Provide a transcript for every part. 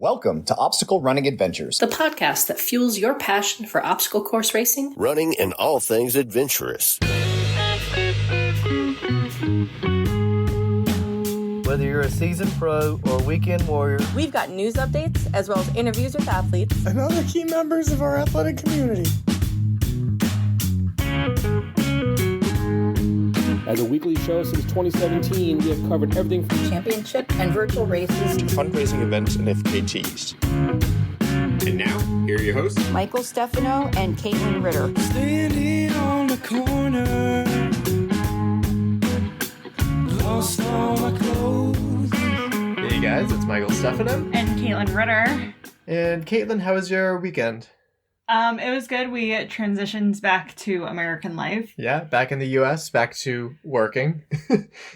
Welcome to Obstacle Running Adventures, the podcast that fuels your passion for obstacle course racing, running, and all things adventurous. Whether you're a seasoned pro or a weekend warrior, we've got news updates as well as interviews with athletes and other key members of our athletic community. As a weekly show since 2017, we have covered everything from championship and virtual races to fundraising events and FKTs. And now, here are your hosts, Michael Stefano and Caitlin Ritter. Standing on the corner, lost all my clothes. Hey guys, it's Michael Stefano and Caitlin Ritter. And Caitlin, how was your weekend? It was good. We transitioned back to American life. Yeah, back in the U.S., back to working.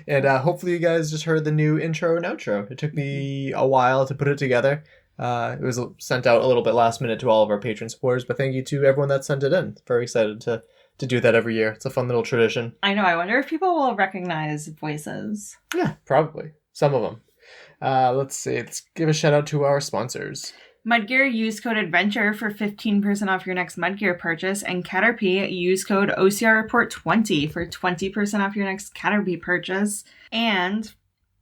And hopefully you guys just heard the new intro and outro. It took me a while to put it together. It was sent out a little bit last minute to all of our patron supporters, but thank you to everyone that sent it in. Very excited to do that every year. It's a fun little tradition. I know. I wonder if people will recognize voices. Yeah, probably. Some of them. Let's see. Let's give a shout out to our sponsors. Mudgear, use code ADVENTURE for 15% off your next Mudgear purchase, and Caterpie, use code OCRReport20 for 20% off your next Caterpie purchase, and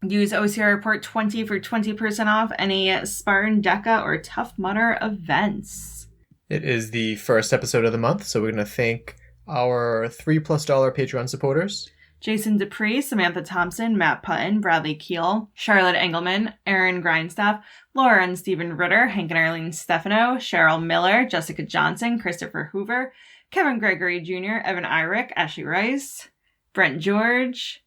use OCRReport20 for 20% off any Spartan, Deca, or Tough Mudder events. It is the first episode of the month, so we're going to thank our $3+ Patreon supporters. Jason Dupree, Samantha Thompson, Matt Putton, Bradley Keel, Charlotte Engelman, Aaron Grindstaff, Laura and Stephen Ritter, Hank and Arlene Stefano, Cheryl Miller, Jessica Johnson, Christopher Hoover, Kevin Gregory Jr., Evan Irick, Ashley Rice, Brent George,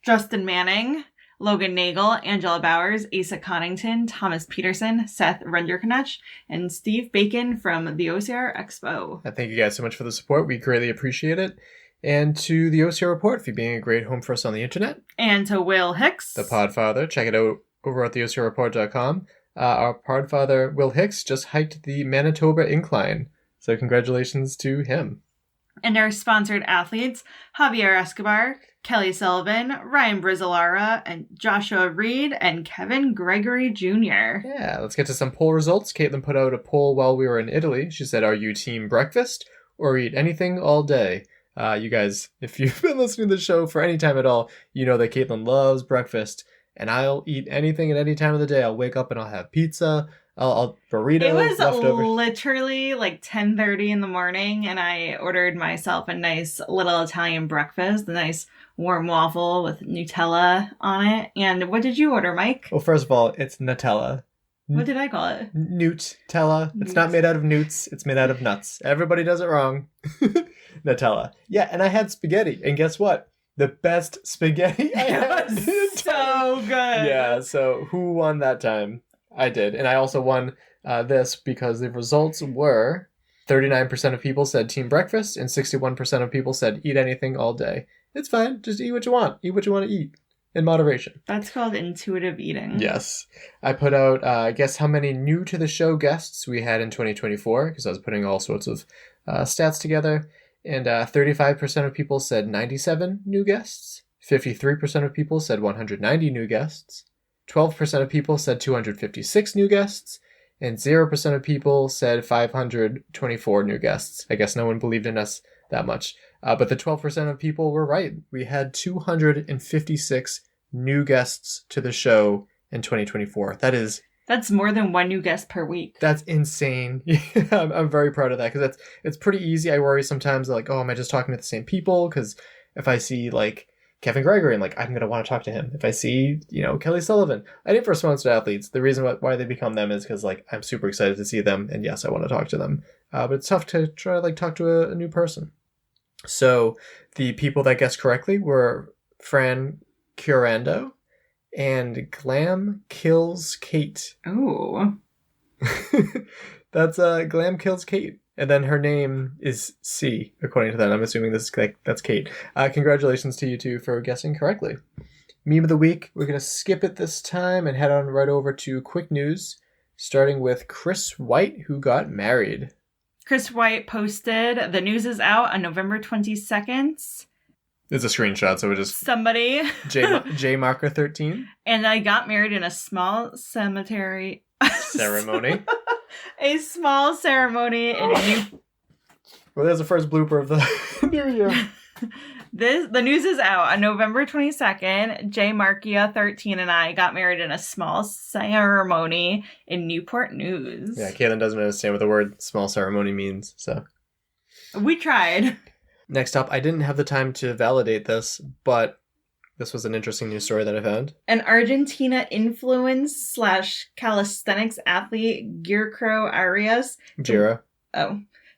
Justin Manning, Logan Nagel, Angela Bowers, Asa Connington, Thomas Peterson, Seth Renderknech, and Steve Bacon from the OCR Expo. Thank you guys so much for the support. We greatly appreciate it. And to the OCR Report for being a great home for us on the internet. And to Will Hicks, the Podfather. Check it out over at theocrreport.com. Our Podfather, Will Hicks, just hiked the Manitoba Incline. So congratulations to him. And our sponsored athletes, Javier Escobar, Kelly Sullivan, Ryan Brizolara, and Joshua Reed, and Kevin Gregory Jr. Yeah, let's get to some poll results. Caitlin put out a poll while we were in Italy. She said, are you team breakfast or eat anything all day? You guys, if you've been listening to the show for any time at all, you know that Caitlin loves breakfast, and I'll eat anything at any time of the day. I'll wake up and I'll have pizza, I'll burrito, It was leftovers. Literally like 10:30 in the morning, and I ordered myself a nice little Italian breakfast, a nice warm waffle with Nutella on it. And what did you order, Mike? Well, first of all, it's Nutella. What did I call it? Nutella. It's not made out of newts. It's made out of nuts. Everybody does it wrong. Nutella. Yeah, and I had spaghetti. And guess what? The best spaghetti I had. It was so good. Yeah, so who won that time? I did. And I also won this because the results were 39% of people said team breakfast and 61% of people said eat anything all day. It's fine. Just eat what you want. Eat what you want to eat. In moderation. That's called intuitive eating. Yes. I put out, guess how many new to the show guests we had in 2024, because I was putting all sorts of stats together. And 35% of people said 97 new guests. 53% of people said 190 new guests. 12% of people said 256 new guests. And 0% of people said 524 new guests. I guess no one believed in us that much. But the 12% of people were right. We had 256 new guests to the show in 2024. That's more than one new guest per week. That's insane. I'm very proud of that because it's pretty easy. I worry sometimes like, oh, am I just talking to the same people? Because if I see like Kevin Gregory, I'm like, I'm going to want to talk to him. If I see, Kelly Sullivan, I think for sponsored athletes, the reason why they become them is because like I'm super excited to see them. And yes, I want to talk to them. But it's tough to try to like talk to a new person. So the people that guessed correctly were Fran, Chiorando, and Glam Kills Kate. Oh. That's Glam Kills Kate. And then her name is C, according to that. I'm assuming that's Kate. Congratulations to you two for guessing correctly. Meme of the week, we're going to skip it this time and head on right over to quick news, starting with Chris White, who got married. Chris White posted, the news is out on November 22nd. It's a screenshot, so it just... Somebody. J Marker 13. And I got married in a small cemetery ceremony. A small ceremony in New... Well, there's the first blooper of the new year. The news is out. On November 22nd, Jay Markia, 13, and I got married in a small ceremony in Newport News. Yeah, Caitlin doesn't understand what the word small ceremony means, so. We tried. Next up, I didn't have the time to validate this, but this was an interesting news story that I found. An Argentina influence / calisthenics athlete, Gircro Arias. Jira.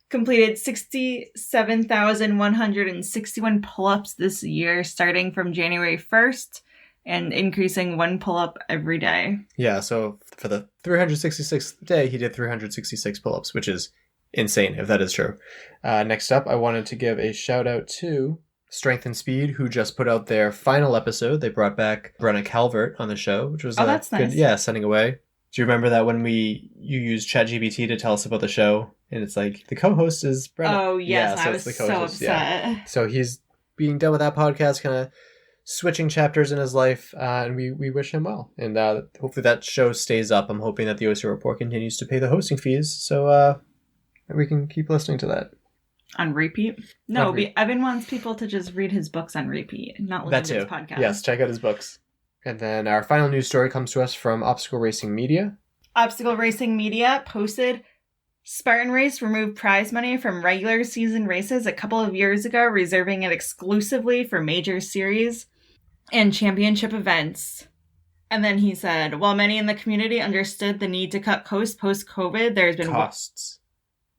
Completed 67,161 pull-ups this year, starting from January 1st and increasing one pull-up every day. Yeah, so for the 366th day, he did 366 pull-ups, which is insane, if that is true. Next up, I wanted to give a shout-out to Strength and Speed, who just put out their final episode. They brought back Brenna Calvert on the show, which was that's nice. Good, yeah, sending away. Do you remember that when you used ChatGPT to tell us about the show? And it's like, the co-host is Brenna. Oh, yes, yeah, I was so upset. Yeah. So he's being done with that podcast, kind of switching chapters in his life, and we wish him well. And hopefully that show stays up. I'm hoping that the OCR Report continues to pay the hosting fees, so we can keep listening to that. On repeat? No, Evan wants people to just read his books on repeat, not listen to his podcast. Yes, check out his books. And then our final news story comes to us from Obstacle Racing Media. Obstacle Racing Media posted, Spartan Race removed prize money from regular season races a couple of years ago, reserving it exclusively for major series and championship events. And then he said, while many in the community understood the need to cut costs post-COVID, there's been... Costs.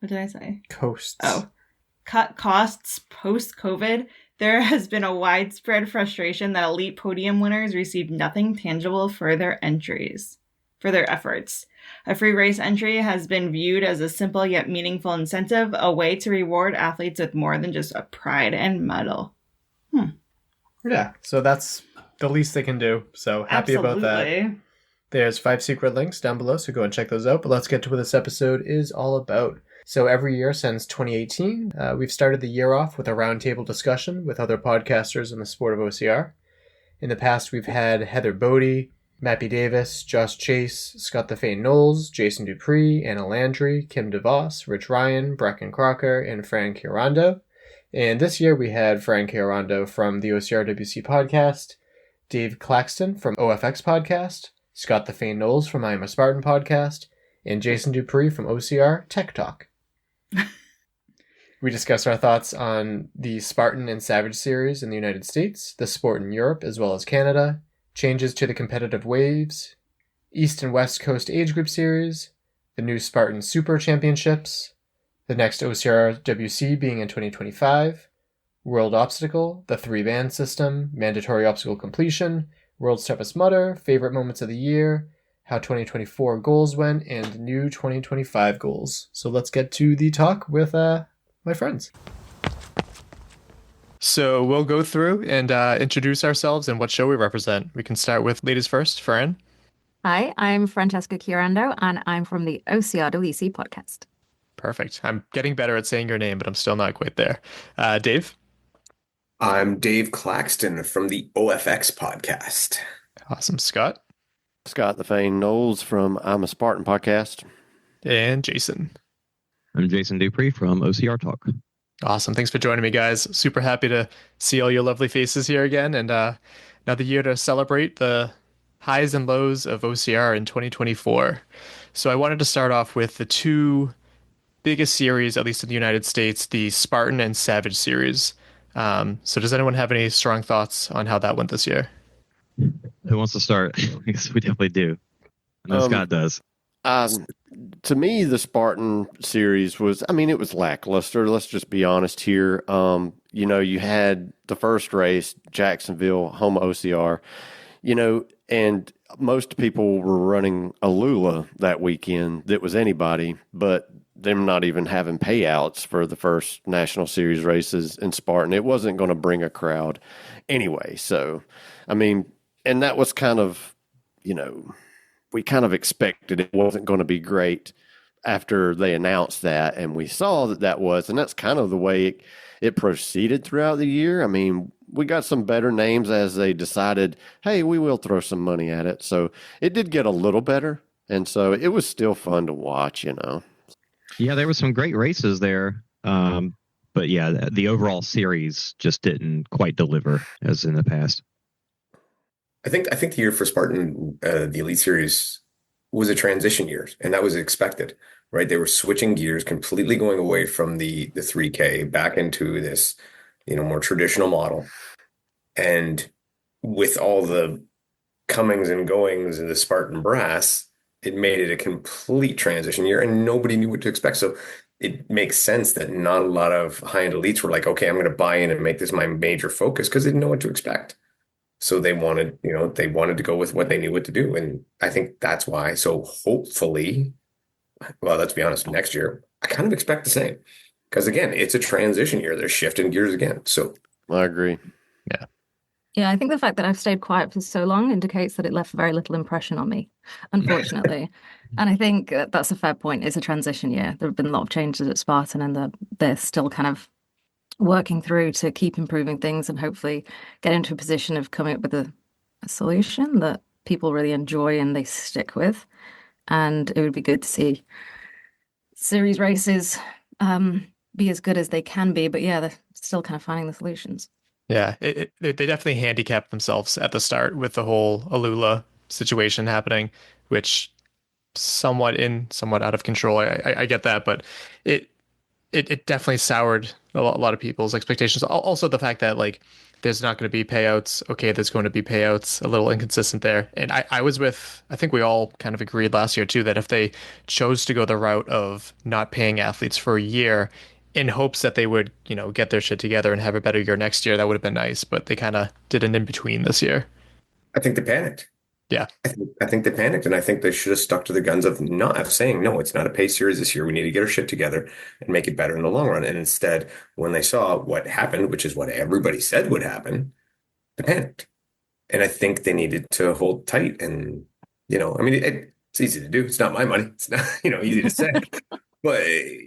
What did I say? Costs. Oh. Cut costs post-COVID, there has been a widespread frustration that elite podium winners receive nothing tangible for their efforts. A free race entry has been viewed as a simple yet meaningful incentive, a way to reward athletes with more than just a pride and medal. Yeah, so that's the least they can do. So happy about that. There's 5 secret links down below, so go and check those out. But let's get to what this episode is all about. So every year since 2018, we've started the year off with a roundtable discussion with other podcasters in the sport of OCR. In the past, we've had Heather Bodie, Mappy Davis, Josh Chase, Scott Thefane Knowles, Jason Dupree, Anna Landry, Kim DeVos, Rich Ryan, Bracken Crocker, and Fran Chiorando. And this year we had Fran Chiorando from the OCRWC podcast, Dave Claxton from OFX podcast, Scott Thefane Knowles from I Am a Spartan podcast, and Jason Dupree from OCR Tech Talk. We discussed our thoughts on the Spartan and Savage series in the United States, the sport in Europe as well as Canada, changes to the competitive waves, East and West Coast age group series, the new Spartan Super Championships, the next OCRWC being in 2025, World Obstacle, the 3-band system, mandatory obstacle completion, World's Toughest Mudder, favorite moments of the year, how 2024 goals went, and new 2025 goals. So let's get to the talk with my friends. So we'll go through and introduce ourselves and what show we represent. We can start with ladies first. Fran. Hi, I'm Francesca Chiorando, and I'm from the OCRWC podcast. Perfect. I'm getting better at saying your name, but I'm still not quite there. Dave. I'm Dave Claxton from the OFX podcast. Awesome. Scott. Scott Thefane Knowles from I'm a Spartan podcast. And Jason. I'm Jason Dupree from OCR Talk. Awesome. Thanks for joining me, guys. Super happy to see all your lovely faces here again. And another year to celebrate the highs and lows of OCR in 2024. So I wanted to start off with the 2 biggest series, at least in the United States, the Spartan and Savage series. So does anyone have any strong thoughts on how that went this year? Who wants to start? Because we definitely do. I know Scott does. To me, the Spartan series was, it was lackluster. Let's just be honest here. You had the first race, Jacksonville, home OCR, and most people were running a Lula that weekend that was anybody, but them not even having payouts for the first national series races in Spartan. It wasn't going to bring a crowd anyway. So, and that was kind of, we kind of expected it wasn't going to be great after they announced that. And we saw that was, and that's kind of the way it proceeded throughout the year. We got some better names as they decided, hey, we will throw some money at it. So it did get a little better And so it was still fun to watch, you know. Yeah, there were some great races there. But yeah, the overall series just didn't quite deliver as in the past. I think the year for Spartan, the Elite Series, was a transition year, and that was expected, right? They were switching gears, completely going away from the 3K back into this, more traditional model. And with all the comings and goings of the Spartan brass, it made it a complete transition year, and nobody knew what to expect. So it makes sense that not a lot of high-end elites were like, okay, I'm going to buy in and make this my major focus, because they didn't know what to expect. So they wanted to go with what they knew what to do. And I think that's why. So hopefully, well, let's be honest, next year, I kind of expect the same. Because again, it's a transition year. They're shifting gears again. So I agree. Yeah. Yeah, I think the fact that I've stayed quiet for so long indicates that it left very little impression on me, unfortunately. And I think that's a fair point. It's a transition year. There have been a lot of changes at Spartan, and they're still kind of working through to keep improving things and hopefully get into a position of coming up with a solution that people really enjoy and they stick with. And it would be good to see series races be as good as they can be. But yeah, they're still kind of finding the solutions. Yeah, they definitely handicapped themselves at the start with the whole Alula situation happening, which somewhat out of control. I get that, but it definitely soured a lot of people's expectations. Also, the fact that like there's not going to be payouts. Okay, there's going to be payouts. A little inconsistent there. And I think we all kind of agreed last year too that if they chose to go the route of not paying athletes for a year in hopes that they would, get their shit together and have a better year next year, that would have been nice. But they kind of did an in between this year. I think they panicked. Yeah. I think they panicked, and I think they should have stuck to the guns of saying, no, it's not a pay series this year. We need to get our shit together and make it better in the long run. And instead, when they saw what happened, which is what everybody said would happen, they panicked. And I think they needed to hold tight. And, it's easy to do. It's not my money. It's not, easy to say. But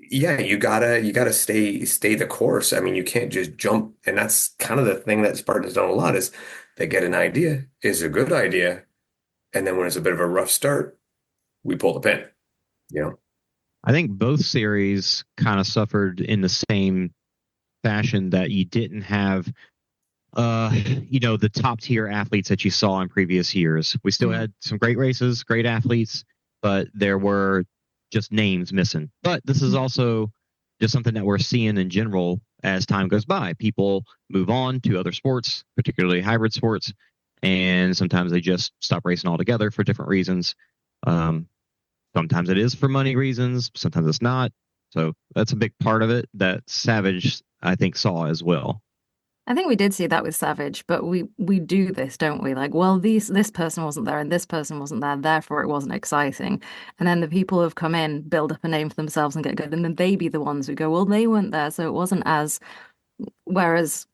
yeah, you gotta stay the course. I mean, you can't just jump. And that's kind of the thing that Spartan's done a lot is they get an idea, is a good idea. And then when it's a bit of a rough start, we pull the pin, I think both series kind of suffered in the same fashion that you didn't have, the top tier athletes that you saw in previous years. We still had some great races, great athletes, but there were just names missing. But this is also just something that we're seeing in general as time goes by. People move on to other sports, particularly hybrid sports. And sometimes they just stop racing altogether for different reasons. Sometimes it is for money reasons. Sometimes it's not. So that's a big part of it that Savage, I think, saw as well. I think we did see that with Savage, but we do this, don't we? Like, well, this person wasn't there and this person wasn't there, therefore it wasn't exciting. And then the people who have come in, build up a name for themselves and get good. And then they be the ones who go, well, they weren't there, so it wasn't as... Whereas...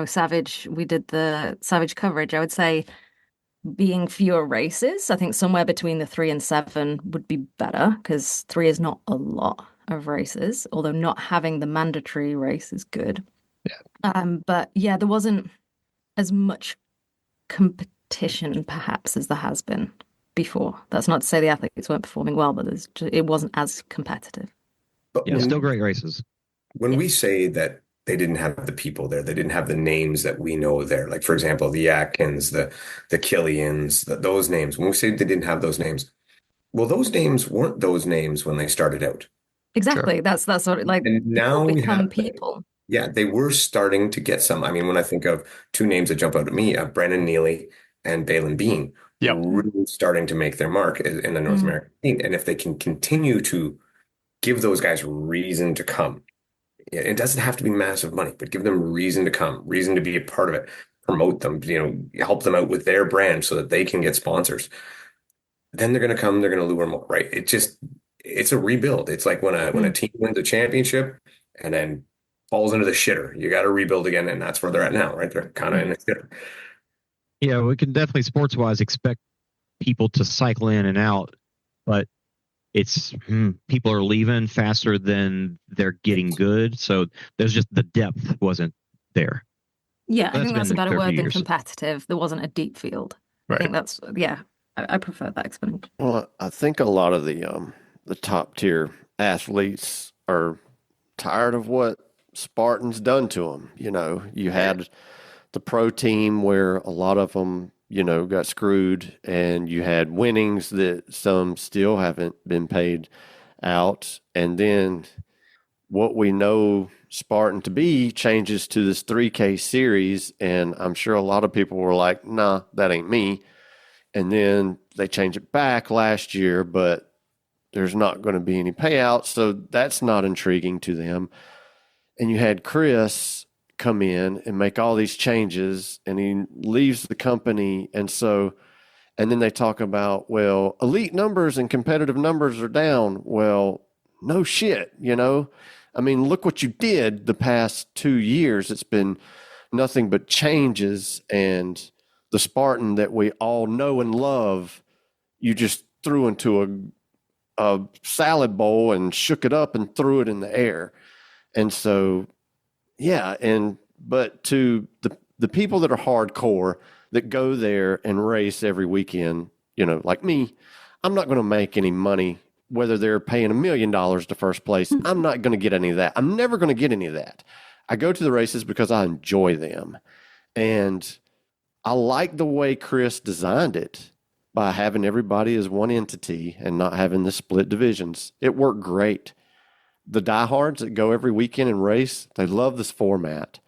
Savage, we did the Savage coverage. I would say being fewer races, I think somewhere between the 3 and 7 would be better because 3 is not a lot of races, although not having the mandatory race is good. Yeah. But yeah, there wasn't as much competition perhaps as there has been before. That's not to say the athletes weren't performing well, but it wasn't as competitive. But yeah, still great races. When we say that they didn't have the people there, they didn't have the names that we know there. Like, for example, the Atkins, the Killians, those names. When we say they didn't have those names, well, those names weren't those names when they started out. Exactly. Sure. That's sort of like and now we become have people. Yeah, they were starting to get some. I mean, when I think of two names that jump out at me, Brandon Neely and Balin Bean, really starting to make their mark in the North American scene. And if they can continue to give those guys reason to come, it doesn't have to be massive money, but give them reason to come, reason to be a part of it, promote them, help them out with their brand so that they can get sponsors. Then they're going to come, they're going to lure more, right? It's a rebuild. It's like when a team wins a championship and then falls into the shitter, you got to rebuild again. And that's where they're at now, right? They're kind of in the shitter. Yeah, we can definitely sports wise expect people to cycle in and out, but it's people are leaving faster than they're getting good. So there's just the depth wasn't there. Yeah, I think that's a better word than competitive. There wasn't a deep field. Right. I think that's, I prefer that explanation. Well, I think a lot of the top tier athletes are tired of what Spartan's done to them. You know, you had the pro team where a lot of them, you know, got screwed, and you had winnings that some still haven't been paid out. And then what we know Spartan to be changes to this 3K series. And I'm sure a lot of people were like, nah, that ain't me. And then they change it back last year, but there's not going to be any payouts. So that's not intriguing to them. And you had Chris come in and make all these changes, and he leaves the company. And then they talk about, well, elite numbers and competitive numbers are down. Well, no shit, you know? I mean, look what you did the past 2 years. It's been nothing but changes, and the Spartan that we all know and love, you just threw into a salad bowl and shook it up and threw it in the air. And so, yeah, but to the people that are hardcore, that go there and race every weekend, you know, like me, I'm not going to make any money whether they're paying $1 million to first place. I'm not going to get any of that. I'm never going to get any of that. I go to the races because I enjoy them. And I like the way Chris designed it by having everybody as one entity and not having the split divisions. It worked great. The diehards that go every weekend and race, they love this format.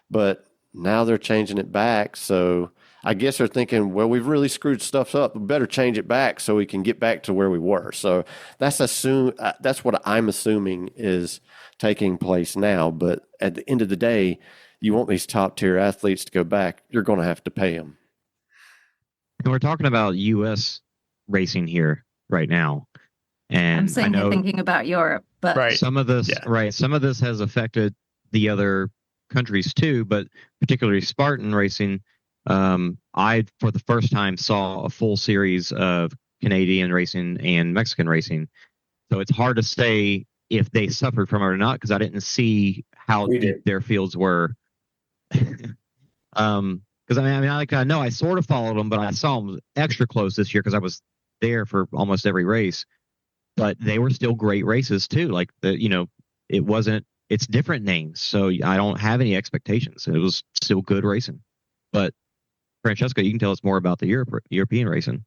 But now they're changing it back. So I guess they're thinking, well, we've really screwed stuff up. We better change it back so we can get back to where we were. So that's what I'm assuming is taking place now. But at the end of the day, you want these top tier athletes to go back, you're going to have to pay them. And we're talking about U.S. racing here right now. And I'm sitting here thinking about Europe, but some of this, some of this has affected the other countries too, but particularly Spartan racing. I, for the first time, saw a full series of Canadian racing and Mexican racing. So it's hard to say if they suffered from it or not, because I didn't see how deep their fields were. Because I know I sort of followed them, but I saw them extra close this year because I was there for almost every race. But they were still great races too. Like it's different names, so I don't have any expectations. It was still good racing. But Francesca, you can tell us more about the European racing.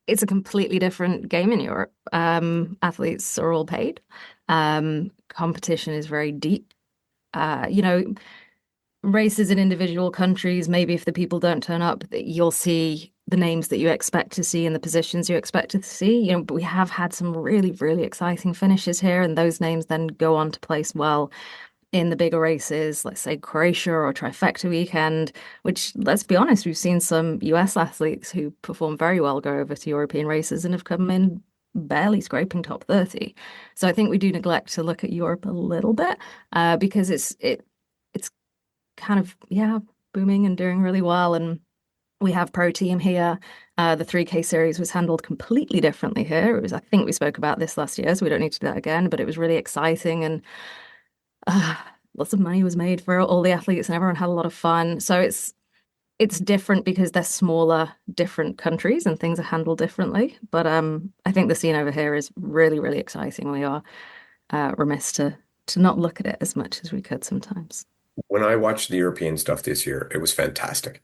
It's a completely different game in Europe. Athletes are all paid. Competition is very deep. Races in individual countries, maybe if the people don't turn up, you'll see the names that you expect to see and the positions you expect to see. But we have had some really, really exciting finishes here, and those names then go on to place well in the bigger races, let's say Croatia or Trifecta weekend, which, let's be honest, we've seen some US athletes who perform very well go over to European races and have come in barely scraping top 30. So I think we do neglect to look at Europe a little bit because it's kind of, booming and doing really well. And we have pro team here. The 3K series was handled completely differently here. I think we spoke about this last year, so we don't need to do that again, but it was really exciting, and lots of money was made for all the athletes and everyone had a lot of fun. So it's different because they're smaller, different countries and things are handled differently. But I think the scene over here is really, really exciting. We are remiss to not look at it as much as we could sometimes. When I watched the European stuff this year, it was fantastic.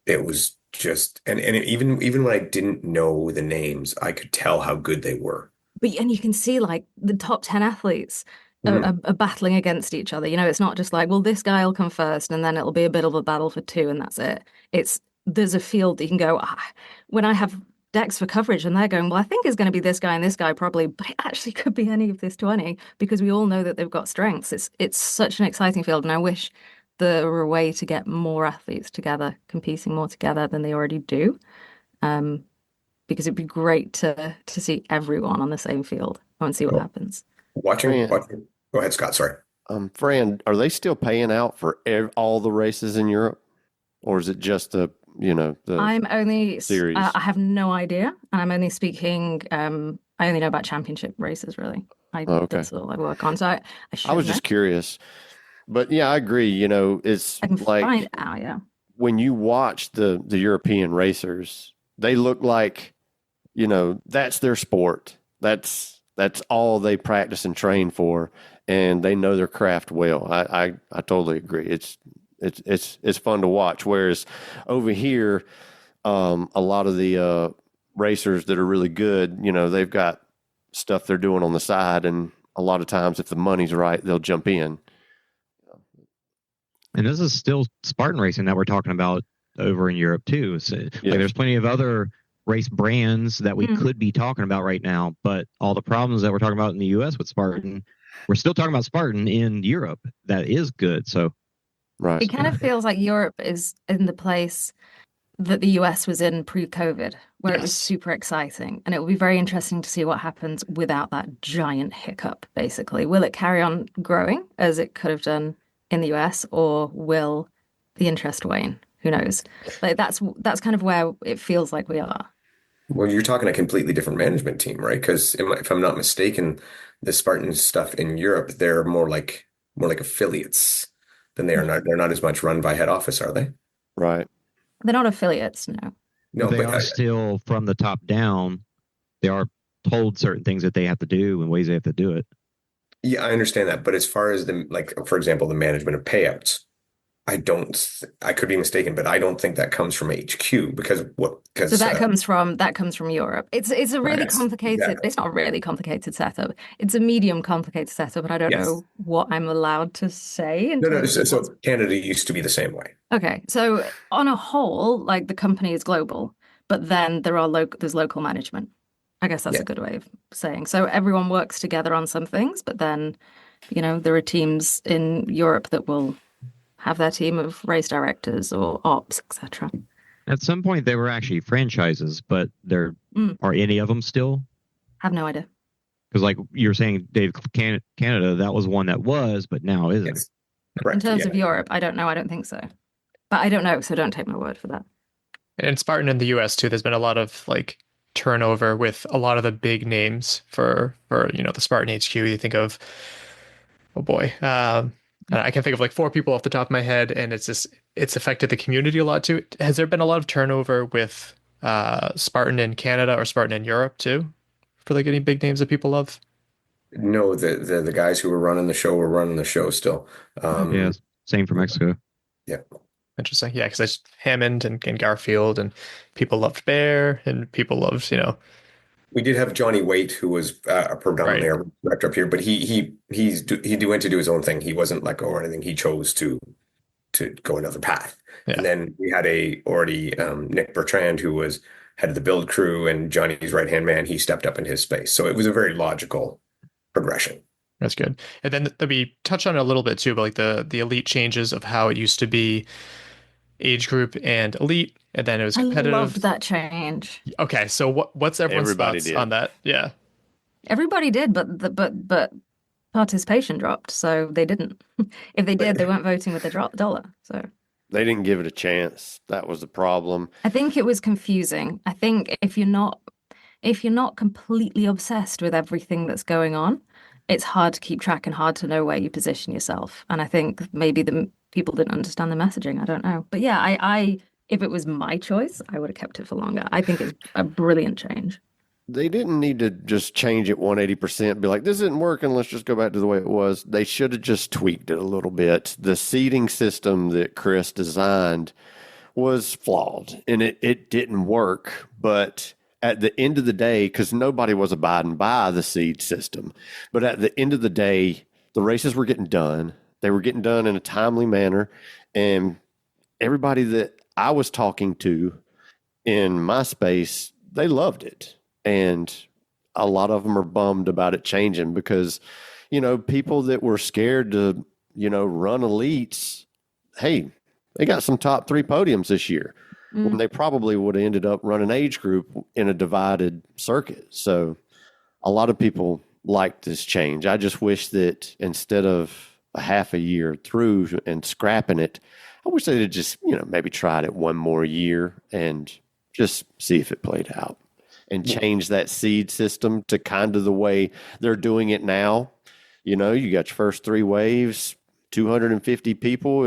It was just, even when I didn't know the names, I could tell how good they were. And you can see like the top 10 athletes are battling against each other. It's not just like, well, this guy will come first and then it'll be a bit of a battle for two and that's it. There's a field that you can go, when I have decks for coverage and they're going, well, I think it's going to be this guy and this guy probably, but it actually could be any of this 20 because we all know that they've got strengths. It's such an exciting field, and I wish there were a way to get more athletes together, competing more together than they already do, because it'd be great to see everyone on the same field and see what happens. Watching. Go ahead, Scott. Sorry. Fran, are they still paying out for all the races in Europe, or is it just the I'm only series? I have no idea, and I'm only speaking. I only know about championship races, really. That's all I work on. So I was just curious, but yeah, I agree. It's I can like find out. Yeah, when you watch the European racers, they look like that's their sport. That's all they practice and train for, and they know their craft well. I totally agree. It's fun to watch. Whereas over here, a lot of the racers that are really good, they've got stuff they're doing on the side, and a lot of times if the money's right, they'll jump in. And this is still Spartan racing that we're talking about over in Europe too. So, like, there's plenty of other race brands that we could be talking about right now, but all the problems that we're talking about in the US with Spartan, we're still talking about Spartan in Europe. That is good. So, it kind of feels like Europe is in the place that the US was in pre-COVID, where it was super exciting. And it will be very interesting to see what happens without that giant hiccup, basically. Will it carry on growing as it could have done in the US, or will the interest wane? Who knows? Like that's kind of where it feels like we are. Well, you're talking a completely different management team, right? Because if I'm not mistaken, the Spartan stuff in Europe, they're more like affiliates than they are. They're not as much run by head office, are they? Right. They're not affiliates, no. No, they are still from the top down. They are told certain things that they have to do and ways they have to do it. Yeah, I understand that. But as far as for example, the management of payouts, I could be mistaken, but I don't think that comes from HQ because so that comes from Europe. It's a really complicated. It's not a really complicated setup. It's a medium complicated setup, and I don't know what I'm allowed to say. No. So Canada used to be the same way. Okay, so on a whole, like the company is global, but then there's local management. I guess that's a good way of saying. So everyone works together on some things, but then, there are teams in Europe that will have their team of race directors or ops, etc. At some point, they were actually franchises, but are any of them still? Have no idea. Because, like you're saying, Dave, Canada, that was one that was, but now isn't. Yes. Correct. In terms of Europe, I don't know. I don't think so. But I don't know, so don't take my word for that. And Spartan in the US too, there's been a lot of turnover with a lot of the big names for the Spartan HQ. You think of, oh boy, I can think of 4 people off the top of my head, and it's affected the community a lot too. Has there been a lot of turnover with Spartan in Canada or Spartan in Europe too, for any big names that people love? No, the guys who were running the show still. Yeah, same for Mexico. Yeah. Interesting. Yeah, because Hammond and Garfield, and people loved Bear, and people loved, We did have Johnny Waite, who was a predominantly a director up here, but he went to do his own thing. He wasn't let go or anything. He chose to go another path. Yeah. And then we had Nick Bertrand, who was head of the build crew and Johnny's right-hand man. He stepped up in his space. So it was a very logical progression. That's good. And then we touch on it a little bit too, but the elite changes of how it used to be age group and elite, and then it was competitive. I loved that change. Okay, so what's everyone's thoughts on that? Yeah, everybody did, but participation dropped, so they didn't. If they did, they weren't voting with the dollar. So they didn't give it a chance. That was the problem. I think it was confusing. I think if you're not completely obsessed with everything that's going on, it's hard to keep track and hard to know where you position yourself. And I think maybe the people didn't understand the messaging. I don't know. But yeah, I if it was my choice, I would have kept it for longer. I think it's a brilliant change. They didn't need to just change it 180%, be like, this isn't working, let's just go back to the way it was. They should have just tweaked it a little bit. The seeding system that Chris designed was flawed, and it didn't work. But at the end of the day, because nobody was abiding by the seed system, but at the end of the day, the races were getting done. They were getting done in a timely manner, and everybody that I was talking to in my space, they loved it. And a lot of them are bummed about it changing because, people that were scared to, run elites, hey, they got some top 3 podiums this year. When they probably would have ended up running age group in a divided circuit. So a lot of people like this change. I just wish that instead of a half a year through and scrapping it, I wish they'd have just, maybe tried it one more year and just see if it played out and change that seed system to kind of the way they're doing it now. You got your first 3 waves, 250 people,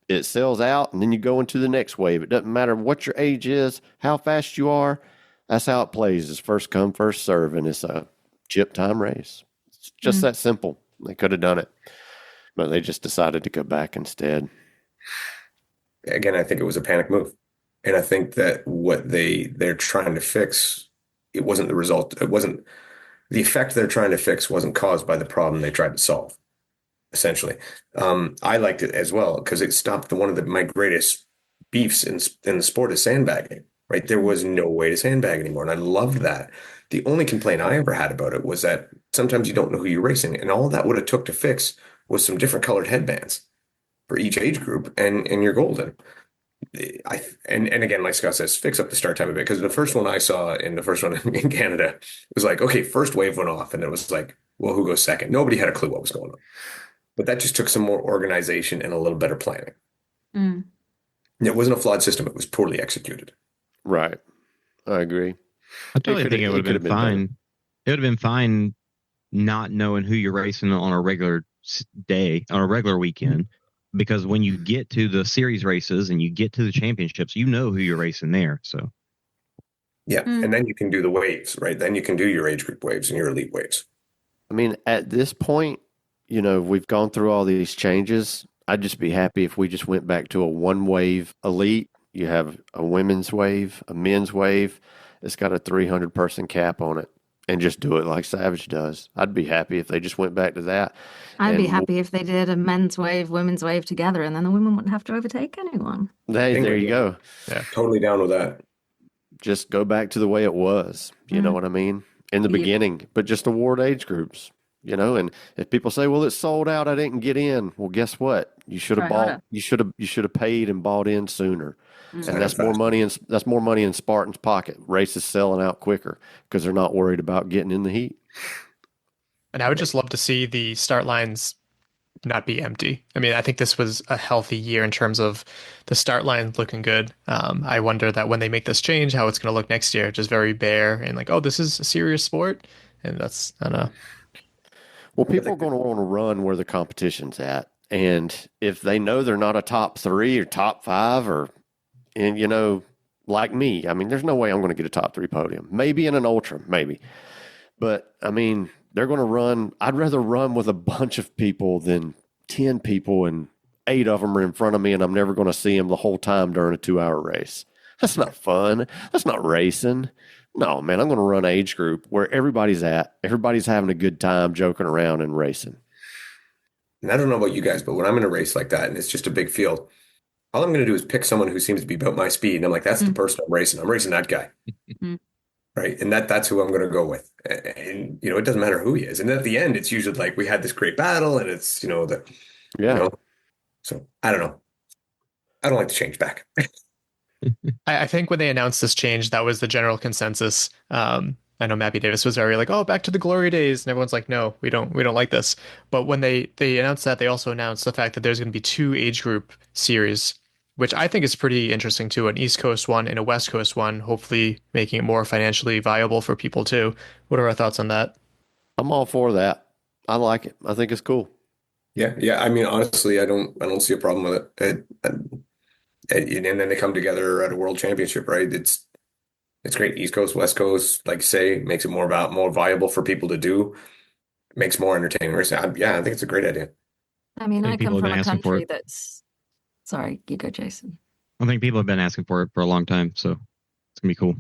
it sells out, and then you go into the next wave. It doesn't matter what your age is, how fast you are. That's how it plays. It's first come, first serve, and it's a chip time race. It's just that simple. They could have done it, but they just decided to go back instead. Again, I think it was a panic move. And I think that what they're trying to fix, it wasn't the result. It wasn't the effect they're trying to fix wasn't caused by the problem they tried to solve, essentially. I liked it as well because it stopped one of my greatest beefs in the sport is sandbagging, right? There was no way to sandbag anymore. And I loved that. The only complaint I ever had about it was that sometimes you don't know who you're racing. And all that would have took to fix was some different colored headbands for each age group, and you're golden. And again, like Scott says, fix up the start time a bit, because the first one I saw in in Canada was like, okay, first wave went off, and it was like, well, who goes second? Nobody had a clue what was going on. But that just took some more organization and a little better planning. It wasn't a flawed system; it was poorly executed. Right, I agree. I totally think it would have been fine. It would have been fine not knowing who you're racing on a regular day, on a regular weekend. Because when you get to the series races and you get to the championships, you know who you're racing there. So, yeah. And then you can do the waves, right? Then you can do your age group waves and your elite waves. I mean, at this point, we've gone through all these changes. I'd just be happy if we just went back to a one wave elite. You have a women's wave, a men's wave. It's got a 300 person cap on it, and just do it like Savage does. I'd be happy if they just went back to that. I'd be happy if they did a men's wave, women's wave together, and then the women wouldn't have to overtake anyone. Hey, there you go. Yeah, totally down with that. Just go back to the way it was. You know what I mean? In the beginning, but just award age groups. And if people say, "Well, it's sold out, I didn't get in," well, guess what? You should have bought. You should have paid and bought in sooner. And that's more money. That's more money in Spartan's pocket. Races selling out quicker because they're not worried about getting in the heat. And I would just love to see the start lines not be empty. I mean, I think this was a healthy year in terms of the start line looking good. I wonder that when they make this change, how it's going to look next year, just very bare and like, oh, this is a serious sport. And that's, I don't know. Well, people are going to want to run where the competition's at. And if they know they're not a top 3 or top 5 like me, I mean, there's no way I'm going to get a top 3 podium. Maybe in an ultra, maybe. But, I mean, they're going to run. I'd rather run with a bunch of people than 10 people and 8 of them are in front of me and I'm never going to see them the whole time during a 2-hour race. That's not fun. That's not racing. No, man, I'm going to run age group where everybody's at. Everybody's having a good time joking around and racing. And I don't know about you guys, but when I'm in a race like that and it's just a big field, all I'm going to do is pick someone who seems to be about my speed. And I'm like, that's the person I'm racing. I'm racing that guy. Right. And that's who I'm going to go with. And, it doesn't matter who he is. And at the end, it's usually like we had this great battle and it's, so I don't know. I don't like to change back. I think when they announced this change, that was the general consensus. I know Mappy Davis was very like, oh, back to the glory days. And everyone's like, no, we don't like this. But when they announced that, they also announced the fact that there's going to be 2 age group series, which I think is pretty interesting too. An East Coast one and a West Coast one, hopefully making it more financially viable for people too. What are our thoughts on that? I'm all for that. I like it. I think it's cool. Yeah. I mean, honestly, I don't see a problem with it. And then they come together at a world championship, right? It's great. East Coast, West Coast, like say, makes it more viable for people to do. Makes more entertaining racing. I think it's a great idea. I mean, I come from a country that's. Sorry, you go, Jason. I think people have been asking for it for a long time, so it's gonna be cool.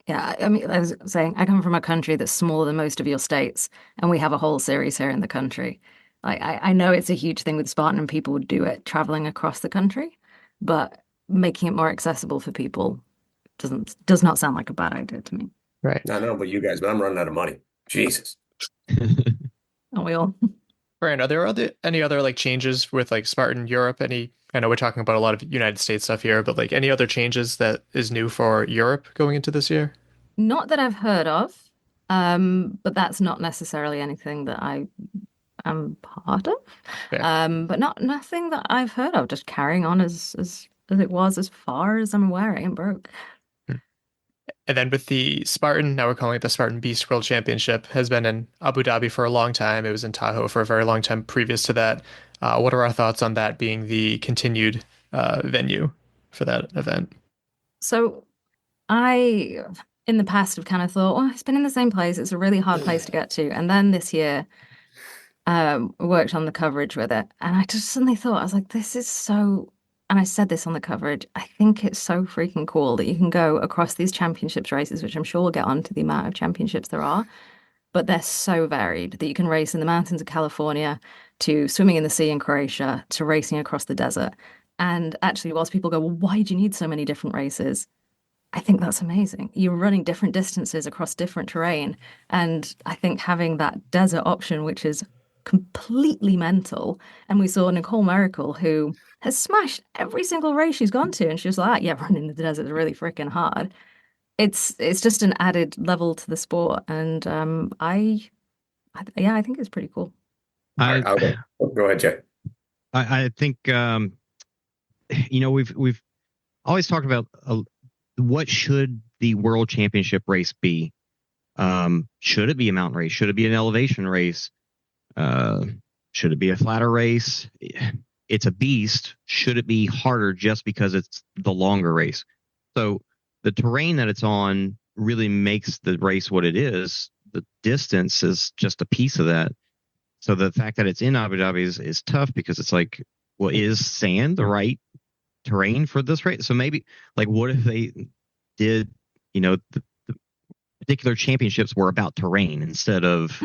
Yeah, I mean, I was saying, I come from a country that's smaller than most of your states, and we have a whole series here in the country. Like, I know it's a huge thing with Spartan, and people would do it traveling across the country, but making it more accessible for people does not sound like a bad idea to me. Right. I don't know about you guys, but I'm running out of money. Jesus. Aren't we all? Fran, are there any other like changes with like Spartan Europe? I know we're talking about a lot of United States stuff here, but like any other changes that is new for Europe going into this year? Not that I've heard of, but that's not necessarily anything that I am part of. But nothing that I've heard of. Just carrying on as it was, as far as I'm aware. It ain't broke. And then with the Spartan, now we're calling it the Spartan Beast World Championship, has been in Abu Dhabi for a long time. It was in Tahoe for a very long time previous to that. What are our thoughts on that being the continued venue for that event? So I in the past have kind of thought, well, it's been in the same place. It's a really hard place to get to. And then this year, worked on the coverage with it. And I just suddenly thought, I was like, this is so, and I said this on the coverage, I think it's so freaking cool that you can go across these championships races, which I'm sure we'll get on to the amount of championships there are, but they're so varied that you can race in the mountains of California to swimming in the sea in Croatia to racing across the desert. And actually, whilst people go, well, why do you need so many different races? I think that's amazing. You're running different distances across different terrain. And I think having that desert option, which is completely mental. And we saw Nicole Miracle, who has smashed every single race she's gone to. And she was like, yeah, running in the desert is really freaking hard. It's just an added level to the sport. And I think it's pretty cool. Go ahead, Jay. I think we've always talked about what should the World Championship race be? Should it be a mountain race? Should it be an elevation race? Should it be a flatter race? It's a beast. Should it be harder just because it's the longer race? So the terrain that it's on really makes the race what it is. The distance is just a piece of that. So the fact that it's in Abu Dhabi is tough because it's like, well, is sand the right terrain for this race? So maybe, like, what if they did, the particular championships were about terrain instead of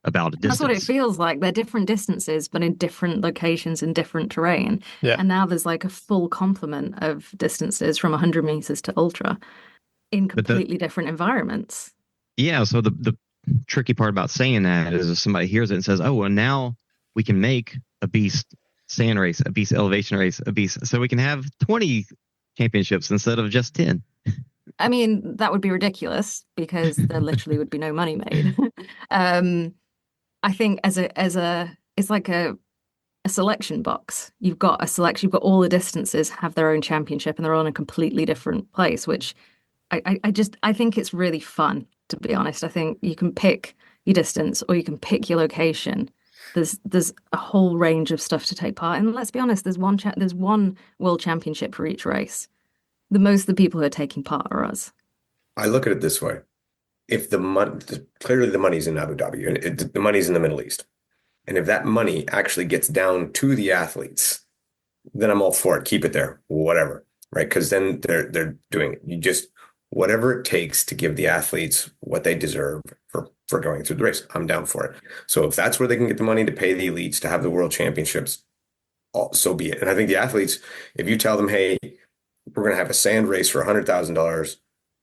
about a distance? That's what it feels like. They're different distances, but in different locations in different terrain. Yeah. And now there's like a full complement of distances from 100 meters to ultra in completely different environments. Yeah. So the tricky part about saying that is if somebody hears it and says, oh, well, now we can make a beast sand race, a beast elevation race, a beast. So we can have 20 championships instead of just 10. I mean, that would be ridiculous because there literally would be no money made. I think it's like a selection box. You've got a selection, you've got all the distances have their own championship and they're all in a completely different place, which I think it's really fun, to be honest. I think you can pick your distance or you can pick your location. There's a whole range of stuff to take part in. And let's be honest, there's one world championship for each race. The most of the people who are taking part are us. I look at it this way. If clearly the money's in Abu Dhabi and the money's in the Middle East. And if that money actually gets down to the athletes, then I'm all for it. Keep it there, whatever, right? Because then they're doing it. Whatever it takes to give the athletes what they deserve for going through the race, I'm down for it. So if that's where they can get the money to pay the elites to have the world championships, so be it. And I think the athletes, if you tell them, hey, we're going to have a sand race for $100,000,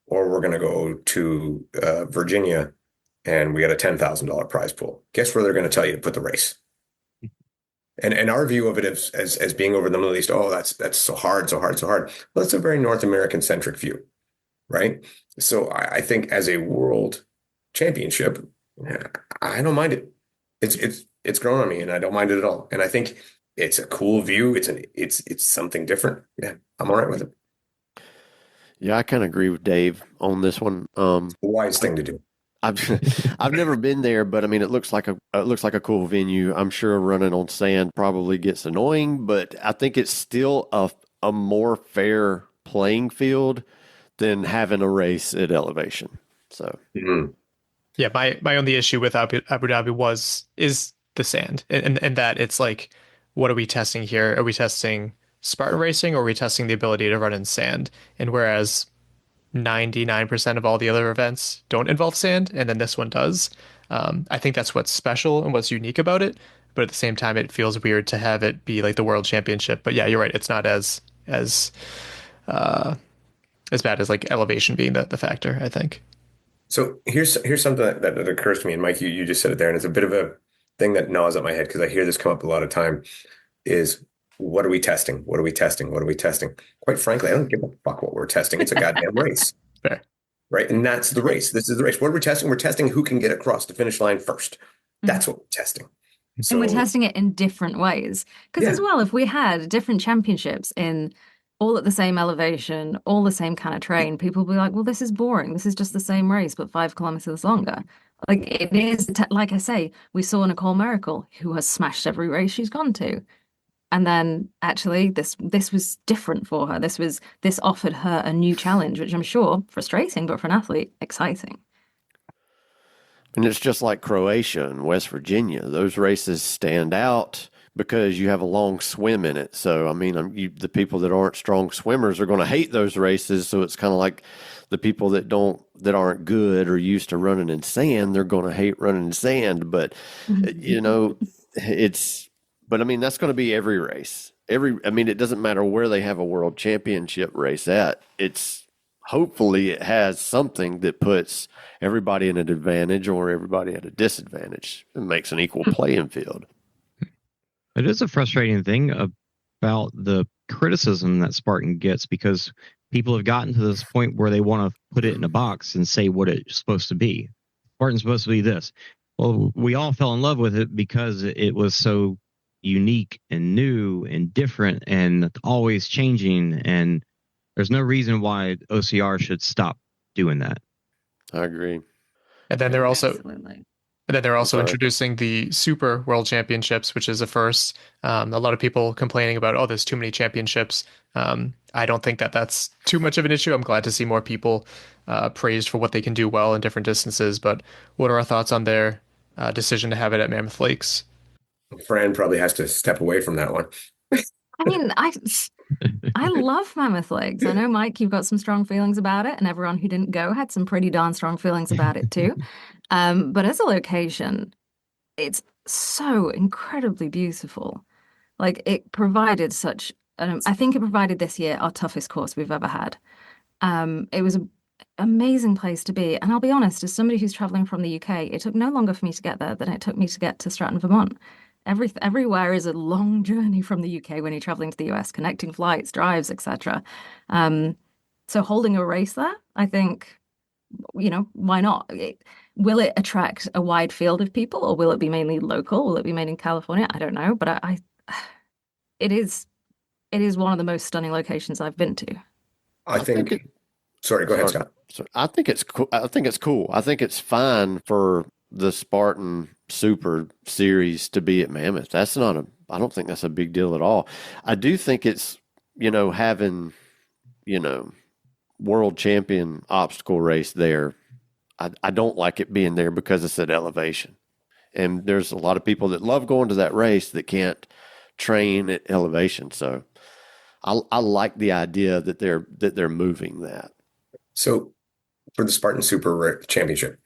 or we're going to go to Virginia and we got a $10,000 prize pool, guess where they're going to tell you to put the race? And our view of it as being over in the Middle East, oh, that's so hard. Well, it's a very North American centric view, right? So I think as a world championship, I don't mind it. It's grown on me, and I don't mind it at all. And I think it's a cool view. It's something different. Yeah, I'm all right with it. Yeah, I kind of agree with Dave on this one. Wise thing to do. I've never been there, but I mean, it looks like a cool venue. I'm sure running on sand probably gets annoying, but I think it's still a more fair playing field than having a race at elevation. So, yeah, my only issue with Abu Dhabi is the sand, and that it's like, what are we testing here? Are we testing Spartan racing, or are we testing the ability to run in sand? And whereas 99% of all the other events don't involve sand, and then this one does, I think that's what's special and what's unique about it. But at the same time, it feels weird to have it be like the world championship. But yeah, you're right. It's not as bad as like elevation being the factor, I think. So here's something that occurs to me, and Mike, you just said it there, and it's a bit of a thing that gnaws at my head because I hear this come up a lot of time, is what are we testing? What are we testing? What are we testing? Quite frankly, I don't give a fuck what we're testing. It's a goddamn race. Fair. Right? And that's the race. This is the race. What are we testing? We're testing who can get across the finish line first. That's what we're testing. So, and we're testing it in different ways. Because as well, if we had different championships in all at the same elevation, all the same kind of terrain, people would be like, well, this is boring. This is just the same race, but 5 kilometers longer. Like it is, like I say, we saw Nicole Miracle, who has smashed every race she's gone to. And then actually this was different for her. This offered her a new challenge, which I'm sure frustrating, but for an athlete, exciting. And it's just like Croatia and West Virginia. Those races stand out because you have a long swim in it. So, I mean, the people that aren't strong swimmers are going to hate those races. So it's kind of like the people that aren't good or used to running in sand, they're going to hate running in sand. But, you know, but I mean, that's going to be every race. I mean, it doesn't matter where they have a world championship race at. Hopefully it has something that puts everybody in an advantage or everybody at a disadvantage. It makes an equal playing field. It is a frustrating thing about the criticism that Spartan gets, because people have gotten to this point where they want to put it in a box and say what it's supposed to be. Spartan's supposed to be this. Well, we all fell in love with it because it was so unique and new and different and always changing, and there's no reason why OCR should stop doing that. I agree. And then they're also Absolutely. And then they're also introducing the Super World Championships, which is a first. A lot of people complaining about, oh, there's too many championships. I don't think that's too much of an issue. I'm glad to see more people praised for what they can do well in different distances. But what are our thoughts on their decision to have it at Mammoth Lakes? Fran probably has to step away from that one. I mean, I love Mammoth Lakes. I know, Mike, you've got some strong feelings about it, and everyone who didn't go had some pretty darn strong feelings about it too. But as a location, it's so incredibly beautiful. Like, it provided I think it provided this year our toughest course we've ever had. It was an amazing place to be. And I'll be honest, as somebody who's traveling from the UK, it took no longer for me to get there than it took me to get to Stratton, Vermont. Everywhere is a long journey from the UK when you're traveling to the US, connecting flights, drives, etc. So holding a race there, I think, why not? Will it attract a wide field of people, or will it be mainly local? Will it be made in California? I don't know, but it is one of the most stunning locations I've been to. Sorry, go ahead, Scott. I think it's cool. I think it's fine for the Spartan Super Series to be at Mammoth. I don't think that's a big deal at all. I do think it's, having, world champion obstacle race there. I don't like it being there because it's at elevation. And there's a lot of people that love going to that race that can't train at elevation. So I like the idea that they're moving that. So for the Spartan Super Championship,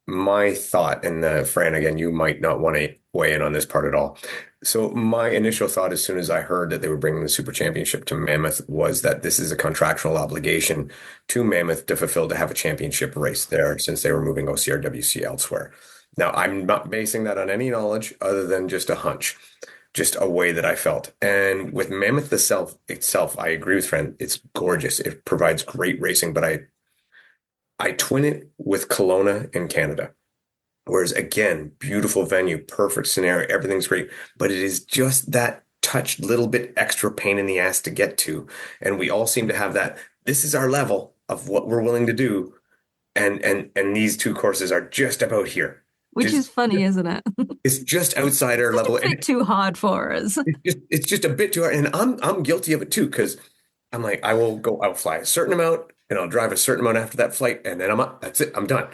my thought, and Fran, again, you might not want to weigh in on this part at all. So my initial thought, as soon as I heard that they were bringing the Super Championship to Mammoth, was that this is a contractual obligation to Mammoth to fulfill to have a championship race there, since they were moving OCRWC elsewhere. Now, I'm not basing that on any knowledge other than just a hunch, just a way that I felt. And with Mammoth itself, I agree with Fran. It's gorgeous. It provides great racing, but I twin it with Kelowna in Canada. Whereas, again, beautiful venue, perfect scenario, everything's great, but it is just that touch, little bit extra pain in the ass to get to. And we all seem to have that. This is our level of what we're willing to do. And these two courses are just about here. Which is funny, isn't it? It's just outside our level. It's a bit too hard for us. It's just a bit too hard. And I'm guilty of it too, because I'm like, I'll fly a certain amount and I'll drive a certain amount after that flight, and then I'm up. That's it. I'm done.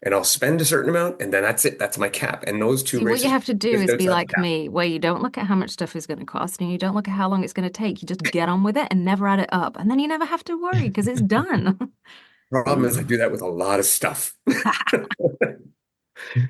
And I'll spend a certain amount, and then that's it. That's my cap. And those two races. What you have to do is be like me, where you don't look at how much stuff is going to cost, and you don't look at how long it's going to take. You just get on with it and never add it up. And then you never have to worry because it's done. Problem is I do that with a lot of stuff.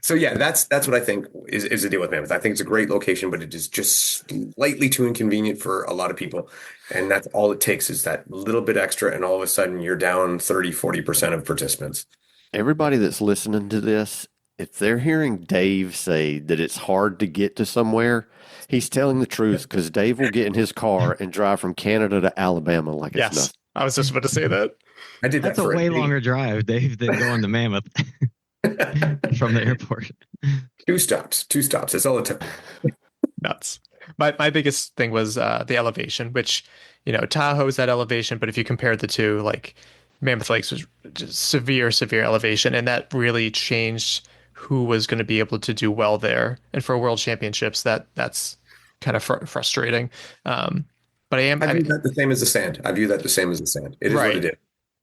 So yeah, that's what I think is the deal with Mammoth. I think it's a great location, but it is just slightly too inconvenient for a lot of people. And that's all it takes, is that little bit extra, and all of a sudden you're down 30-40% of participants. Everybody that's listening to this, if they're hearing Dave say that it's hard to get to somewhere, he's telling the truth, because Dave will get in his car and drive from Canada to Alabama like it's nothing. I was just about to say that. I did that. That's a way longer drive, Dave, than going to Mammoth from the airport. Two stops. That's all it took. Nuts. My biggest thing was the elevation, which, Tahoe's at elevation, but if you compare the two, like, Mammoth Lakes was just severe elevation, and that really changed who was going to be able to do well there. And for World Championships, that's kind of frustrating. But I view that the same as the sand. I view that the same as the sand. It is what it is.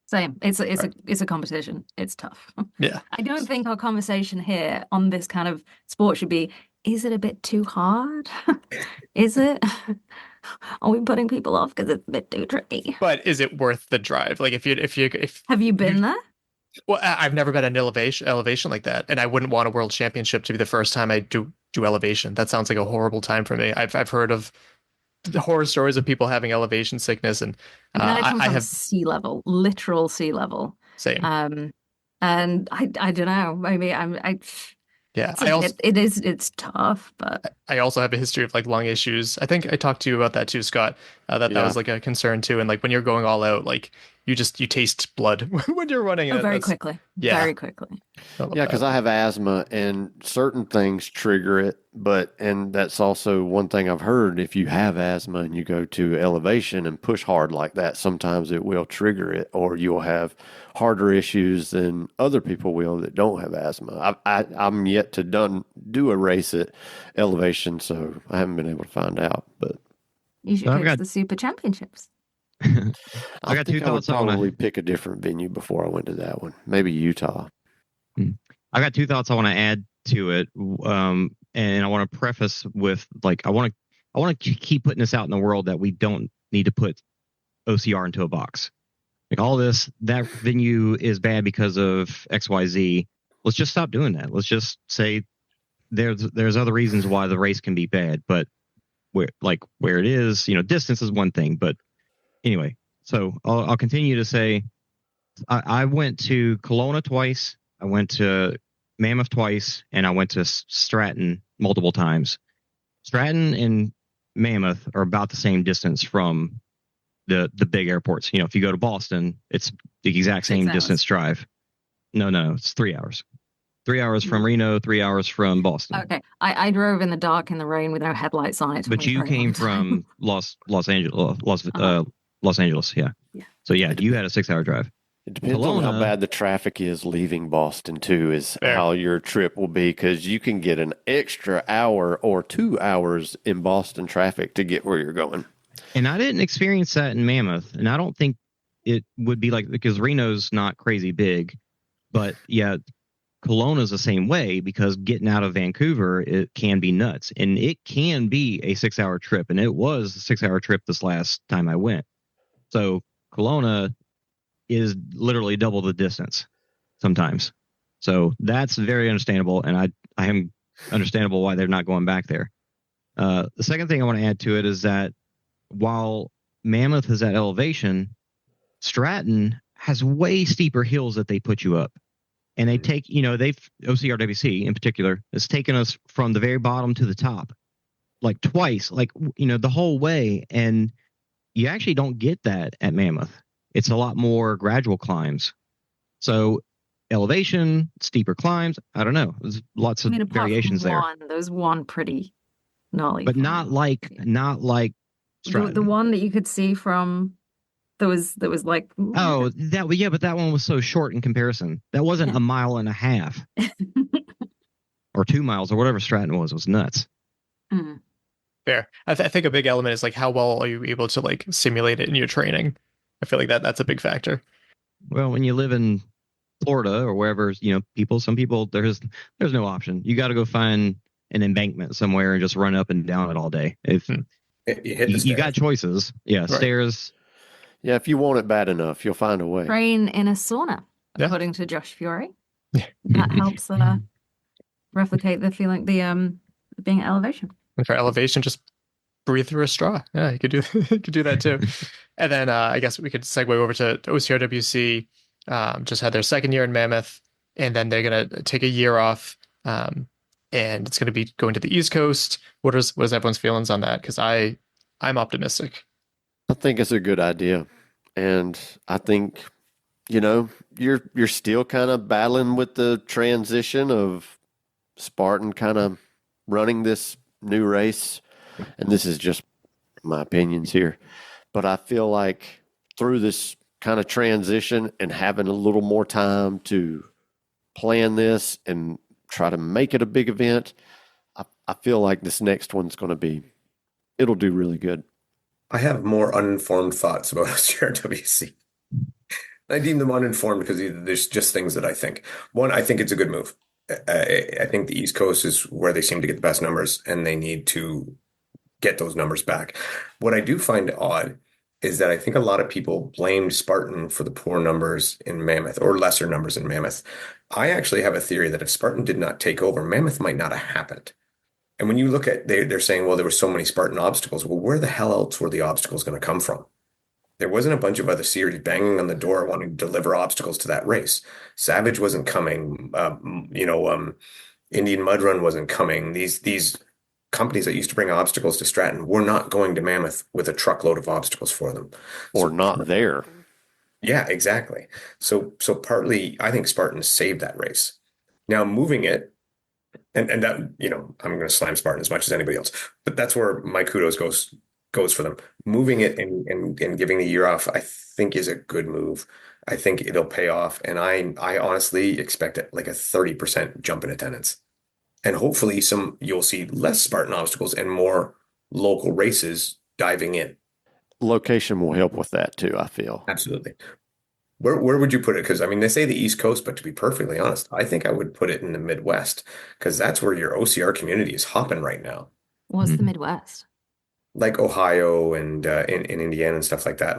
Same. It's a competition. It's tough. Yeah. I don't think our conversation here on this kind of sport should be, is it a bit too hard? Is it? Are we putting people off because it's a bit too tricky? But is it worth the drive? Like if have you been there? Well, I've never been an elevation like that, and I wouldn't want a world championship to be the first time I do elevation. That sounds like a horrible time for me. I've heard of the horror stories of people having elevation sickness, and I have sea level, literal sea level. Same. And I don't know. Maybe yeah. It's tough, but I also have a history of like lung issues. I think I talked to you about that too, Scott. That was like a concern too. And like when you're going all out, like you taste blood when you're running. Very quickly. Yeah. Very quickly. Yeah, because I have asthma and certain things trigger it. And that's also one thing I've heard. If you have asthma and you go to elevation and push hard like that, sometimes it will trigger it, or you'll have harder issues than other people will that don't have asthma. I'm yet to do a race at elevation, so I haven't been able to find out. But you should pick the Super Championships. I got two thoughts. I would probably pick a different venue before I went to that one. Maybe Utah. I got two thoughts I want to add to it, and I want to preface with I want to keep putting this out in the world that we don't need to put OCR into a box. Like all this, that venue is bad because of XYZ. Let's just stop doing that. Let's just say there's other reasons why the race can be bad, but where it is, distance is one thing. But anyway, so I'll continue to say I went to Kelowna twice, I went to Mammoth twice, and I went to Stratton multiple times. Stratton and Mammoth are about the same distance from the big airports. If you go to Boston, it's the exact same distance drive. No, it's 3 hours. 3 hours from Reno, 3 hours from Boston. Okay, I drove in the dark in the rain with no headlights on it. But you came from Los Angeles, yeah. So yeah, you had a 6 hour drive. It depends on how bad the traffic is leaving Boston too, is how your trip will be, because you can get an extra hour or 2 hours in Boston traffic to get where you're going. And I didn't experience that in Mammoth, and I don't think it would be because Reno's not crazy big, but yeah, Kelowna's the same way, because getting out of Vancouver, it can be nuts, and it can be a 6 hour trip, and it was a 6 hour trip this last time I went. So Kelowna is literally double the distance sometimes. So that's very understandable, and I am understandable why they're not going back there. The second thing I want to add to it is that while Mammoth is at elevation, Stratton has way steeper hills that they put you up. And they take, OCRWC in particular has taken us from the very bottom to the top, like twice, the whole way. And you actually don't get that at Mammoth. It's a lot more gradual climbs. So elevation, steeper climbs, I don't know. There's lots of variations there. There's one pretty gnarly. But not like Stratton. The one that you could see from that was like but that one was so short in comparison. That wasn't a mile and a half. Or 2 miles or whatever Stratton was. It was nuts. Mm. Fair. I think a big element is like how well are you able to like simulate it in your training. I feel like that's a big factor. Well, when you live in Florida or wherever, some people there's no option. You got to go find an embankment somewhere and just run up and down it all day. If you got choices, Right. Stairs. Yeah, if you want it bad enough, you'll find a way. Train in a sauna, according to Josh Fury. Yeah. That helps replicate the feeling, being at elevation. And for elevation, just breathe through a straw. Yeah, you could do that too. And then I guess we could segue over to OCRWC. Just had their second year in Mammoth, and then they're gonna take a year off. And it's gonna be going to the East Coast. What is everyone's feelings on that? Because I'm optimistic. I think it's a good idea, and I think you're still kind of battling with the transition of Spartan kind of running this new race, and this is just my opinions here, but I feel like through this kind of transition and having a little more time to plan this and try to make it a big event, I feel like this next one's going to be It'll do really good. I have more uninformed thoughts about OCRWC. I deem them uninformed because there's just things that I think. One, I think it's a good move. I think the East Coast is where they seem to get the best numbers, and they need to get those numbers back. What I do find odd is that I think a lot of people blamed Spartan for the poor numbers in Mammoth or lesser numbers in Mammoth. I actually have a theory that if Spartan did not take over, Mammoth might not have happened. And when you look at, they're saying, well, there were so many Spartan obstacles. Well, where the hell else were the obstacles going to come from? There wasn't a bunch of other series banging on the door wanting to deliver obstacles to that race. Savage wasn't coming. Indian Mud Run wasn't coming. These companies that used to bring obstacles to Stratton were not going to Mammoth with a truckload of obstacles for them. Or not there. Yeah, exactly. So partly, I think Spartan saved that race. Now moving it, and that, I'm going to slam Spartan as much as anybody else, but that's where my kudos goes for them. Moving it and giving the year off, I think is a good move. I think it'll pay off, and I honestly expect it like a 30% jump in attendance, and hopefully you'll see less Spartan obstacles and more local races diving in. Location will help with that too, I feel. Absolutely. Where would you put it? Because they say the East Coast, but to be perfectly honest, I think I would put it in the Midwest, because that's where your OCR community is hopping right now. What's the Midwest? Like Ohio and in Indiana and stuff like that.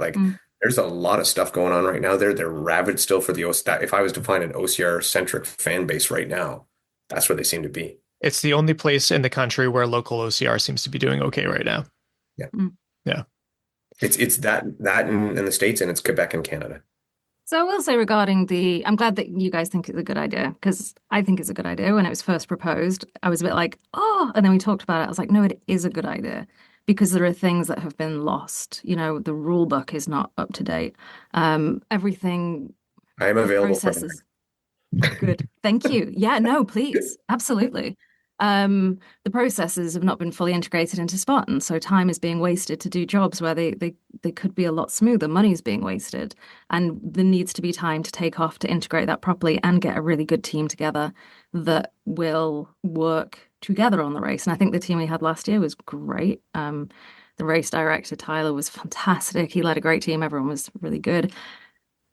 There's a lot of stuff going on right now. They're rabid still for the OCR. If I was to find an OCR centric fan base right now, that's where they seem to be. It's the only place in the country where local OCR seems to be doing okay right now. Yeah. Yeah. It's that in the States, and it's Quebec and Canada. So I will say regarding I'm glad that you guys think it's a good idea, because I think it's a good idea. When it was first proposed, I was a bit like, oh, and then we talked about it. I was like, no, it is a good idea, because there are things that have been lost. The rule book is not up to date. Everything. I am available. Processes. Good. Thank you. Yeah, no, please. Absolutely. The processes have not been fully integrated into Spartan, so time is being wasted to do jobs where they could be a lot smoother. Money's being wasted, and there needs to be time to take off to integrate that properly and get a really good team together that will work together on the race. And I think the team we had last year was great. The race director, Tyler, was fantastic. He led a great team. Everyone was really good.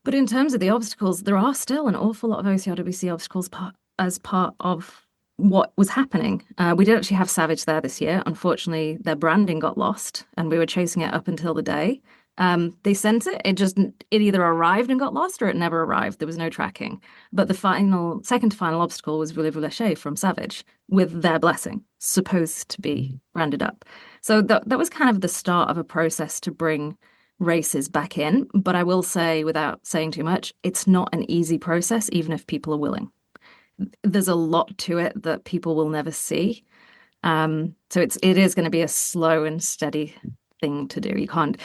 But in terms of the obstacles, there are still an awful lot of OCRWC obstacles as part of what was happening. We did actually have Savage there this year. Unfortunately, their branding got lost, and we were chasing it up until the day. They sent it. It either arrived and got lost, or it never arrived. There was no tracking. But the second to final obstacle was Voulez-Vous from Savage, with their blessing, supposed to be branded up. So that was kind of the start of a process to bring races back in. But I will say, without saying too much, it's not an easy process, even if people are willing. There's a lot to it that people will never see. So it is going to be a slow and steady thing to do. You can't.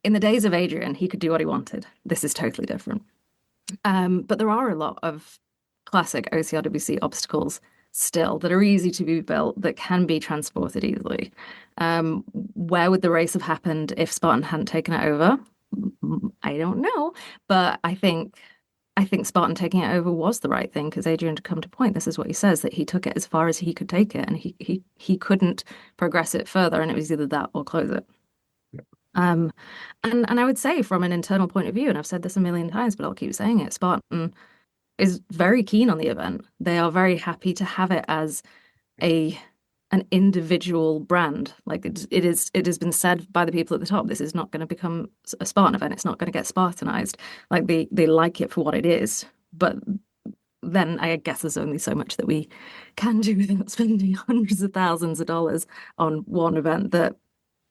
In the days of Adrian, he could do what he wanted. This is totally different. But there are a lot of classic OCRWC obstacles still that are easy to be built, that can be transported easily. Where would the race have happened if Spartan hadn't taken it over? I don't know, but I think Spartan taking it over was the right thing, because Adrian, to come to point, this is what he says, that he took it as far as he could take it, and he couldn't progress it further, and it was either that or close it. And I would say, from an internal point of view, and I've said this a million times, but I'll keep saying it, Spartan is very keen on the event. They are very happy to have it as an individual brand. Like it has been said by the people at the top, this is not going to become a Spartan event. It's not going to get Spartanized. Like they like it for what it is. But then I guess there's only so much that we can do without spending hundreds of thousands of dollars on one event that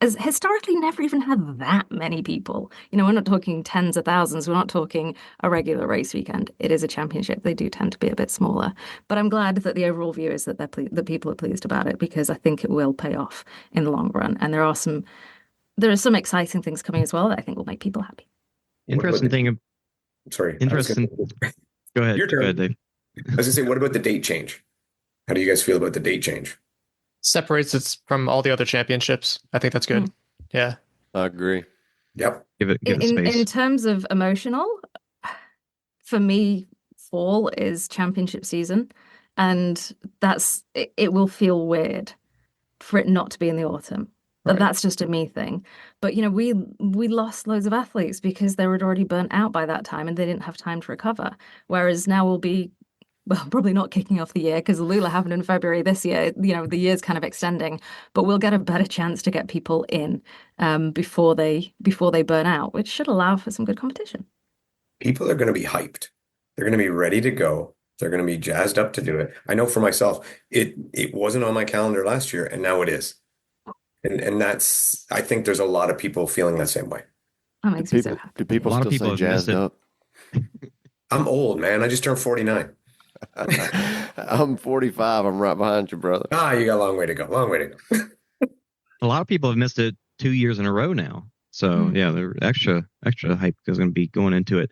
has historically never even had that many people. We're not talking tens of thousands. We're not talking a regular race weekend. It is a championship. They do tend to be a bit smaller. But I'm glad that the overall view is that the people are pleased about it, because I think it will pay off in the long run. And there are some exciting things coming as well that I think will make people happy. Interesting thing. Sorry. Interesting. Go ahead. Go ahead, Dave. I was going to say, what about the date change? How do you guys feel about the date change? Separates it from all the other championships. I think that's good. Yeah, I agree. Yep. Give it space. In terms of emotional, for me, fall is championship season, and it will feel weird for it not to be in the autumn. But Right. that's just a me thing. But we lost loads of athletes because they were already burnt out by that time and they didn't have time to recover. Whereas now we'll be, well, probably not kicking off the year because Lula happened in February this year. The year's kind of extending, but we'll get a better chance to get people in before they burn out, which should allow for some good competition. People are going to be hyped. They're going to be ready to go. They're going to be jazzed up to do it. I know for myself, it wasn't on my calendar last year, and now it is. And that's, I think there's a lot of people feeling that same way. That makes me so happy. Do people A lot of still people say have jazzed missed up? I'm old, man. I just turned 49. I'm 45. I'm right behind you, brother. You got a long way to go. Long way to go. A lot of people have missed it 2 years in a row now. So yeah, they're extra hype is going to be going into it.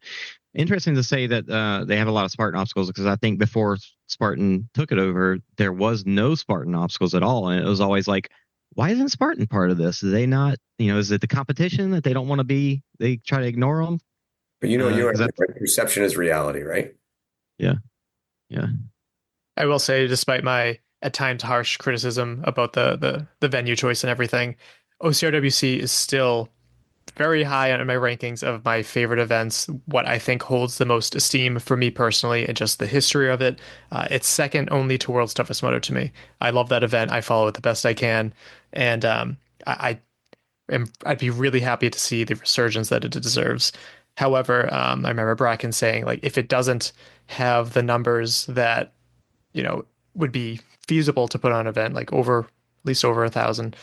Interesting to say that they have a lot of Spartan obstacles because I think before Spartan took it over, there was no Spartan obstacles at all, and it was always like, why isn't Spartan part of this? Do they not? Is it the competition that they don't want to be? They try to ignore them. But you are right. Perception is reality, right? Yeah. I will say, despite my at times harsh criticism about the venue choice and everything, OCRWC is still very high on my rankings of my favorite events, what I think holds the most esteem for me personally, and just the history of it. It's second only to World's Toughest Moto to me. I love that event. I follow it the best I can. And I'd be really happy to see the resurgence that it deserves. However, I remember Bracken saying, like, if it doesn't have the numbers that, would be feasible to put on an event, like at least over 1,000,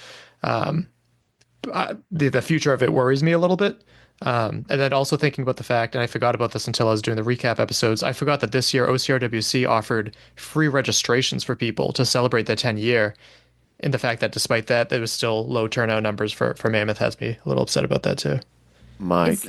the future of it worries me a little bit. And then also thinking about the fact, and I forgot about this until I was doing the recap episodes, I forgot that this year OCRWC offered free registrations for people to celebrate their 10 year. And the fact that despite that, there was still low turnout numbers for Mammoth has me a little upset about that too. Mike,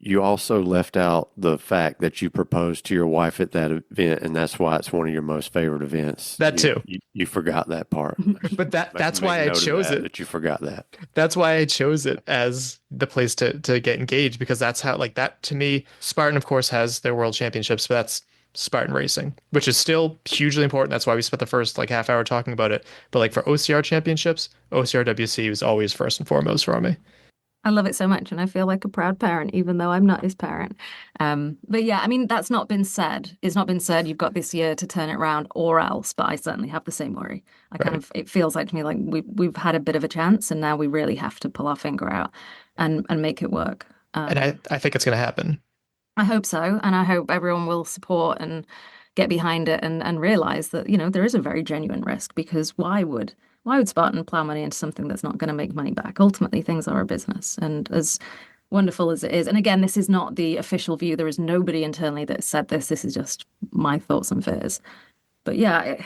you also left out the fact that you proposed to your wife at that event, and that's why it's one of your most favorite events. That too. You forgot that part. But that's why I chose it. That you forgot that. That's why I chose it as the place to get engaged, because that's how, like, that to me, Spartan of course has their world championships, but that's Spartan racing, which is still hugely important. That's why we spent the first half hour talking about it. But like for OCR championships, OCRWC was always first and foremost for me. I love it so much, and I feel like a proud parent, even though I'm not his parent. But yeah, I mean, that's not been said. It's not been said, you've got this year to turn it around or else, but I certainly have the same worry. It feels like to me like we've had a bit of a chance, and now we really have to pull our finger out and make it work. And I think it's going to happen. I hope so, and I hope everyone will support and get behind it and realize that, there is a very genuine risk, because why would Spartan plow money into something that's not going to make money back? Ultimately, things are a business, and as wonderful as it is, and again, this is not the official view. There is nobody internally that said this. This is just my thoughts and fears. But yeah,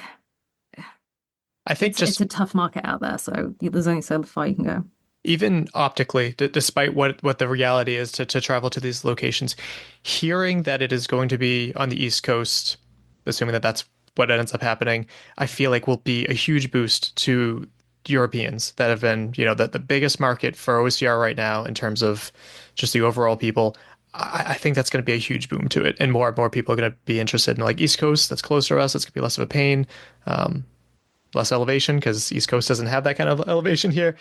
I think it's a tough market out there, so there's only so far you can go. Even optically, despite what the reality is to travel to these locations, hearing that it is going to be on the East Coast, assuming that that's what ends up happening, I feel like will be a huge boost to Europeans that have been, the biggest market for OCR right now in terms of just the overall people. I think that's going to be a huge boom to it, and more people are going to be interested in East Coast. That's closer to us. It's going to be less of a pain, less elevation, because East Coast doesn't have that kind of elevation here.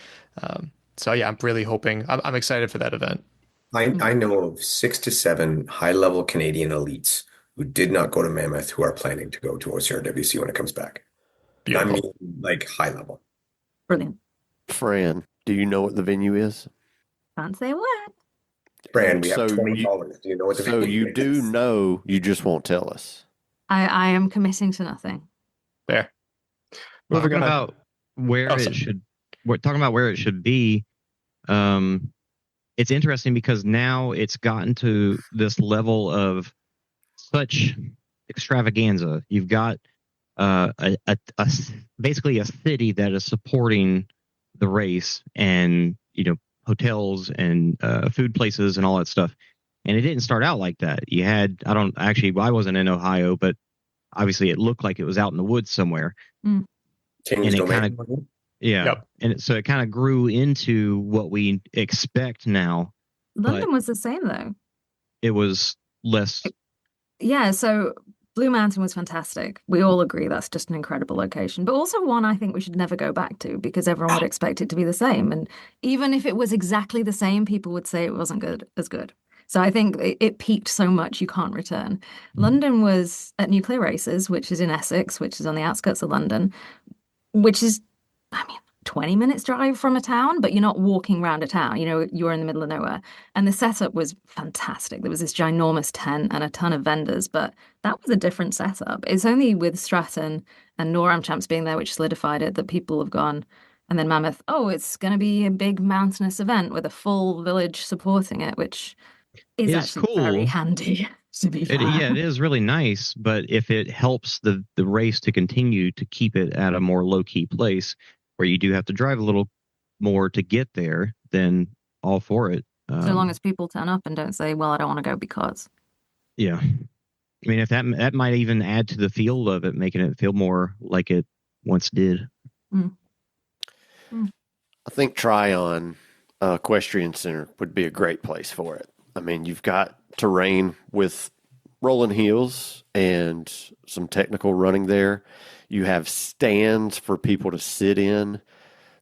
So yeah, I'm really hoping. I'm excited for that event. I know of 6 to 7 high-level Canadian elites who did not go to Mammoth who are planning to go to OCRWC when it comes back. Beautiful. I mean, high level. Brilliant. Fran, do you know what the venue is? Can't say what. Fran, we have 20 followers. Do you know what the venue is? So you do know, you just won't tell us. I am committing to nothing. There. Talking about where it should. We're talking about where it should be. It's interesting because now it's gotten to this level of such extravaganza. You've got basically a city that is supporting the race, and hotels and food places and all that stuff. And it didn't start out like that. You had I wasn't in Ohio, but obviously it looked like it was out in the woods somewhere. Mm. And it kind of Yep. And so it kind of grew into what we expect now. London was the same though. It was less. Yeah, so Blue Mountain was fantastic. We all agree that's just an incredible location, but also one I think we should never go back to because everyone would expect it to be the same. And even if it was exactly the same, people would say it wasn't good as good. So I think it peaked so much you can't return. London was at Nuclear Races, which is in Essex, which is on the outskirts of London, which is, I mean, 20 minutes drive from a town, but you're not walking around a town. You're in the middle of nowhere. And the setup was fantastic. There was this ginormous tent and a ton of vendors, but that was a different setup. It's only with Stratton and NORAM champs being there, which solidified it, that people have gone. And then Mammoth, oh, it's going to be a big mountainous event with a full village supporting it, which is actually cool. very handy, to be fair. It is really nice, but if it helps the race to continue to keep it at a more low-key place where you do have to drive a little more to get there, then all for it. So long as people turn up and don't say, well, I don't want to go because. Yeah. I mean, if that might even add to the feel of it, making it feel more like it once did. I think Tryon Equestrian Center would be a great place for it. I mean, you've got terrain with rolling hills and some technical running there. You have stands for people to sit in.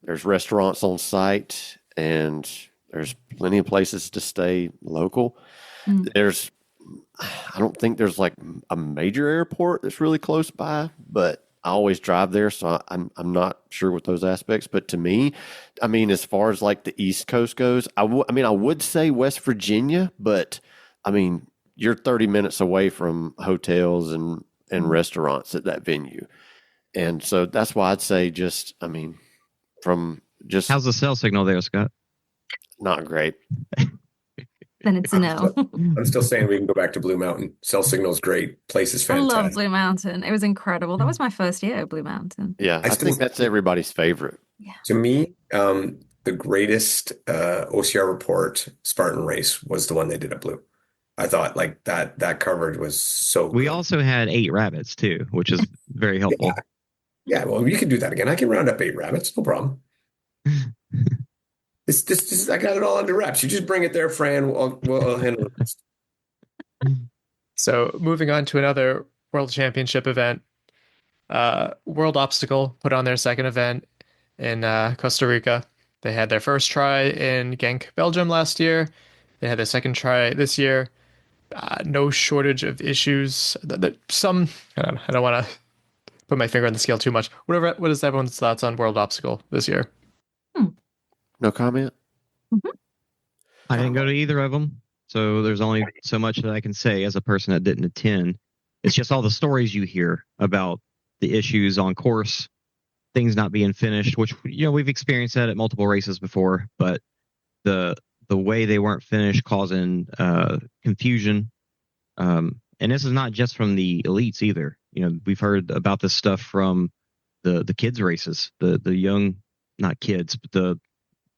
There's restaurants on site, and there's plenty of places to stay local. I don't think there's like a major airport that's really close by, but I always drive there, so I'm not sure with those aspects. But to me, I mean, as far as like the East Coast goes, I would say West Virginia, but I mean, you're 30 minutes away from hotels and restaurants at that venue. And so that's why I'd say how's the cell signal there, Scott? Not great. Then it's a no. I'm still saying we can go back to Blue Mountain. Cell signal's great. Place is fantastic. I love Blue Mountain. It was incredible. That was my first year at Blue Mountain. Yeah, I think that's everybody's favorite. Yeah. To me, the greatest OCR report Spartan race was the one they did at Blue. I thought like that coverage was so good. We also had 8 rabbits too, which is very helpful. Yeah, well, you can do that again. I can round up 8 rabbits, no problem. This I got it all under wraps. You just bring it there, Fran. We'll handle it. So moving on to another World Championship event, World Obstacle put on their second event in Costa Rica. They had their first try in Genk, Belgium last year. They had their second try this year. No shortage of issues. Some, I don't want to put my finger on the scale too much. What is everyone's thoughts on World Obstacle this year? No comment? Mm-hmm. I didn't go to either of them, so there's only so much that I can say as a person that didn't attend. It's just all the stories you hear about the issues on course, things not being finished, which we've experienced that at multiple races before, but the way they weren't finished causing confusion. And this is not just from the elites either. We've heard about this stuff from the kids races, the young, not kids, but the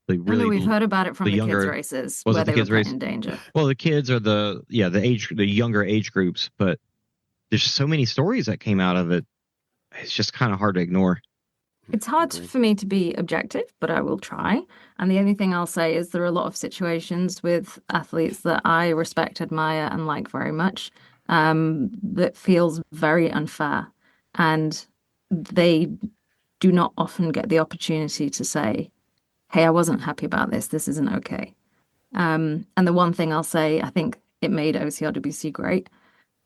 really. No, we've heard about it from the younger, kids races where they were put in danger. Well, the kids are the younger age groups, but there's so many stories that came out of it. It's just kind of hard to ignore. It's hard for me to be objective, but I will try. And the only thing I'll say is there are a lot of situations with athletes that I respect, admire, and like very much that feels very unfair. And they do not often get the opportunity to say, hey, I wasn't happy about this. This isn't okay. And the one thing I'll say, I think it made OCRWC great,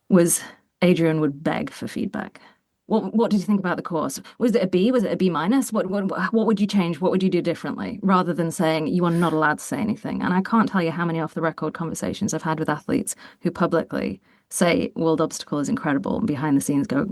was Adrian would beg for feedback. What did you think about the course? Was it a B? Was it a B minus? What would you change? What would you do differently? Rather than saying you are not allowed to say anything. And I can't tell you how many off the record conversations I've had with athletes who publicly say World Obstacle is incredible and behind the scenes go,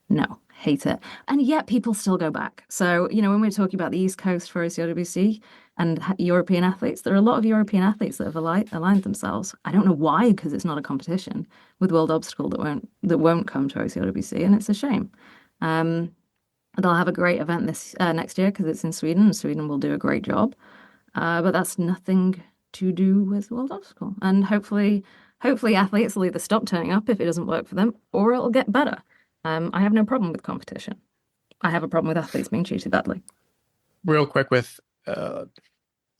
no, hate it. And yet people still go back. So, when we're talking about the East Coast for OCRWC and European athletes, there are a lot of European athletes that have aligned themselves. I don't know why, because it's not a competition with World Obstacle that won't come to OCRWC, and it's a shame. They'll have a great event this next year because it's in Sweden, and Sweden will do a great job. But that's nothing to do with World Obstacle. And hopefully athletes will either stop turning up if it doesn't work for them, or it'll get better. I have no problem with competition. I have a problem with athletes being treated badly. Real quick with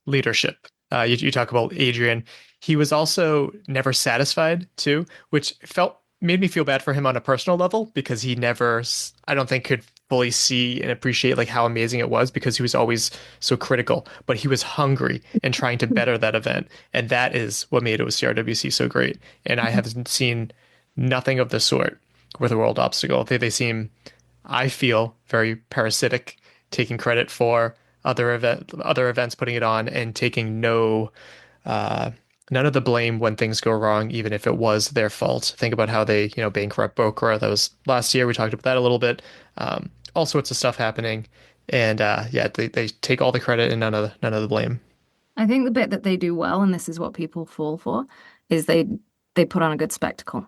leadership. You talk about Adrian. He was also never satisfied too, which felt made me feel bad for him on a personal level because he never, I don't think, could fully see and appreciate like how amazing it was because he was always so critical, but he was hungry and trying to better that event. And that is what made OCRWC so great. And I have seen nothing of the sort with the World Obstacle. They seem, I feel, very parasitic, taking credit for other events putting it on and taking none of the blame when things go wrong, even if it was their fault. Think about how they, bankrupt Bokra. That was last year. We talked about that a little bit. All sorts of stuff happening, and they take all the credit and none of the blame. I think the bit that they do well, and this is what people fall for, is they put on a good spectacle.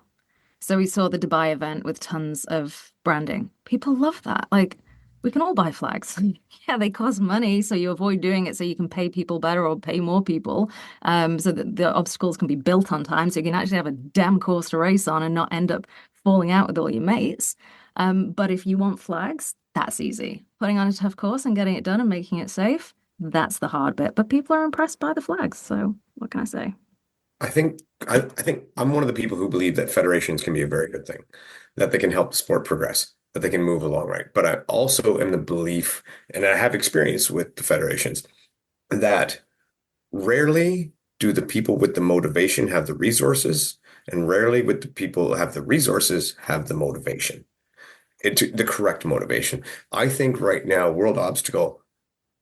So we saw the Dubai event with tons of branding. People love that. Like, we can all buy flags. Yeah, they cost money, so you avoid doing it so you can pay people better or pay more people, so that the obstacles can be built on time, so you can actually have a damn course to race on and not end up falling out with all your mates. But if you want flags, that's easy. Putting on a tough course and getting it done and making it safe, that's the hard bit. But people are impressed by the flags, so what can I say? I think I'm one of the people who believe that federations can be a very good thing, that they can help the sport progress, that they can move along, right? But I also am the belief, and I have experience with the federations, that rarely do the people with the motivation have the resources, and rarely with the people who have the resources have the motivation, the correct motivation. I think right now, World Obstacle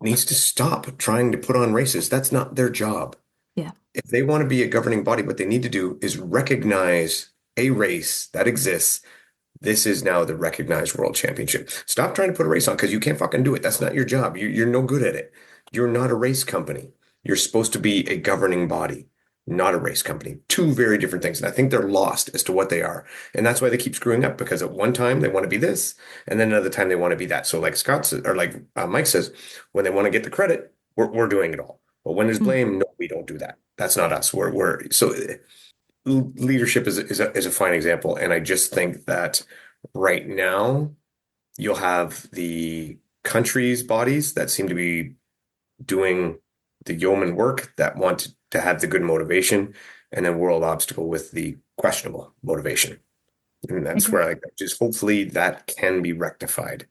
needs to stop trying to put on races. That's not their job. Yeah. If they want to be a governing body, what they need to do is recognize a race that exists. This is now the recognized world championship. Stop trying to put a race on because you can't fucking do it. That's not your job. You're no good at it. You're not a race company. You're supposed to be a governing body, not a race company. Two very different things. And I think they're lost as to what they are. And that's why they keep screwing up, because at one time they want to be this, and then another time they want to be that. So like Scott says, or like Mike says, when they want to get the credit, we're doing it all. But when there's blame, no, we don't do that. That's not us. We're so leadership is a fine example. And I just think that right now you'll have the country's bodies that seem to be doing the yeoman work, that want to have the good motivation, and then World Obstacle with the questionable motivation. And that's where just hopefully that can be rectified.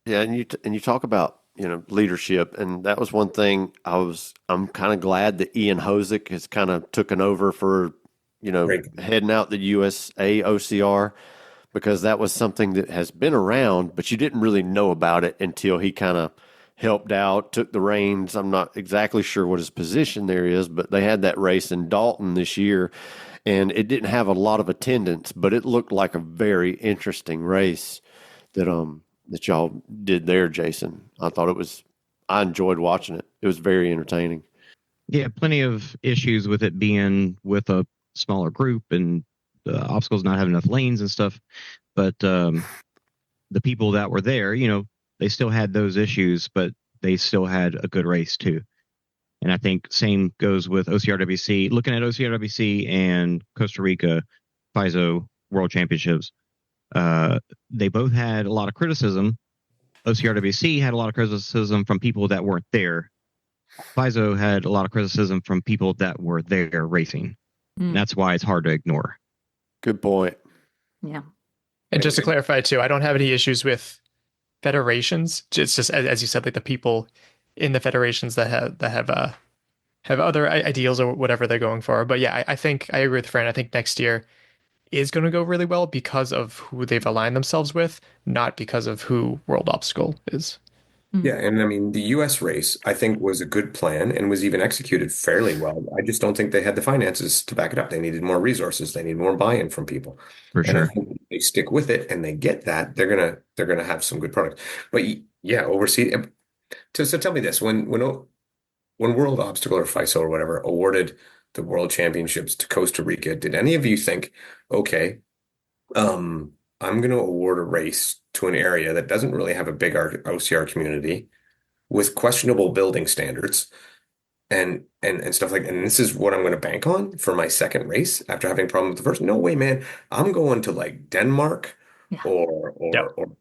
Yeah, and you talk about leadership, and that was one thing I'm kind of glad that Ian Hosick has kind of taken over for heading out the USA OCR, because that was something that has been around, but you didn't really know about it until he kind of helped out, took the reins. I'm not exactly sure what his position there is, but they had that race in Dalton this year, and it didn't have a lot of attendance, but it looked like a very interesting race that y'all did there, Jason. I enjoyed watching it. It was very entertaining. Yeah, plenty of issues with it being with a smaller group and obstacles not having enough lanes and stuff. But the people that were there, they still had those issues, but they still had a good race too. And I think same goes with OCRWC. Looking at OCRWC and Costa Rica FISO World Championships, they both had a lot of criticism. OCRWC had a lot of criticism from people that weren't there. FISO had a lot of criticism from people that were there racing. And that's why it's hard to ignore. Good point. Yeah. And just to clarify too, I don't have any issues with federations. It's just, as you said, like the people in the federations that have other ideals or whatever they're going for. But yeah, I think I agree with Fran. I think next year is going to go really well because of who they've aligned themselves with, not because of who World Obstacle is. Yeah, and I mean, the US race, I think, was a good plan and was even executed fairly well. I just don't think they had the finances to back it up. They needed more resources. They need more buy-in from people. For sure. I think if they stick with it and they get that, they're gonna have some good product. But yeah, overseas. So tell me this: when World Obstacle or FISO or whatever awarded the World Championships to Costa Rica, did any of you think, okay, I'm going to award a race to an area that doesn't really have a big OCR community with questionable building standards and stuff like that, and this is what I'm going to bank on for my second race after having a problem with the first? No way, man. I'm going to like Denmark or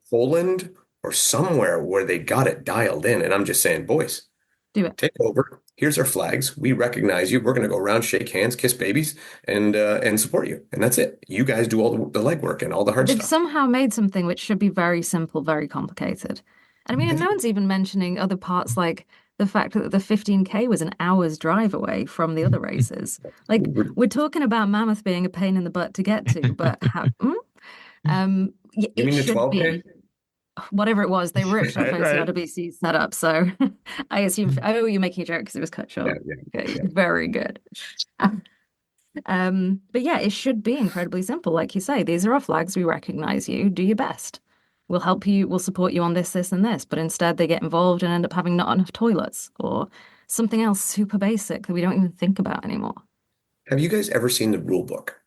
Poland or somewhere where they got it dialed in. And I'm just saying, boys, Do it. Take over. Here's our flags. We recognize you. We're going to go around, shake hands, kiss babies, and support you. And that's it. You guys do all the legwork and all the hard They've stuff. somehow made something which should be very simple, very complicated. And I mean, and no one's even mentioning other parts like the fact that the 15K was an hour's drive away from the other races. Like, we're talking about Mammoth being a pain in the butt to get to, but how, You mean the 12K? Whatever it was, they ripped off OCRWC setup. So I assume, oh, you're making a joke because it was cut short. Okay, very good. But yeah, it should be incredibly simple. Like you say, these are our flags. We recognize you. Do your best. We'll help you. We'll support you on this, this, and this. But instead, they get involved and end up having not enough toilets or something else super basic that we don't even think about anymore. Have you guys ever seen the rule book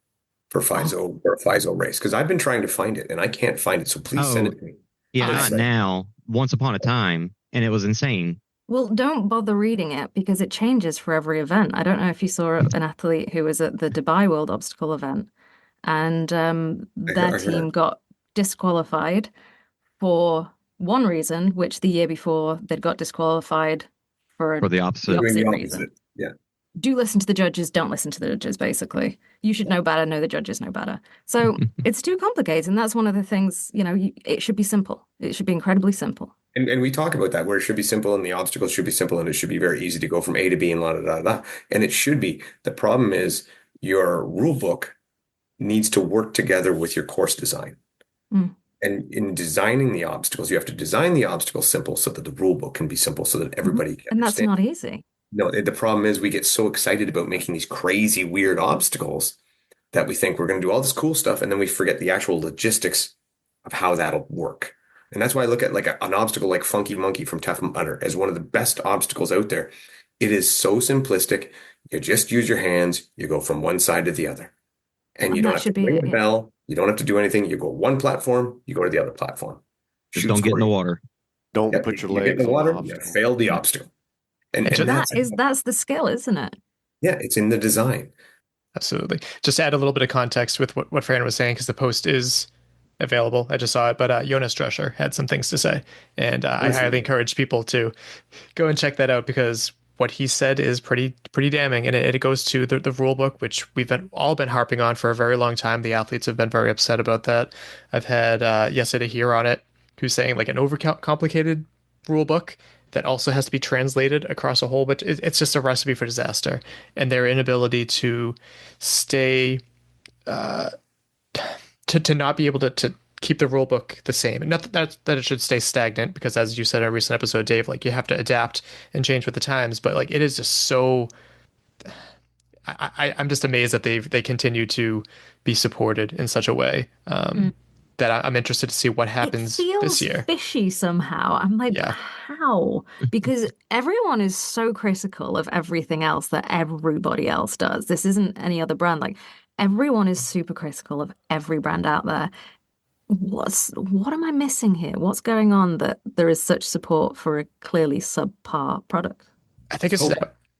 for FISO or a FISO race? Because I've been trying to find it and I can't find it. So please send it to me. Yeah, not now. Once upon a time, and it was insane. Well, don't bother reading it because it changes for every event. I don't know if you saw an athlete who was at the Dubai World Obstacle event, and their team got disqualified for one reason, which the year before they'd got disqualified for the opposite reason. Yeah. Do listen to the judges, don't listen to the judges, basically. You should know better, know the judges know better. So it's too complicated, and that's one of the things, it should be simple. It should be incredibly simple. And we talk about that, where it should be simple and the obstacles should be simple and it should be very easy to go from A to B and la da da da. And it should be. The problem is your rule book needs to work together with your course design. And in designing the obstacles, you have to design the obstacles simple so that the rule book can be simple so that everybody can understand. And that's not easy. No, the problem is we get so excited about making these crazy, weird obstacles that we think we're going to do all this cool stuff, and then we forget the actual logistics of how that'll work. And that's why I look at like an obstacle like Funky Monkey from Tough Mudder as one of the best obstacles out there. It is so simplistic. You just use your hands. You go from one side to the other. And you don't have to ring the bell. You don't have to do anything. You go one platform, you go to the other platform. Just don't get in the water. Don't put your legs in the water. You failed the obstacle. And that's the skill, isn't it? Yeah, it's in the design. Absolutely. Just to add a little bit of context with what Fran was saying, because the post is available. I just saw it, but Jonas Drescher had some things to say. And I highly encourage people to go and check that out because what he said is pretty damning. And it goes to the rule book, which we've all been harping on for a very long time. The athletes have been very upset about that. I've had Yesida here on it, who's saying like an overcomplicated rule book that also has to be translated across a whole, but it's just a recipe for disaster. And their inability to stay, to not be able to keep the rule book the same. And not that it should stay stagnant, because as you said in a recent episode, Dave, like you have to adapt and change with the times, but like it is just so, I'm just amazed that they continue to be supported in such a way. That I'm interested to see what happens this year. It feels fishy somehow. I'm like, how? Because everyone is so critical of everything else that everybody else does. This isn't any other brand. Like, everyone is super critical of every brand out there. What am I missing here? What's going on that there is such support for a clearly subpar product? I think it's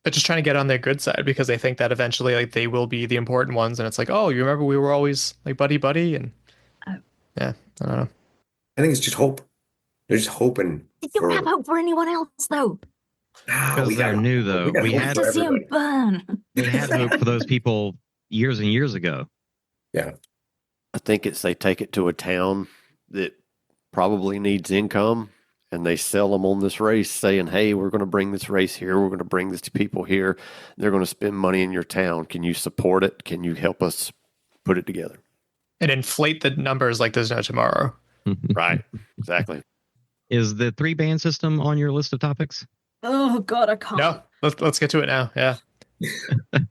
just trying to get on their good side, because they think that eventually like they will be the important ones. And it's like, oh, you remember we were always like buddy and yeah, I don't know. I think it's just hope. They're just hoping. You don't have hope for anyone else, though. Because they're new, though. We had to see them burn. We had hope for those people years and years ago. Yeah. I think they take it to a town that probably needs income, and they sell them on this race saying, hey, we're going to bring this race here. We're going to bring this to people here. They're going to spend money in your town. Can you support it? Can you help us put it together? And inflate the numbers like there's no tomorrow. Right. Exactly. Is the 3-band system on your list of topics? Oh, God, I can't. No, let's get to it now. Yeah.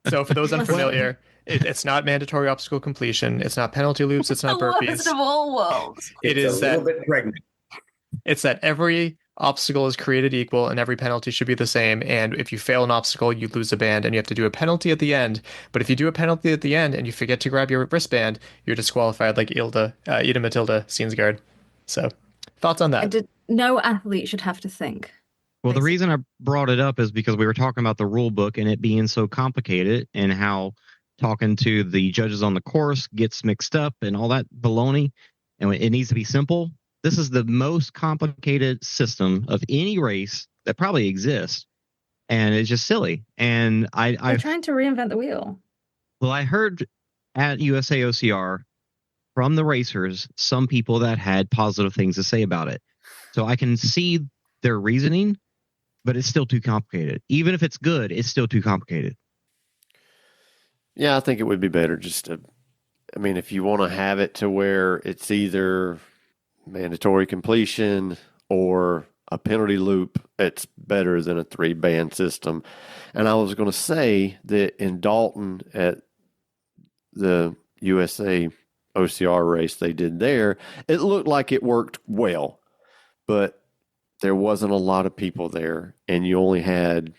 So for those unfamiliar, it's not mandatory obstacle completion. It's not penalty loops. It's not burpees. Worst of all worlds. It's a little bit pregnant. It's that every obstacle is created equal and every penalty should be the same. And if you fail an obstacle, you lose a band and you have to do a penalty at the end. But if you do a penalty at the end and you forget to grab your wristband, you're disqualified, like Ida Matilda Steensgaard. So thoughts on that? No athlete should have to think. Well, the reason I brought it up is because we were talking about the rule book and it being so complicated, and how talking to the judges on the course gets mixed up and all that baloney, and it needs to be simple. This is the most complicated system of any race that probably exists. and it's just silly. And They're I trying to reinvent the wheel. well, I heard at USA OCR from the racers some people that had positive things to say about it. So I can see their reasoning, but it's still too complicated. Even if it's good, it's still too complicated. Yeah, I think it would be better just to, I mean, if you want to have it to where it's either mandatory completion or a penalty loop, it's better than a 3-band system. And I was going to say that in Dalton at the USA OCR race they did there, it looked like it worked well, but there wasn't a lot of people there, and you only had,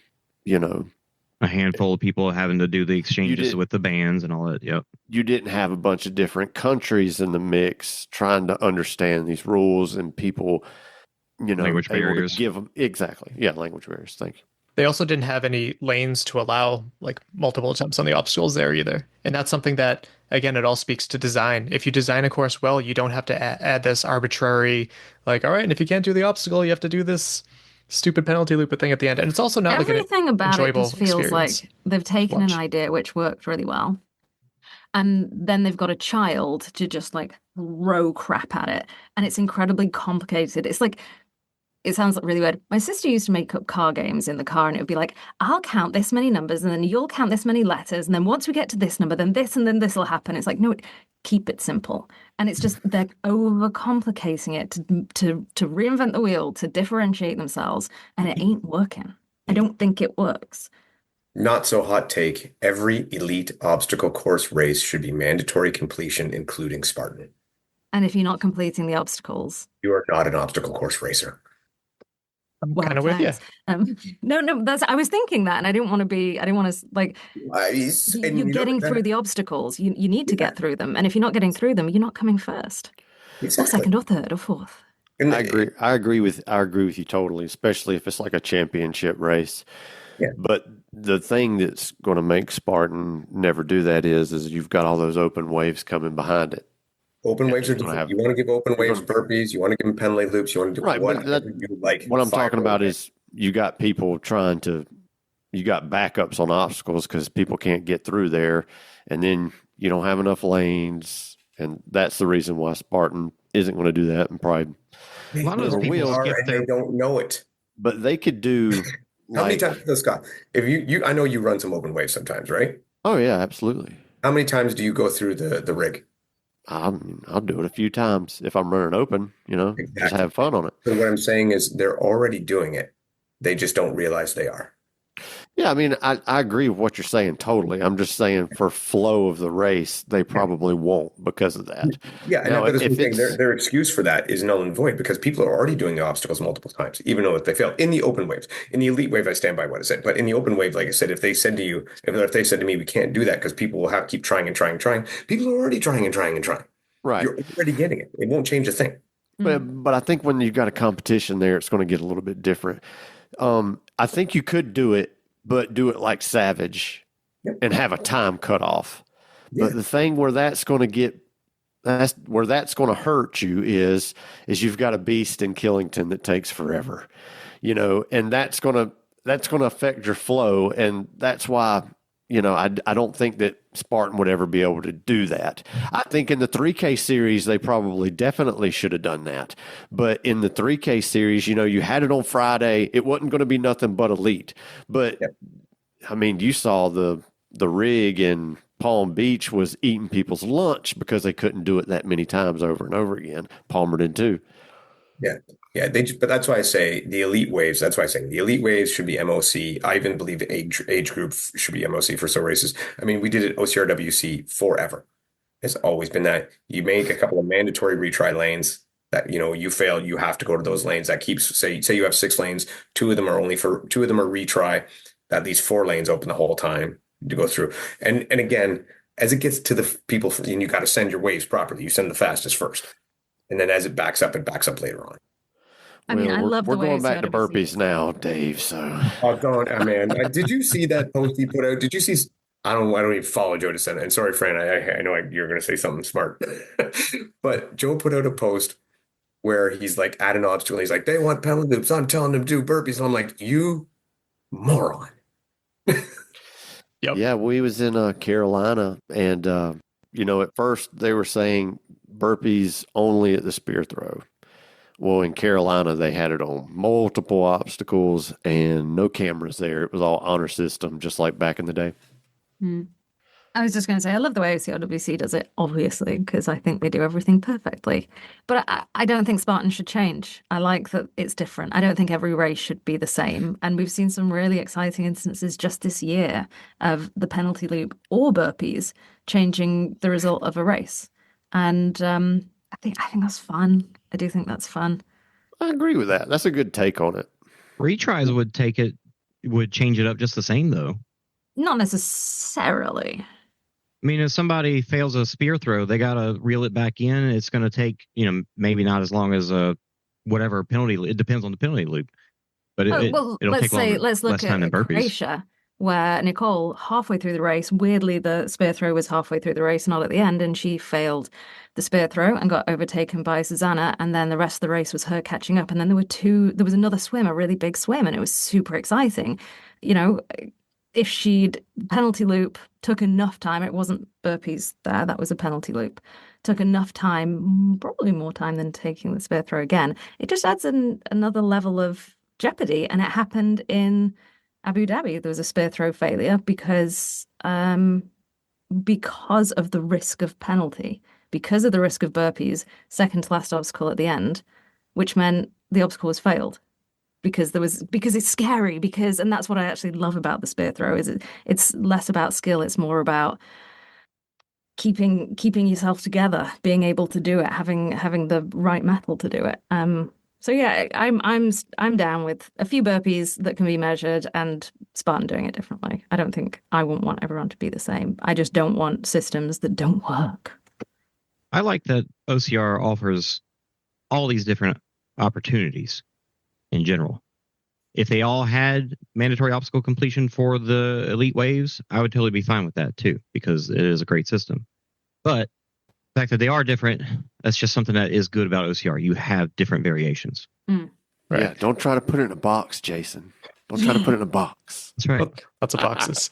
a handful of people having to do the exchanges with the bands and all that. Yep. You didn't have a bunch of different countries in the mix trying to understand these rules and people, language barriers. To give them exactly. Yeah, language barriers. Thank you. They also didn't have any lanes to allow like multiple attempts on the obstacles there either. And that's something that, again, it all speaks to design. If you design a course well, you don't have to add this arbitrary, like, all right, and if you can't do the obstacle, you have to do this stupid penalty loop thing at the end. And it's also not everything like an about it enjoyable just feels experience. like they've taken an idea which worked really well, and then they've got a child to just like throw crap at it, and it's incredibly complicated. It's like, it sounds really weird. My sister used to make up car games in the car, and it would be like, I'll count this many numbers, and then you'll count this many letters, and then once we get to this number, then this, and then this will happen. It's like, no, keep it simple. And it's just, they're overcomplicating it to reinvent the wheel, to differentiate themselves, and it ain't working. I don't think it works. Not so hot take. Every elite obstacle course race should be mandatory completion, including Spartan. And if you're not completing the obstacles, you are not an obstacle course racer. I'm kind of with you. No, I was thinking that, and I didn't want to like, you're getting through the obstacles. You need to get through them. And if you're not getting through them, you're not coming first. Exactly. Or second or third or fourth. I agree with you totally, especially if it's like a championship race. Yeah. But the thing that's going to make Spartan never do that is you've got all those open waves coming behind it. Open waves are different. You want to give open waves burpees. You want to give them penalty loops. You want to do whatever you like. What I'm talking about is you got people you got backups on obstacles because people can't get through there, and then you don't have enough lanes, and that's the reason why Spartan isn't going to do that. And probably a lot of those people they don't know it, but they could do. How many times, Scott? If you, I know you run some open waves sometimes, right? Oh yeah, absolutely. How many times do you go through the rig? I'll do it a few times if I'm running open, Exactly. Just have fun on it. So what I'm saying is they're already doing it. They just don't realize they are. Yeah, I mean, I agree with what you're saying totally. I'm just saying for flow of the race, they probably won't because of that. Yeah, and their excuse for that is null and void because people are already doing the obstacles multiple times, even though if they fail. In the open waves, in the elite wave, I stand by what I said. But in the open wave, like I said, if they said to me, we can't do that because people will have to keep trying and trying and trying. People are already trying and trying and trying. Right. You're already getting it. It won't change a thing. But I think when you've got a competition there, it's going to get a little bit different. I think you could do it, but do it like Savage and have a time cutoff. Yeah. But the thing where that's going to hurt you is you've got a beast in Killington that takes forever, and that's going to affect your flow. And that's why, I don't think that Spartan would ever be able to do that. I think in the 3K series, they probably definitely should have done that. But in the 3K series, you had it on Friday. It wasn't going to be nothing but elite. But, I mean, you saw the rig in Palm Beach was eating people's lunch because they couldn't do it that many times over and over again. Palmer did too. Yeah. Yeah, but that's why I say the elite waves. That's why I say the elite waves should be MOC. I even believe the age group should be MOC for some races. I mean, we did it OCRWC forever. It's always been that you make a couple of mandatory retry lanes that you fail, you have to go to those lanes. That keeps say you have 6 lanes, 2 of them are retry. That leaves 4 lanes open the whole time to go through. And again, as it gets to the people, and you got to send your waves properly. You send the fastest first, and then as it backs up later on. I mean, I love the way we're going back to burpees now, Dave. So, man. Did you see that post he put out? Did you see? I don't even follow Joe DeSena. And sorry, Fran, I know you're going to say something smart, but Joe put out a post where he's like at an obstacle. He's like, they want penalty loops. I'm telling them to do burpees. And I'm like, you Moron. Yep. Yeah, we was in Carolina, and at first they were saying burpees only at the spear throw. Well, in Carolina, they had it on multiple obstacles and no cameras there. It was all honor system, just like back in the day. I was just going to say, I love the way OCRWC does it, obviously, because I think they do everything perfectly. But I don't think Spartan should change. I like that it's different. I don't think every race should be the same. And we've seen some really exciting instances just this year of the penalty loop or burpees changing the result of a race. And I think that's fun. I do think that's fun. I agree with that. That's a good take on it. Retries would change it up just the same, though. Not necessarily. I mean, if somebody fails a spear throw, they got to reel it back in. It's going to take, maybe not as long as whatever penalty. It depends on the penalty loop. But it'll take let's look less time at than burpees. Croatia, where Nicole, halfway through the race, weirdly, the spear throw was halfway through the race, not at the end, and she failed the spear throw and got overtaken by Susanna, and then the rest of the race was her catching up. And then there was another swim, a really big swim, and it was super exciting. If she'd penalty loop took enough time, it wasn't burpees there, that was a penalty loop, took enough time, probably more time than taking the spear throw again, it just adds another level of jeopardy. And it happened in Abu Dhabi. There was a spear throw failure because of the risk of penalty, because of the risk of burpees, second to last obstacle at the end, which meant the obstacle was failed. Because it's scary, and that's what I actually love about the spear throw, is it's less about skill, it's more about keeping yourself together, being able to do it, having the right metal to do it. So yeah, I'm down with a few burpees that can be measured and Spartan doing it differently. I don't think I wouldn't want everyone to be the same. I just don't want systems that don't work. I like that OCR offers all these different opportunities. In general, if they all had mandatory obstacle completion for the elite waves, I would totally be fine with that too, because it is a great system. But the fact that they are different, that's just something that is good about OCR. You have different variations. Right. Yeah, don't try to put it in a box, Jason. Don't try to put it in a box. That's right. Lots of boxes.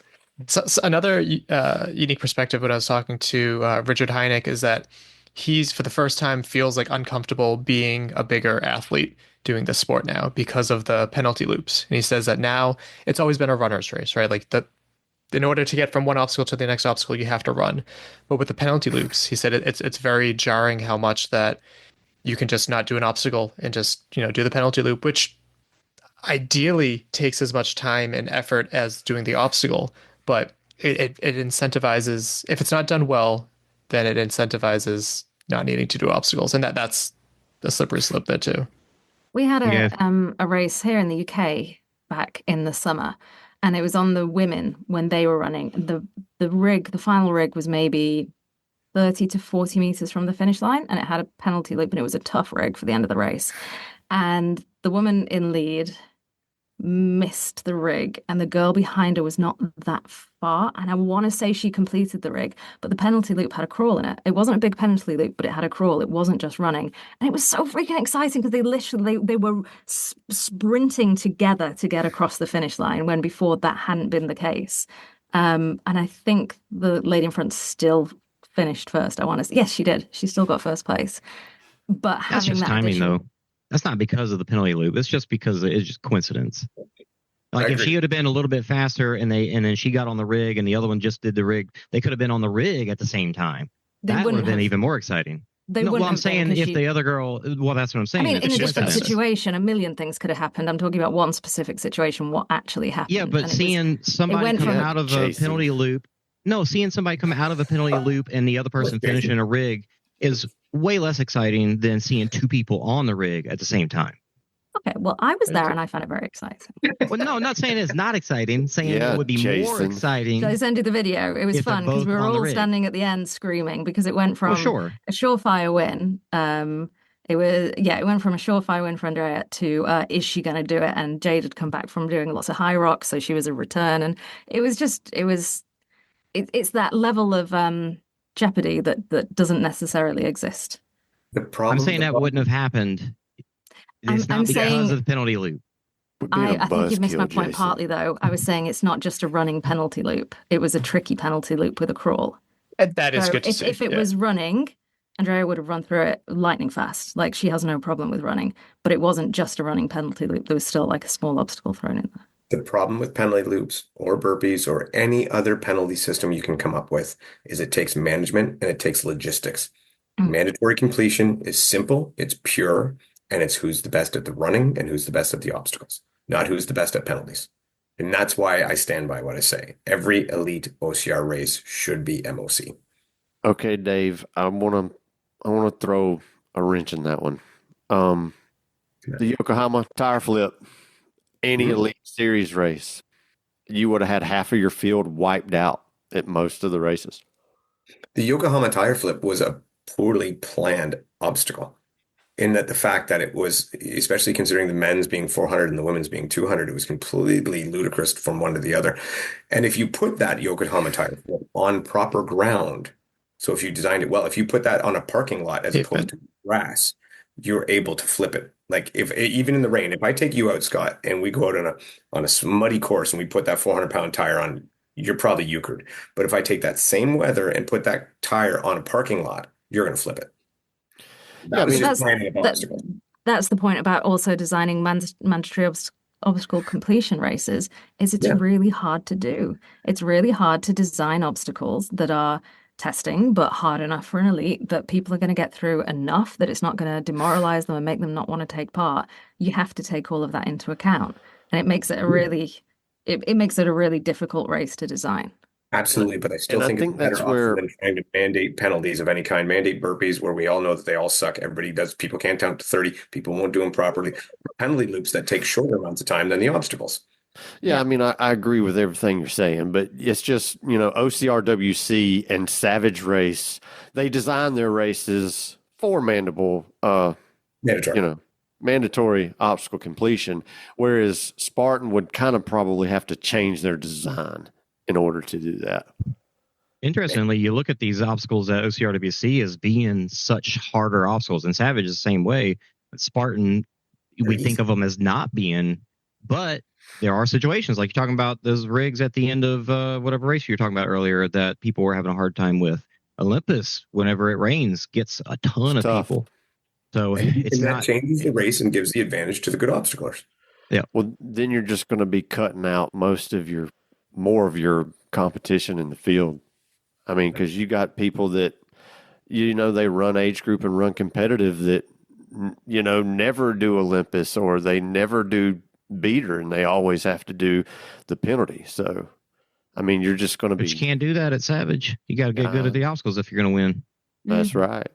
So another unique perspective when I was talking to Richard Heineck is that he's, for the first time, feels like uncomfortable being a bigger athlete doing this sport now because of the penalty loops. And he says that now it's always been a runner's race, right? Like in order to get from one obstacle to the next obstacle, you have to run. But with the penalty loops, he said it's very jarring how much that you can just not do an obstacle and just, do the penalty loop, which ideally takes as much time and effort as doing the obstacle. But it incentivizes, if it's not done well, then it incentivizes not needing to do obstacles. And that's the slippery slope there too. We had a race here in the UK back in the summer, and it was on the women when they were running. The final rig was maybe 30 to 40 meters from the finish line, and it had a penalty loop, and it was a tough rig for the end of the race. And the woman in lead missed the rig, and the girl behind her was not that far, and I want to say she completed the rig, but the penalty loop had a crawl in it. It wasn't a big penalty loop, but it had a crawl. It wasn't just running, and it was so freaking exciting because they were sprinting together to get across the finish line, when before that hadn't been the case. And I think the lady in front still finished first. I want to say, yes, she did. She still got first place. But that's just timing, though. That's not because of the penalty loop. It's just because it's just coincidence. Like if she would have been a little bit faster and then she got on the rig and the other one just did the rig, they could have been on the rig at the same time. That would have been even more exciting. I'm saying if the other girl, well, that's what I'm saying. I mean, in a different situation, a million things could have happened. I'm talking about one specific situation, what actually happened. Yeah, but seeing somebody come out of a penalty loop, seeing somebody come out of a penalty loop and the other person finish in a rig is way less exciting than seeing two people on the rig at the same time. Okay, well, I was there and I found it very exciting. Well, no, I'm not saying it's not exciting. Saying it would be more exciting. So I sent you the video. It was fun because we were all standing at the end screaming because it went from a surefire win. It went from a surefire win for Andrea to is she going to do it? And Jade had come back from doing lots of high rocks, so she was a return, and it's that level of jeopardy that doesn't necessarily exist. I'm saying that wouldn't have happened. It's not because of the penalty loop. I think you've missed my point partly, though. I was saying it's not just a running penalty loop. It was a tricky penalty loop with a crawl. And that is So good to see. If it was running, Andrea would have run through it lightning fast. Like, she has no problem with running. But it wasn't just a running penalty loop. There was still like a small obstacle thrown in there. The problem with penalty loops or burpees or any other penalty system you can come up with is it takes management and it takes logistics. Mandatory completion is simple, it's pure, and it's who's the best at the running and who's the best at the obstacles, not who's the best at penalties. And that's why I stand by what I say. Every elite OCR race should be MOC. Okay, Dave, I want to throw a wrench in that one. The Yokohama tire flip, any elite series race, you would have had half of your field wiped out at most of the races. The Yokohama tire flip was a poorly planned obstacle in that the fact that it was, especially considering the men's being 400 and the women's being 200, it was completely ludicrous from one to the other. And if you put that Yokohama tire flip on proper ground, so if you designed it well, if you put that on a parking lot as opposed to grass, you're able to flip it. Like, if even in the rain, if I take you out, Scott, and we go out on a muddy course and we put that 400-pound tire on, you're probably euchred. But if I take that same weather and put that tire on a parking lot, you're going to flip it. That's the point about also designing mandatory obstacle completion races. It's really hard to do. It's really hard to design obstacles that are testing, but hard enough for an elite that people are going to get through enough that it's not going to demoralize them and make them not want to take part. You have to take all of that into account, and it makes it a really difficult race to design. Absolutely, but I still think it's better option than trying to mandate penalties of any kind. Mandate burpees where we all know that they all suck. Everybody does. People can't count to 30. People won't do them properly. Penalty loops that take shorter amounts of time than the obstacles. Yeah, I mean, I agree with everything you're saying, but it's just, OCRWC and Savage Race, they design their races for mandatory obstacle completion, whereas Spartan would kind of probably have to change their design in order to do that. Interestingly, you look at these obstacles at OCRWC as being such harder obstacles, and Savage is the same way. But Spartan, we think of them as not being, but there are situations like you're talking about those rigs at the end of whatever race you were talking about earlier that people were having a hard time with. Olympus, whenever it rains, gets a ton of people. So that changes the race and gives the advantage to the good obstaclers. Yeah. Well, then you're just going to be cutting out more of your competition in the field. I mean, because you got people that, they run age group and run competitive that, never do Olympus or they never do beater and they always have to do the penalty. So, I mean, you're just going to be. But you can't do that at Savage. You got to get good at the obstacles if you're going to win. That's right.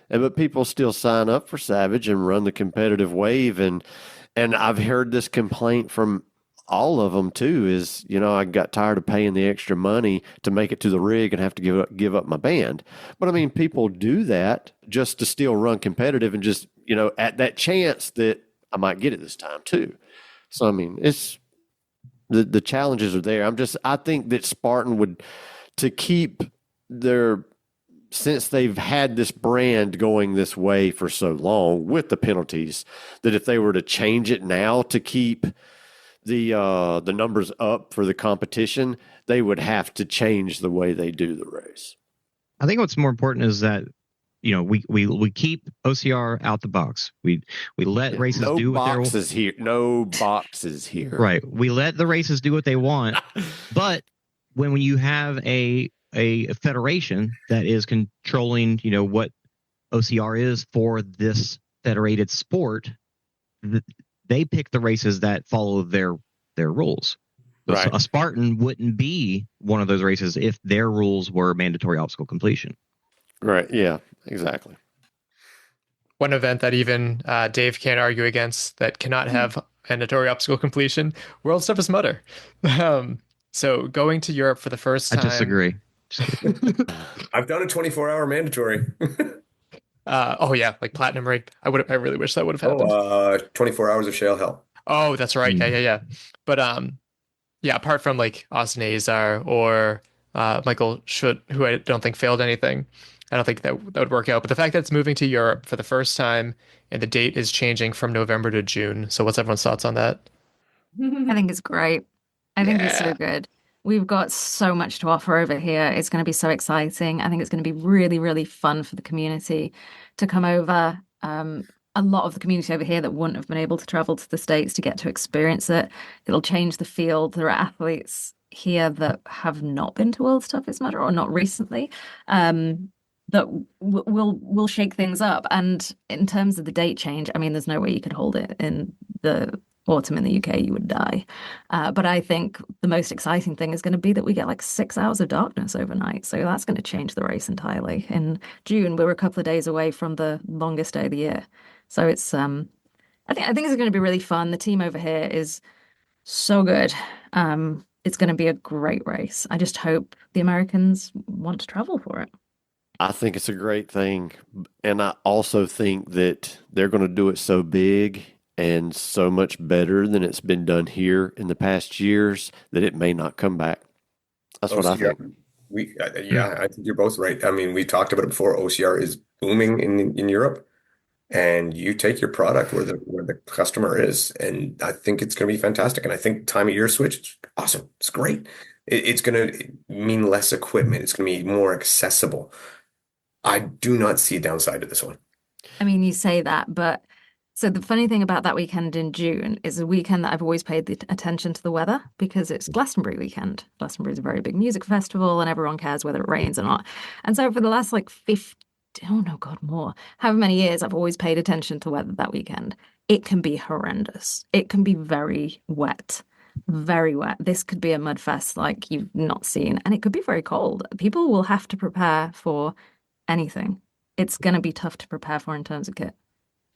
But people still sign up for Savage and run the competitive wave. And I've heard this complaint from all of them too is, I got tired of paying the extra money to make it to the rig and have to give up my band. But I mean, people do that just to still run competitive and just, at that chance that I might get it this time too. So, I mean, it's the challenges are there. I think that Spartan would, to keep since they've had this brand going this way for so long with the penalties, that if they were to change it now to keep the numbers up for the competition, they would have to change the way they do the race. I think what's more important is that we keep OCR out the box. We let races do what they want. No boxes here. Right. We let the races do what they want. But when you have a federation that is controlling, what OCR is for this federated sport, they pick the races that follow their rules. So right. A Spartan wouldn't be one of those races if their rules were mandatory obstacle completion. Right. Yeah, exactly. One event that even Dave can't argue against that cannot have mandatory obstacle completion, World's Toughest Mudder. So going to Europe for the first time. I disagree. I've done a 24-hour mandatory. Like platinum rigged. I really wish that would have happened. 24 hours of shale hell. Oh, that's right. Yeah. But apart from like Austin Azar or Michael Schutt, who I don't think failed anything, I don't think that would work out. But the fact that it's moving to Europe for the first time and the date is changing from November to June. So what's everyone's thoughts on that? I think it's great. I think it's so good. We've got so much to offer over here. It's going to be so exciting. I think it's going to be really, really fun for the community to come over. A lot of the community over here that wouldn't have been able to travel to the States to get to experience it. It'll change the field. There are athletes here that have not been to World's Toughest Mudder or not recently. That will shake things up. And in terms of the date change, I mean, there's no way you could hold it in the autumn in the UK. You would die. But I think the most exciting thing is going to be that we get like 6 hours of darkness overnight. So that's going to change the race entirely. In June, we were a couple of days away from the longest day of the year. So it's I think it's going to be really fun. The team over here is so good. It's going to be a great race. I just hope the Americans want to travel for it. I think it's a great thing. And I also think that they're going to do it so big and so much better than it's been done here in the past years that it may not come back. That's what I think. I think you're both right. I mean, we talked about it before. OCR is booming in Europe, and you take your product where the customer is, and I think it's going to be fantastic. And I think time of year switch, it's awesome. It's great. It's going to mean less equipment. It's going to be more accessible. I do not see a downside to this one. I mean, you say that, but so the funny thing about that weekend in June is a weekend that I've always paid the attention to the weather because it's Glastonbury weekend. Glastonbury is a very big music festival and everyone cares whether it rains or not. And so for the last like 50, oh no, God, more, however many years, I've always paid attention to weather that weekend. It can be horrendous. It can be very wet. Very wet. This could be a mud fest like you've not seen. And it could be very cold. People will have to prepare for anything. It's going to be tough to prepare for in terms of kit.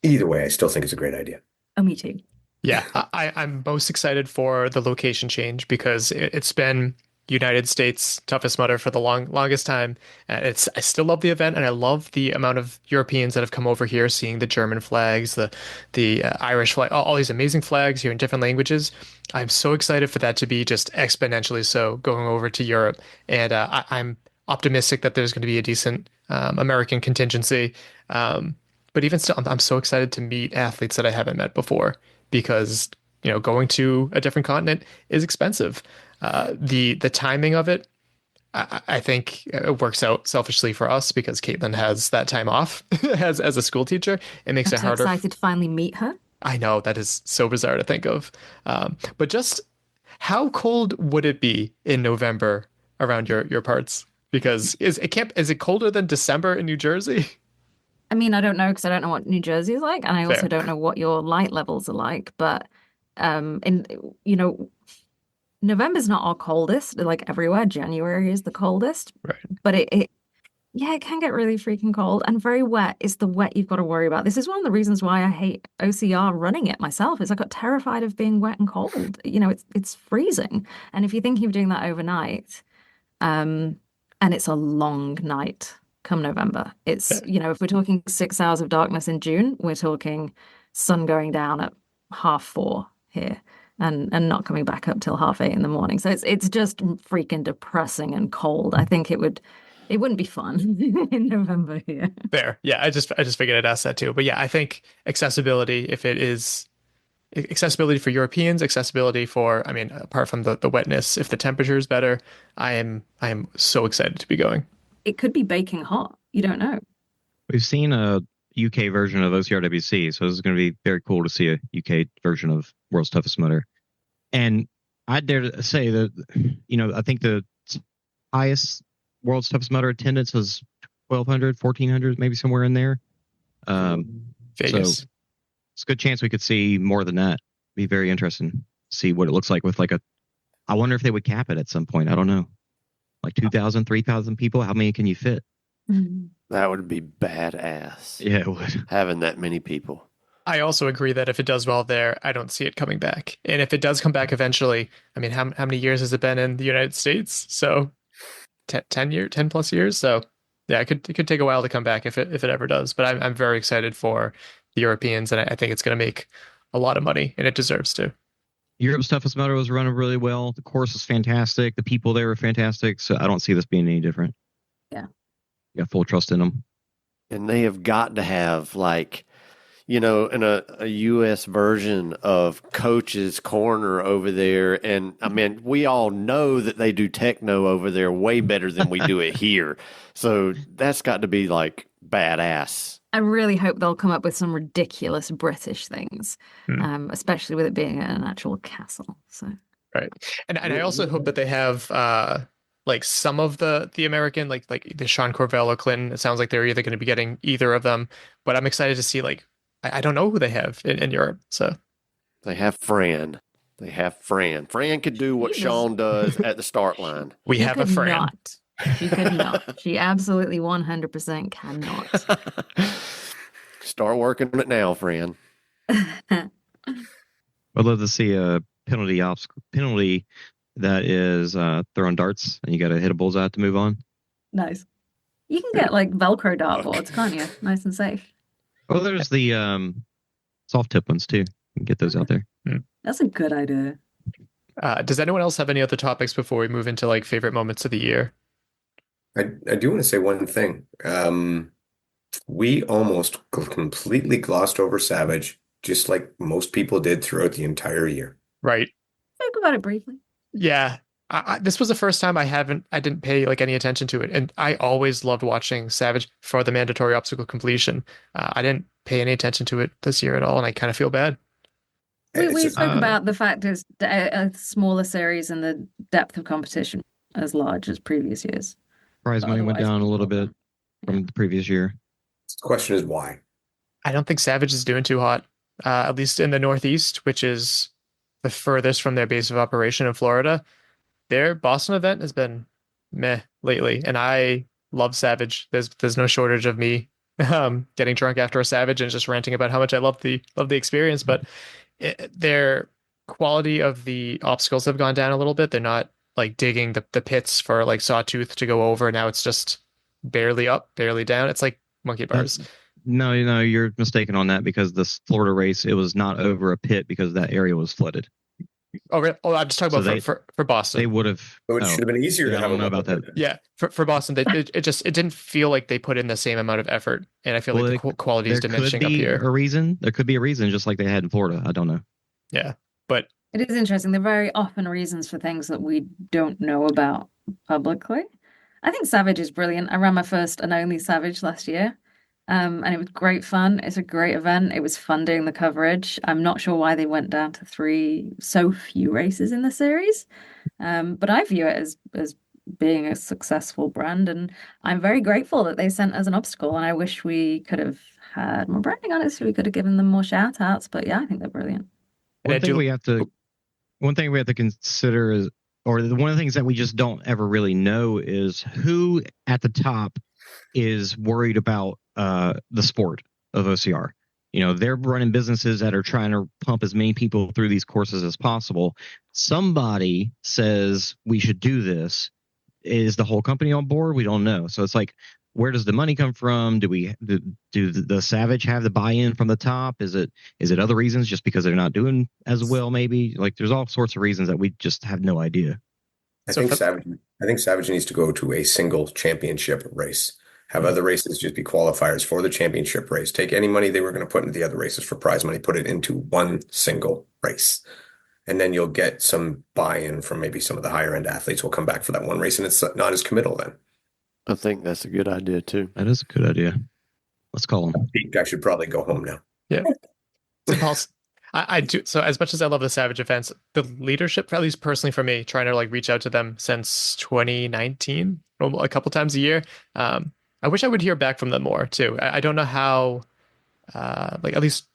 Either way, I still think it's a great idea. Oh, me too. Yeah, I'm most excited for the location change because it's been United States toughest mudder for the longest time. I still love the event, and I love the amount of Europeans that have come over here, seeing the German flags, the Irish flag, all these amazing flags here in different languages. I'm so excited for that to be just exponentially so going over to Europe, and I'm optimistic that there's going to be a decent American contingency. But even still, I'm so excited to meet athletes that I haven't met before because, going to a different continent is expensive. The timing of it, I think it works out selfishly for us because Caitlin has that time off as a school teacher. It makes it harder. I'm so excited to finally meet her. I know, that is so bizarre to think of. But just how cold would it be in November around your parts? Because is it colder than December in New Jersey? I mean, I don't know because I don't know what New Jersey is like, and I also don't know what your light levels are like. But November's not our coldest. Like everywhere, January is the coldest. Right. But it can get really freaking cold and very wet. It's the wet you've got to worry about. This is one of the reasons why I hate OCR running it myself. Is I got terrified of being wet and cold. It's freezing, and if you're thinking of doing that overnight, and it's a long night. Come November, it's if we're talking 6 hours of darkness in June, we're talking sun going down at 4:30 here and not coming back up till 8:30 in the morning. So it's just freaking depressing and cold. I think it wouldn't be fun in November here. There, yeah. I just figured I'd ask that too. But yeah, I think accessibility, if it is accessibility for Europeans, accessibility for, apart from the wetness, if the temperature is better, I am so excited to be going. It could be baking hot. You don't know. We've seen a UK version of OCRWC, so this is going to be very cool to see a UK version of World's Toughest Mudder. And I dare to say that, I think the highest World's Toughest Mudder attendance was 1,200, 1,400, maybe somewhere in there. Vegas. So it's a good chance we could see more than that. Be very interesting to see what it looks like with I wonder if they would cap it at some point. I don't know. Like 2,000, 3,000 people? How many can you fit? That would be badass. Yeah, it would. Having that many people. I also agree that if it does well there, I don't see it coming back. And if it does come back eventually, how many years has it been in the United States? So 10 plus years. So yeah, it could take a while to come back if it ever does. But I'm very excited for the Europeans, and I think it's going to make a lot of money, and it deserves to. Europe's Toughest Mudder was running really well. The course was fantastic. The people there were fantastic. So I don't see this being any different. Yeah. You got full trust in them. And they have got to have in a U.S. version of Coach's Corner over there. And I mean, we all know that they do techno over there way better than we do it here. So that's got to be like badass. I really hope they'll come up with some ridiculous British things, especially with it being an actual castle. So right, and I also hope that they have like some of the American like the Sean Corvell or Clinton. It sounds like they're either going to be getting either of them, but I'm excited to see like I don't know who they have in Europe. So they have Fran. Fran could do what Sean does at the start line. We have a Fran. Not. She could not. She absolutely 100% cannot. Start working on it now, Fran. I'd love to see a penalty that is throwing darts, and you got to hit a bullseye to move on. Nice. You can get like Velcro dartboards, can't you? Nice and safe. Oh, there's the soft tip ones too. You can get those out there. That's a good idea. Does anyone else have any other topics before we move into like favorite moments of the year? I do want to say one thing. We almost completely glossed over Savage, just like most people did throughout the entire year. Right. Talk about it briefly. Yeah. This was the first time I didn't pay like any attention to it. And I always loved watching Savage for the mandatory obstacle completion. I didn't pay any attention to it this year at all. And I kind of feel bad. We spoke about the fact it's a smaller series and the depth of competition as large as previous years. Prize money went down a little bit from the previous year. The question is why? I don't think Savage is doing too hot, at least in the Northeast, which is the furthest from their base of operation in Florida. Their Boston event has been meh lately, and I love Savage. There's no shortage of me getting drunk after a Savage and just ranting about how much I love the experience. But their quality of the obstacles have gone down a little bit. They're not like digging the pits for like Sawtooth to go over. Now it's just barely up, barely down. It's like monkey bars. No, you're mistaken on that because this Florida race, it was not over a pit because that area was flooded. Oh, really? Oh, I'm just talking about for Boston. They would have. So it should have been easier to have. I don't know about that. Yeah, for Boston, it didn't feel like they put in the same amount of effort, and I feel like the quality is diminishing up here. There could be a reason, just like they had in Florida. I don't know. Yeah, but it is interesting. There are very often reasons for things that we don't know about publicly. I think Savage is brilliant. I ran my first and only Savage last year. And it was great fun. It's a great event. It was fun doing the coverage. I'm not sure why they went down to so few races in the series. But I view it as being a successful brand. And I'm very grateful that they sent us an obstacle. And I wish we could have had more branding on it so we could have given them more shout outs. But yeah, I think they're brilliant. One thing we have to consider is, or one of the things that we just don't ever really know is who at the top is worried about the sport of OCR. They're running businesses that are trying to pump as many people through these courses as possible. Somebody says we should do this. Is the whole company on board? We don't know. So it's like, where does the money come from? Do the Savage have the buy-in from the top? Is it other reasons, just because they're not doing as well? Maybe like there's all sorts of reasons that we just have no idea. I think Savage needs to go to a single championship race. Have other races just be qualifiers for the championship race. Take any money they were going to put into the other races for prize money, put it into one single race. And then you'll get some buy-in from maybe some of the higher end athletes will come back for that one race, and it's not as committal then. I think that's a good idea too. That is a good idea. Let's call him. I should probably go home now. Yeah. I do. So as much as I love the Savage events, the leadership, at least personally for me, trying to like reach out to them since 2019, a couple times a year. I wish I would hear back from them more too. I don't know how, like at least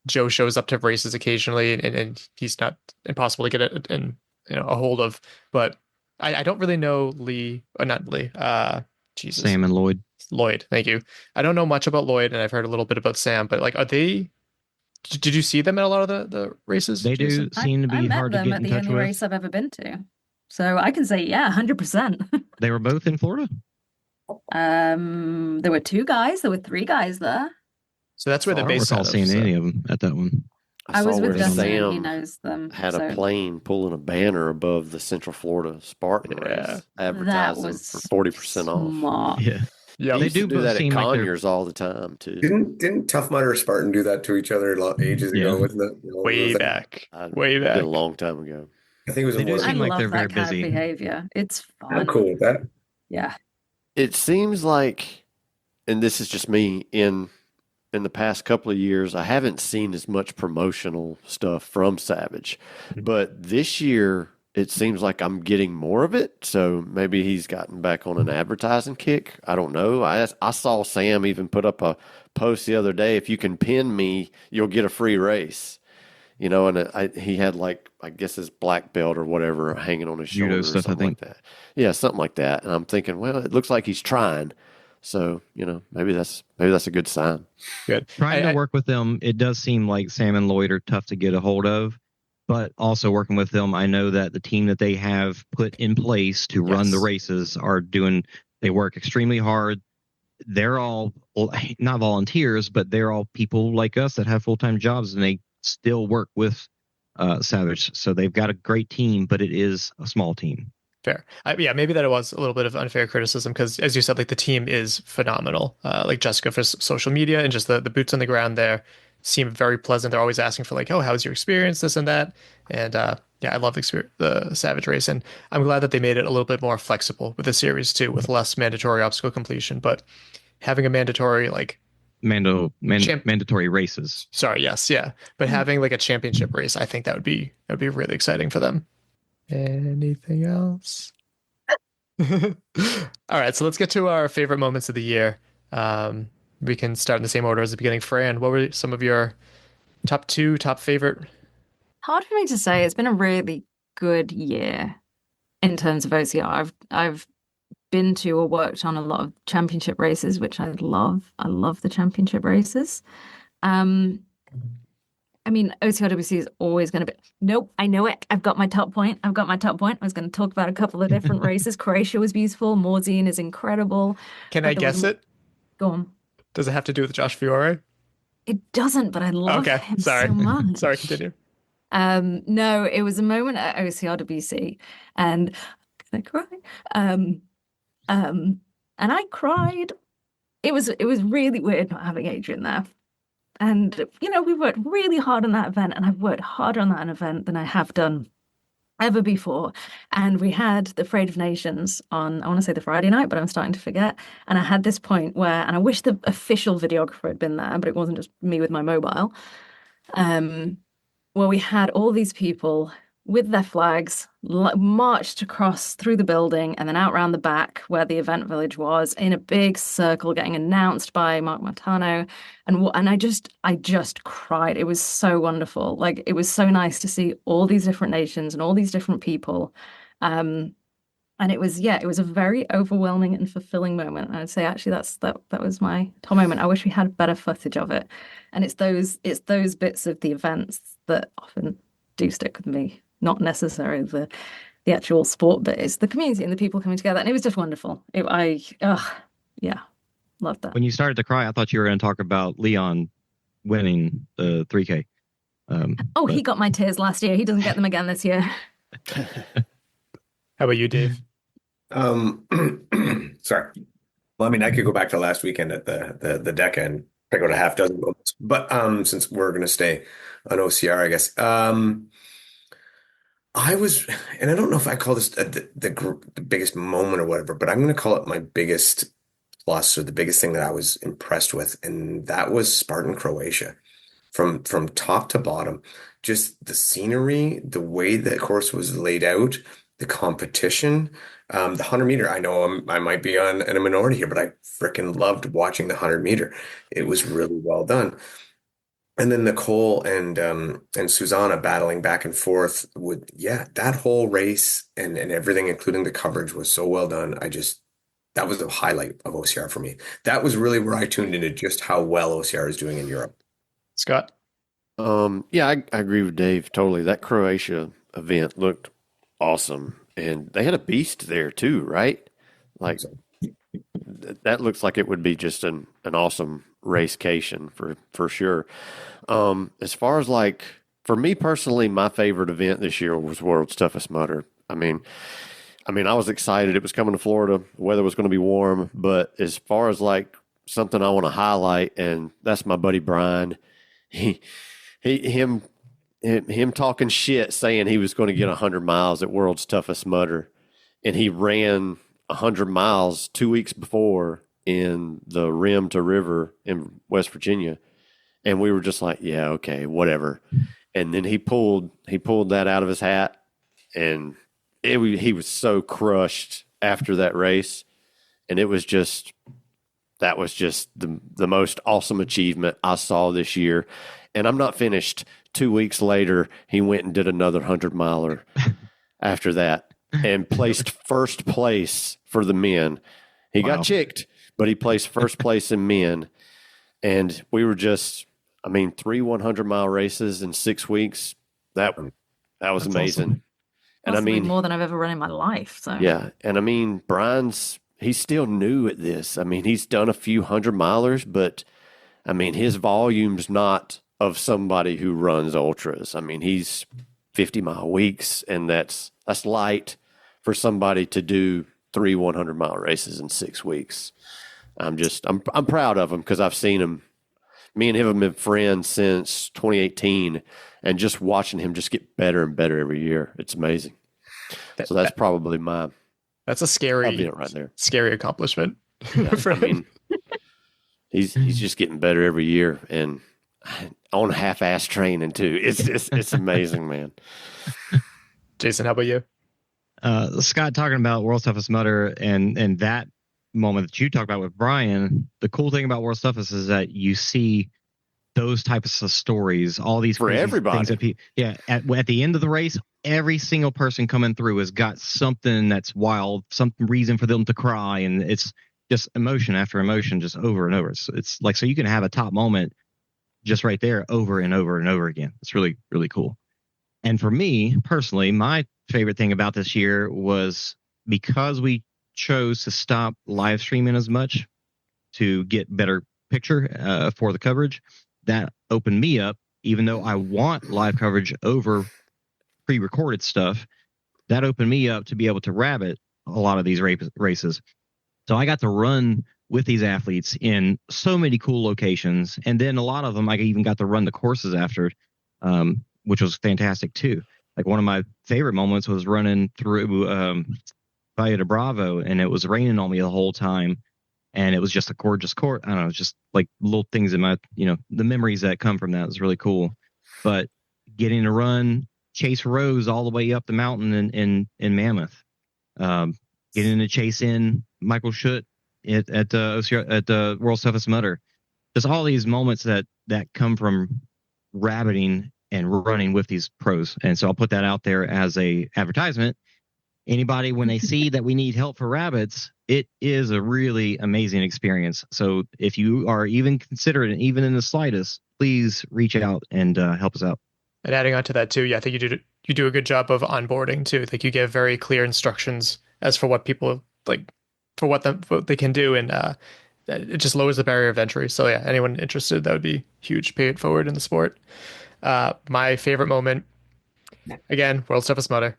Joe shows up to races occasionally, and he's not impossible to get a hold of. But I don't really know Sam and Lloyd. Lloyd, thank you. I don't know much about Lloyd, and I've heard a little bit about Sam. But like, are they? Did you see them at a lot of the races? They do seem to be hard to get in touch with. I met them at the only race I've ever been to, so I can say 100%. They were both in Florida. There were 2 guys. There were 3 guys there. So that's where the base. I don't recall seeing any of them at that one. I was with Dustin. Sam he knows them. Had a plane pulling a banner above the Central Florida Spartan race, advertising for 40% off. Smart. Yeah. Yeah, They used to do do both that at seem like they're- Conyers all the time too. Didn't Tough Mudder or Spartan do that to each other ages ago? Yeah. Wasn't it? Way back. Way Did back. a long time ago. I think it was They in do one of I seem like love they're that very kind busy. of behavior. It's fun. I'm cool with that. Yeah. It seems like, and this is just me, in the past couple of years, I haven't seen as much promotional stuff from Savage, but this year it seems like I'm getting more of it. So maybe he's gotten back on an advertising kick. I don't know. I saw Sam even put up a post the other day. If you can pin me, you'll get a free race. You know, and he had like, I guess his black belt or whatever hanging on his shoulder Judo or stuff, I something think. like that. Yeah, something like that. And I'm thinking, well, it looks like he's trying. So, you know, maybe that's a good sign. Good. Trying to work with them, it does seem like Sam and Lloyd are tough to get a hold of. But also working with them, I know that the team that they have put in place to run the races they work extremely hard. They're all not volunteers, but they're all people like us that have full-time jobs, and they still work with Savage. So they've got a great team, but it is a small team. Fair. Yeah, maybe that it was a little bit of unfair criticism because, as you said, like the team is phenomenal. Like Jessica for social media and just the boots on the ground there seem very pleasant. They're always asking for like, oh, how's your experience, this and that. And yeah, I love the Savage race. And I'm glad that they made it a little bit more flexible with the series too, with less mandatory obstacle completion. But having a mandatory like mandatory races. Sorry, yes, yeah. But having like a championship race, I think that would be really exciting for them. Anything else? All right, so let's get to our favorite moments of the year. We can start in the same order as the beginning. Fran, what were some of your top favorite? Hard for me to say. It's been a really good year in terms of OCR. I've been to or worked on a lot of championship races, which I love. I love the championship races. I mean, OCRWC is always going to be... Nope, I know it. I've got my top point. I was going to talk about a couple of different races. Croatia was beautiful. Morzine is incredible. Can I guess it? Go on. Does it have to do with Josh Fiore? It doesn't, but I love him sorry. so much. Sorry, continue. No, it was a moment at OCRWC, and can I cry? And I cried. It was really weird not having Adrian there. And, you know, we worked really hard on that event, and I've worked harder on that event than I have done ever before. And we had the Freight of Nations on, I want to say the Friday night, but I'm starting to forget. And I had this point where, and I wish the official videographer had been there, but it wasn't just me with my mobile, where we had all these people with their flags marched across through the building and then out around the back where the event village was in a big circle getting announced by Mark Martano. And I just cried. It was so wonderful. Like, it was so nice to see all these different nations and all these different people. And it was a very overwhelming and fulfilling moment. And I'd say actually that was my top moment. I wish we had better footage of it. And it's those bits of the events that often do stick with me. Not necessarily the actual sport, but it's the community and the people coming together. And it was just wonderful. Loved that. When you started to cry, I thought you were going to talk about Leon winning the 3K. He got my tears last year. He doesn't get them again this year. How about you, Dave? Sorry. Well, I mean, I could go back to last weekend at the deck and pick out a half dozen moments. But since we're going to stay on OCR, I guess. I was, and I don't know if I call this the biggest moment or whatever, but I'm going to call it my biggest plus or the biggest thing that I was impressed with, and that was Spartan Croatia. From top to bottom, just the scenery, the way the course was laid out, the competition, the 100-meter. I know I might be in a minority here, but I freaking loved watching the 100-meter. It was really well done. And then Nicole and Susanna battling back and forth with, that whole race and everything, including the coverage, was so well done. That was the highlight of OCR for me. That was really where I tuned into just how well OCR is doing in Europe. Scott? I agree with Dave totally. That Croatia event looked awesome. And they had a beast there too, right? Like, that looks like it would be just an awesome racecation for sure. As far as for me personally, my favorite event this year was World's Toughest Mudder. I mean, I mean, I was excited. It was coming to Florida. The weather was going to be warm. But as far as like something I want to highlight, and that's my buddy Brian. Him talking shit, saying he was going to get 100 miles at World's Toughest Mudder, and he ran 100 miles 2 weeks before in the Rim to River in West Virginia, and we were just like, yeah, okay, whatever. And then he pulled that out of his hat, and he was so crushed after that race, and that was just the most awesome achievement I saw this year. And I'm not finished. 2 weeks later, he went and did another 100-miler after that and placed first place for the men. He got chicked, but he placed first place in men. And we were just, I mean, 3 100-mile races in 6 weeks. That was That's amazing. Awesome. And I mean, more than I've ever run in my life. So yeah. And I mean, he's still new at this. I mean, he's done a few 100-milers, but I mean, his volume's not of somebody who runs ultras. I mean, he's 50-mile weeks, and that's light for somebody to do 3 100-mile races in 6 weeks. I'm proud of him because I've seen him. Me and him have been friends since 2018, and just watching him just get better and better every year. It's amazing. So that's probably that's a scary right there. Scary accomplishment. Yeah, I mean, he's just getting better every year, and on half-ass training too. It's amazing, man. Jason, how about you? Scott, talking about World's Toughest Mudder and that moment that you talked about with Brian, the cool thing about World's Toughest is that you see those types of stories, all these for everybody. Things that at the end of the race, every single person coming through has got something that's wild, some reason for them to cry, and it's just emotion after emotion, just over and over. It's like, so you can have a top moment just right there over and over and over again. It's really, really cool. And for me personally, my favorite thing about this year was because we chose to stop live streaming as much to get better picture for the coverage. That opened me up, even though I want live coverage over pre-recorded stuff. That opened me up to be able to rabbit a lot of these races. So I got to run with these athletes in so many cool locations. And then a lot of them, I even got to run the courses after, which was fantastic too. Like one of my favorite moments was running through Valle de Bravo, and it was raining on me the whole time. And it was just a gorgeous court. I don't know, just like little things in my, the memories that come from that was really cool. But getting to run Chase Rose all the way up the mountain in Mammoth, getting to chase in Michael Schutt at OCR, at the World's Toughest Mudder. There's all these moments that come from rabbiting and running with these pros. And so I'll put that out there as a advertisement. Anybody, when they see that we need help for rabbits, it is a really amazing experience. So if you are even considerate, even in the slightest, please reach out and help us out. And adding on to that too, yeah, I think you do a good job of onboarding too. Like you give very clear instructions as for what people like, for what they can do, and it just lowers the barrier of entry. So yeah, anyone interested, that would be huge. Pay it forward in the sport. My favorite moment, again, World's Toughest Mudder.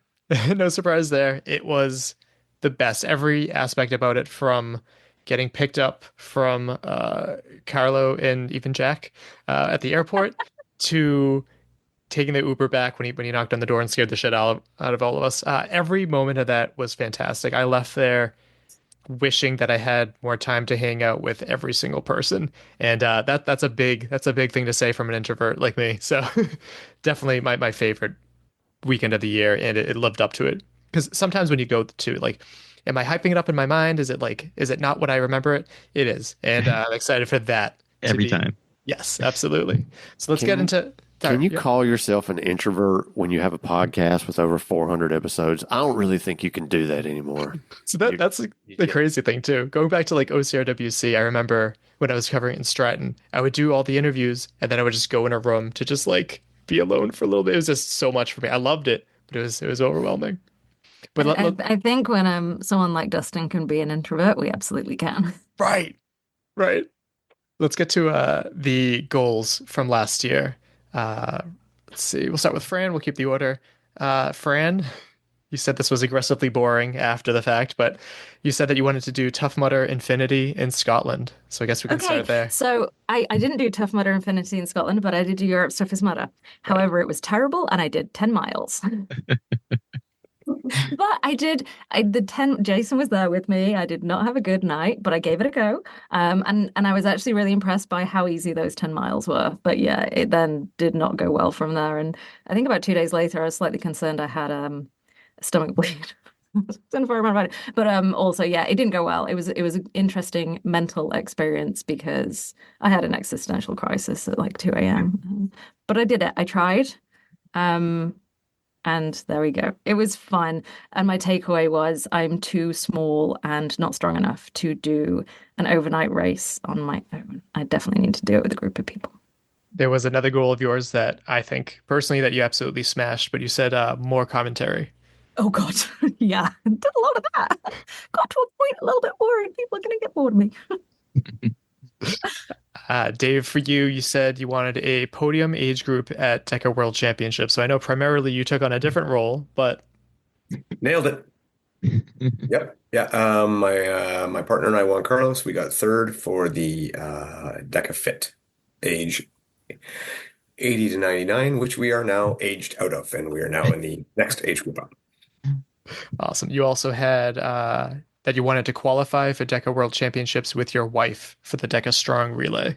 No surprise there. It was the best. Every aspect about it, from getting picked up from Carlo and even Jack at the airport to taking the Uber back when he knocked on the door and scared the shit out of all of us. Every moment of that was fantastic. I left there wishing that I had more time to hang out with every single person, and that's a big thing to say from an introvert like me. So definitely my favorite weekend of the year, and it lived up to it. Because sometimes when you go to, like, am I hyping it up in my mind? Is it not what I remember it? It is, and I'm excited for that every time. Yes, absolutely. So let's get into. Can you call yourself an introvert when you have a podcast with over 400 episodes? I don't really think you can do that anymore. So that's the crazy thing too. Going back to like OCRWC, I remember when I was covering in Stratton, I would do all the interviews, and then I would just go in a room to just like be alone for a little bit. It was just so much for me. I loved it, but it was overwhelming. But I think when someone like Dustin can be an introvert, we absolutely can. Right. Let's get to the goals from last year. Let's see. We'll start with Fran. We'll keep the order. Fran, you said this was aggressively boring after the fact, but you said that you wanted to do Tough Mudder Infinity in Scotland. So I guess we can start there. So I didn't do Tough Mudder Infinity in Scotland, but I did do Europe's Toughest Mudder. However, it was terrible, and I did 10 miles. But the 10, Jason was there with me. I did not have a good night, but I gave it a go. And I was actually really impressed by how easy those 10 miles were. But yeah, it then did not go well from there. And I think about 2 days later, I was slightly concerned I had a stomach bleed. Don't know about it. But also, yeah, it didn't go well. It was an interesting mental experience because I had an existential crisis at like 2 a.m. But I did it. I tried. And there we go. It was fun. And my takeaway was I'm too small and not strong enough to do an overnight race on my own. I definitely need to do it with a group of people. There was another goal of yours that I think personally that you absolutely smashed, but you said more commentary. Oh, God. Yeah. I did a lot of that. Got to a point a little bit worried. People are going to get bored of me. Dave, for you, you said you wanted a podium age group at DECA World Championships. So I know primarily you took on a different role, but Nailed it. Yep. Yeah. My partner and I, Juan Carlos, we got third for the DECA Fit age 80 to 99, which we are now aged out of, and we are now in the next age group up. awesome. You also had that you wanted to qualify for DECA World Championships with your wife for the DECA Strong Relay.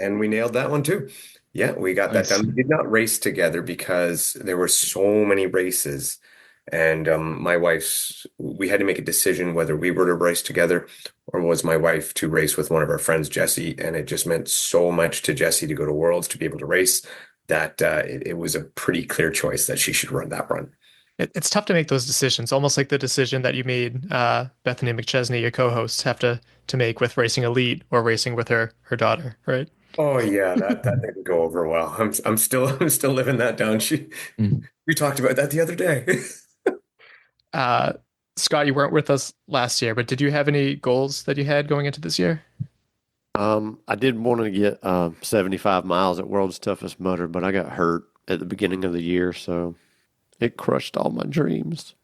And we nailed that one too. Yeah, we got that done. We did not race together because there were so many races. And we had to make a decision whether we were to race together or was my wife to race with one of our friends, Jesse. And it just meant so much to Jesse to go to Worlds to be able to race that it was a pretty clear choice that she should run that run. It's tough to make those decisions, almost like the decision that you made, Bethany McChesney, your co-host, have to make with racing elite or racing with her daughter, right? Oh yeah, that didn't go over well. I'm still living that down. We talked about that the other day. Scott, you weren't with us last year, but did you have any goals that you had going into this year? I did want to get 75 miles at World's Toughest Mudder, but I got hurt at the beginning of the year, so it crushed all my dreams.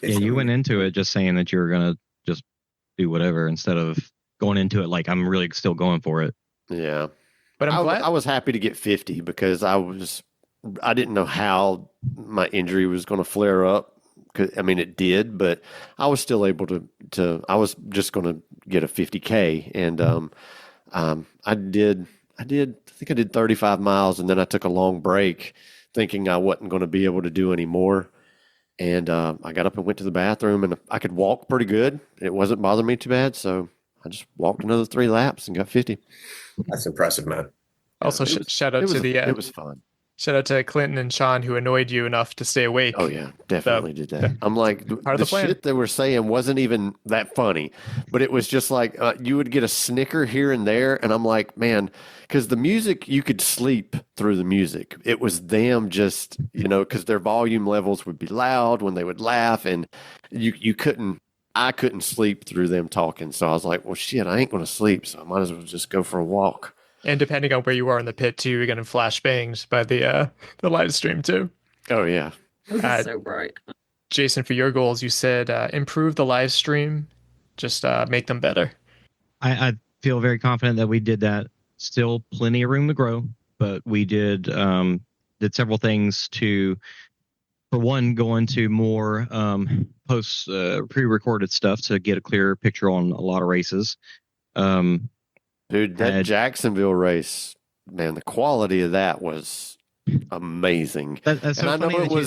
Yeah, you went into it just saying that you were going to just do whatever instead of going into it like I'm really still going for it. Yeah. But I'm glad I was happy to get 50 because I didn't know how my injury was going to flare up. I mean, it did, but I was still able to I was just going to get a 50K. And I think I did 35 miles, and then I took a long break thinking I wasn't going to be able to do any more. And I got up and went to the bathroom, and I could walk pretty good. It wasn't bothering me too bad, so I just walked another 3 laps and got 50. That's impressive, man. Also, shout out to it was fun. Shout out to Clinton and Sean who annoyed you enough to stay awake. Oh yeah, definitely did that. I'm like, part of the plan. Shit they were saying wasn't even that funny, but it was just like you would get a snicker here and there, and I'm like, man, because the music, you could sleep through the music. It was them just, because their volume levels would be loud when they would laugh, and I couldn't sleep through them talking. So I was like, well, shit, I ain't going to sleep, so I might as well just go for a walk. And depending on where you are in the pit too, you're getting flash banged by the live stream too. Oh yeah, so bright. Jason, for your goals, you said improve the live stream, just make them better. I feel very confident that we did that. Still plenty of room to grow, but we did several things to, for one, go into more post pre-recorded stuff to get a clearer picture on a lot of races. Dude, that Jacksonville race, man, the quality of that was amazing. That's so and I know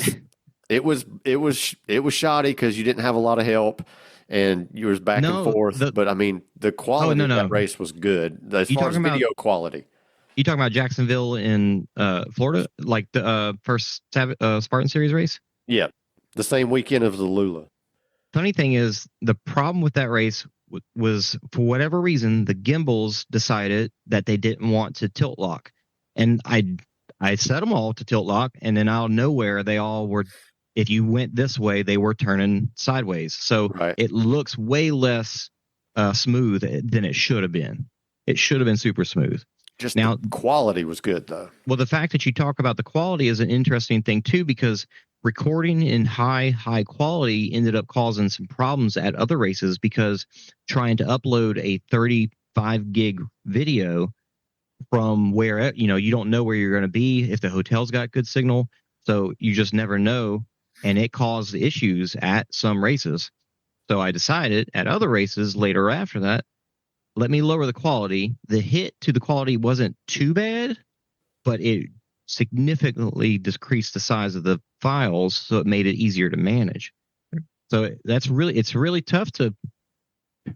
it was shoddy because you didn't have a lot of help and you was back and forth. But I mean, the quality of that race was good as far as video quality. You talking about Jacksonville in Florida, like the first Spartan Series race? Yeah, the same weekend of the Lula. Funny thing is, the problem with that race was, for whatever reason, the gimbals decided that they didn't want to tilt lock, and I set them all to tilt lock, and then out of nowhere they all were. If you went this way, they were turning sideways, so It looks way less smooth than it should have been. It should have been super smooth. Just Now- the quality was good, though. Well, the fact that you talk about the quality is an interesting thing too, because recording in high quality ended up causing some problems at other races, because trying to upload a 35 gig video from where, you don't know where you're going to be, if the hotel's got good signal, so you just never know, and it caused issues at some races. So I decided at other races later after that, let me lower the quality. The hit to the quality wasn't too bad, but it significantly decreased the size of the files, so it made it easier to manage. So it's really tough to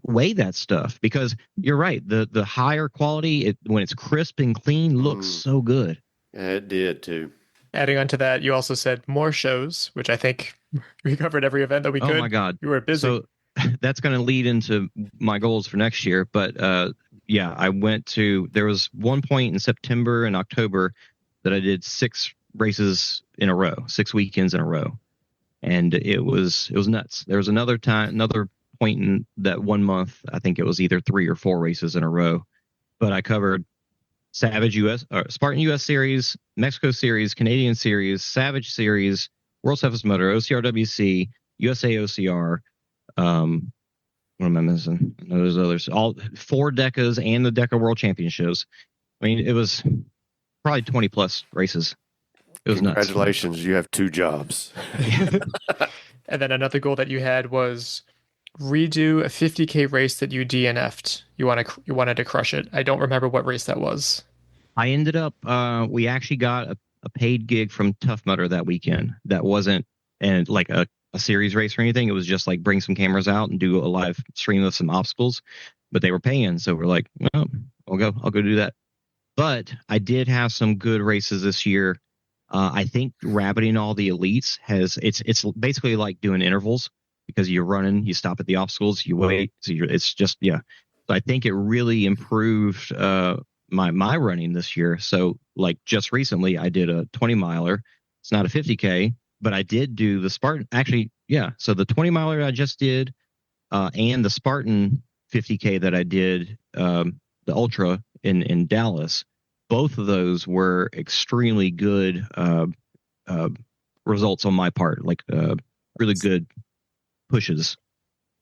weigh that stuff, because you're right. The higher quality, when it's crisp and clean, looks so good. Yeah, it did too. Adding on to that, you also said more shows, which I think we covered every event that we could. Oh my God. You were busy. So that's going to lead into my goals for next year. But yeah, there was one point in September and October that I did 6 races in a row, 6 weekends in a row. And it was nuts. There was another point in that 1 month, I think it was either 3 or 4 races in a row. But I covered Savage Spartan US Series, Mexico Series, Canadian Series, Savage Series, World Toughest Motor, OCRWC, USA OCR. What am I missing? No, there's others. All 4 DECAs and the DECA World Championships. I mean, it was probably 20 plus races. It was nuts. Congratulations, you have 2 jobs. And then another goal that you had was redo a 50K race that you DNF'd. You wanted to crush it. I don't remember what race that was. I ended up, we actually got a paid gig from Tough Mudder that weekend. That wasn't like a series race or anything. It was just like bring some cameras out and do a live stream of some obstacles, but they were paying. So we're like, well, I'll go do that. But I did have some good races this year. I think rabbiting all the elites it's basically like doing intervals, because you're running, you stop at the obstacles, you wait. So it's just, yeah. So I think it really improved my running this year. So like just recently I did a 20 miler. It's not a 50K, but I did do the Spartan. Actually, yeah. So the 20 miler I just did, and the Spartan 50K that I did, the Ultra in Dallas, both of those were extremely good results on my part, like really good pushes.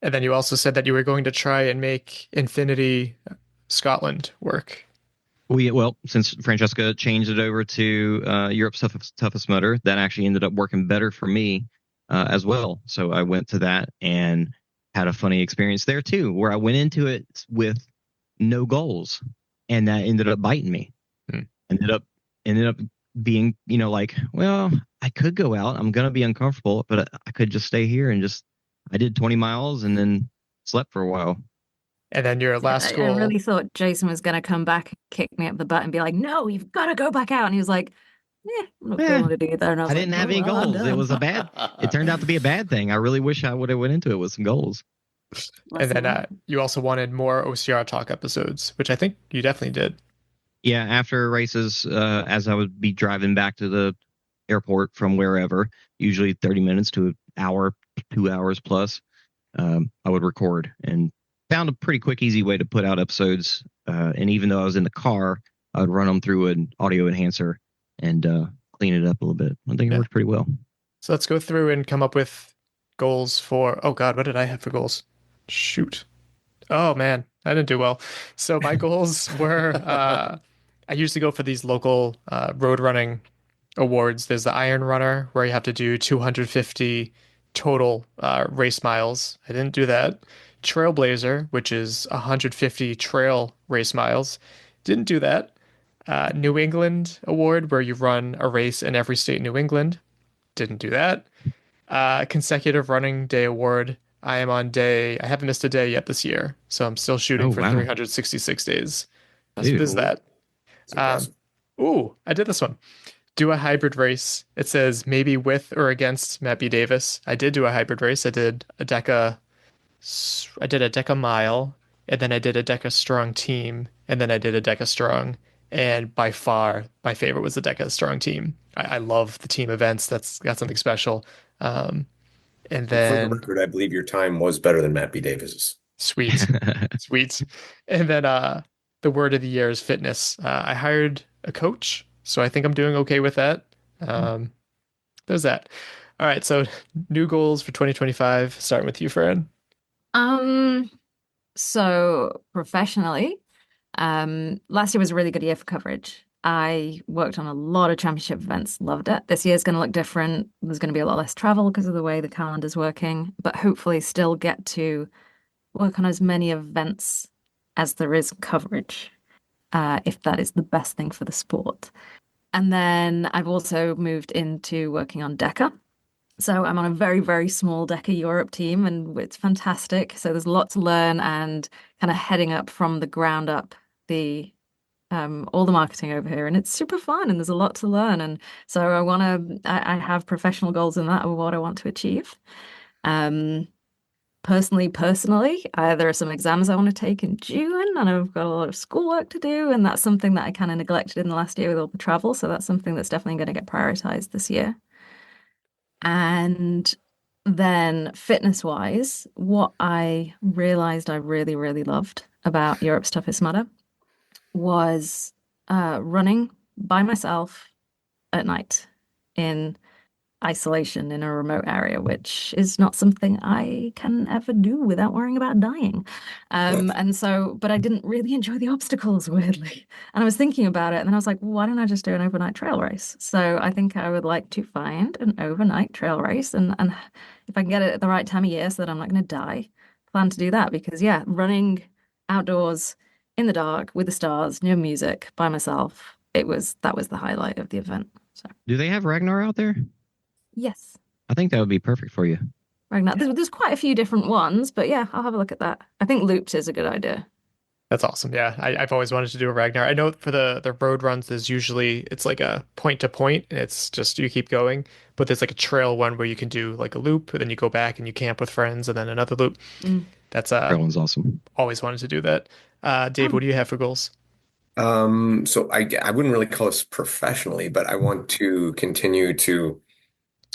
And then you also said that you were going to try and make Infinity Scotland work. Well, since Francesca changed it over to Europe's Toughest Motor, that actually ended up working better for me as well. So I went to that and had a funny experience there too, where I went into it with no goals, and that ended up biting me. Ended up being, like, well, I could go out. I'm gonna be uncomfortable, but I could just stay here and I did 20 miles and then slept for a while. And then your last goal. I really thought Jason was going to come back, kick me up the butt, and be like, "No, you've got to go back out." And he was like, "Yeah, I'm not going to do that." And I didn't have any goals. It was it turned out to be a bad thing. I really wish I would have went into it with some goals. And then you also wanted more OCR talk episodes, which I think you definitely did. Yeah, after races, as I would be driving back to the airport from wherever, usually 30 minutes to an hour, 2 hours plus, I would record, and found a pretty quick, easy way to put out episodes. And even though I was in the car, I would run them through an audio enhancer and clean it up a little bit. I think it worked pretty well. So let's go through and come up with goals for, oh God, what did I have for goals? Shoot. Oh man, I didn't do well. So my goals were, I usually go for these local road running awards. There's the Iron Runner, where you have to do 250 total race miles. I didn't do that. Trailblazer, which is 150 trail race miles. Didn't do that. New England Award, where you run a race in every state in New England. Didn't do that. Consecutive Running Day Award. I haven't missed a day yet this year, so I'm still shooting for 366 days. What is that? I did this one. Do a hybrid race. It says maybe with or against Matt B. Davis. I did do a hybrid race. I did a DECA mile, and then I did a DECA strong team, and then I did a DECA strong. And by far, my favorite was the DECA strong team. I love the team events. That's got something special. And then, for the record, I believe your time was better than Matt B. Davis's. Sweet. And then the word of the year is fitness. I hired a coach, so I think I'm doing okay with that. There's that. All right, so new goals for 2025, starting with you, Fran. So professionally, last year was a really good year for coverage. I worked on a lot of championship events, loved it. This year's going to look different. There's going to be a lot less travel because of the way the calendar's working, but hopefully still get to work on as many events as there is coverage, if that is the best thing for the sport. And then I've also moved into working on DECA. So I'm on a very, very small DECA Europe team, and it's fantastic. So there's a lot to learn, and kind of heading up from the ground up all the marketing over here, and it's super fun, and there's a lot to learn. And so I have professional goals in that of what I want to achieve. Personally, there are some exams I want to take in June, and I've got a lot of schoolwork to do, and that's something that I kind of neglected in the last year with all the travel. So that's something that's definitely going to get prioritized this year. And then fitness-wise, what I realized I really, really loved about Europe's Toughest Mudder was running by myself at night in isolation in a remote area, which is not something I can ever do without worrying about dying. But I didn't really enjoy the obstacles, weirdly. And I was thinking about it, and then I was like, well, why don't I just do an overnight trail race? So I think I would like to find an overnight trail race, and if I can get it at the right time of year so that I'm not going to die, plan to do that. Because running outdoors in the dark with the stars, no music, by myself, that was the highlight of the event. So do they have Ragnar out there? Yes. I think that would be perfect for you. Ragnar. There's quite a few different ones, but yeah, I'll have a look at that. I think looped is a good idea. That's awesome. Yeah, I've always wanted to do a Ragnar. I know for the road runs, it's like a point to point, and it's just you keep going. But there's like a trail one where you can do like a loop, and then you go back and you camp with friends, and then another loop. That's that one's awesome. Always wanted to do that. Dave, what do you have for goals? So I wouldn't really call this professionally, but I want to continue to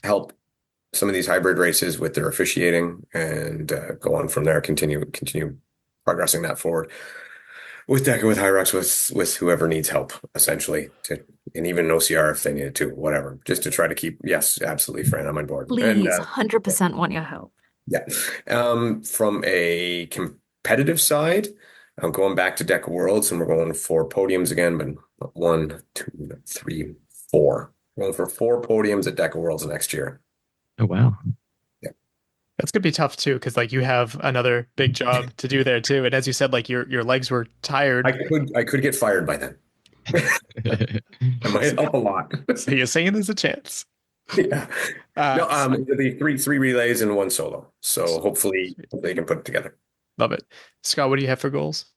help some of these hybrid races with their officiating and go on from there, continue progressing that forward with DECA, with Hyrox, with whoever needs help, essentially, and even an OCR if they need it too, whatever, just to try to keep, yes, absolutely, Fran, I'm on board. Please, and, 100% want your help. Yeah. From a competitive side, I'm going back to DECA Worlds, and we're going for podiums again, but 1, 2, 3, 4. Going for 4 podiums at DECA Worlds next year. Oh, wow. Yeah. That's going to be tough too, because like you have another big job to do there too. And as you said, like your legs were tired. I could get fired by then. That might help a lot. So you're saying there's a chance. Yeah. It'll be three relays and 1 solo. So hopefully they can put it together. Love it. Scott, what do you have for goals?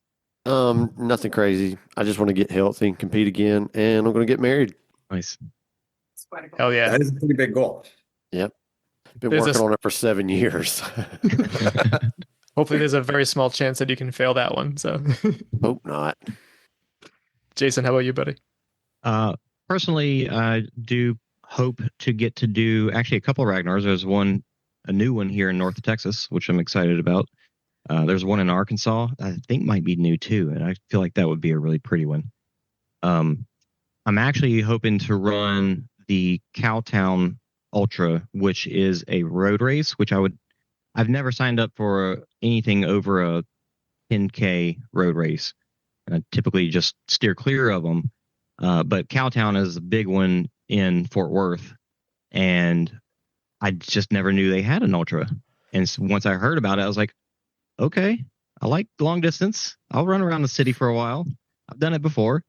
Nothing crazy. I just want to get healthy and compete again, and I'm going to get married. Nice. Hell yeah. That is a pretty big goal. Yep. Been working on it for 7 years. Hopefully there's a very small chance that you can fail that one. So hope not. Jason, how about you, buddy? Personally, I do hope to get to do actually a couple of Ragnars. There's a new one here in North Texas, which I'm excited about. There's one in Arkansas I think might be new too, and I feel like that would be a really pretty one. I'm actually hoping to run the Cowtown Ultra, which is a road race, which I've never signed up for anything over a 10K road race. I typically just steer clear of them. But Cowtown is a big one in Fort Worth, and I just never knew they had an ultra. And so once I heard about it, I was like, okay, I like long distance. I'll run around the city for a while. I've done it before.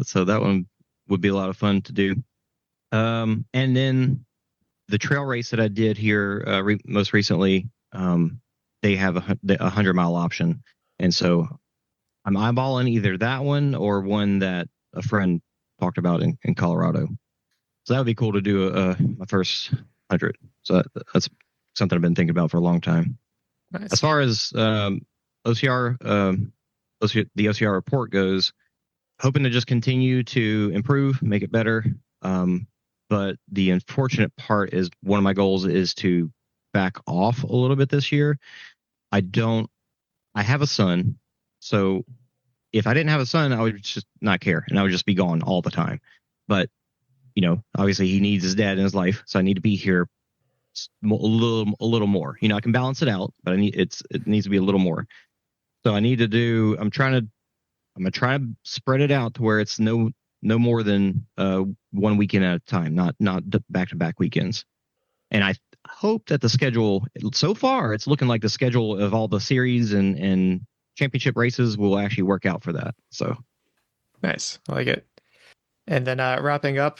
So that one would be a lot of fun to do. And then the trail race that I did here most recently, they have a 100-mile option. And so I'm eyeballing either that one or one that a friend talked about in Colorado. So that would be cool to do my first 100. So that's something I've been thinking about for a long time. Nice. As far as OCR, the OCR report goes, hoping to just continue to improve, make it better. But the unfortunate part is one of my goals is to back off a little bit this year. I have a son, so if I didn't have a son, I would just not care, and I would just be gone all the time. But obviously he needs his dad in his life, so I need to be here a little more. I can balance it out, but it needs to be a little more. So I need to do. I'm gonna try to spread it out to where it's no more than 1 weekend at a time, not back-to-back weekends. And I hope that the schedule, so far, it's looking like the schedule of all the series and championship races will actually work out for that. So nice, I like it. And then wrapping up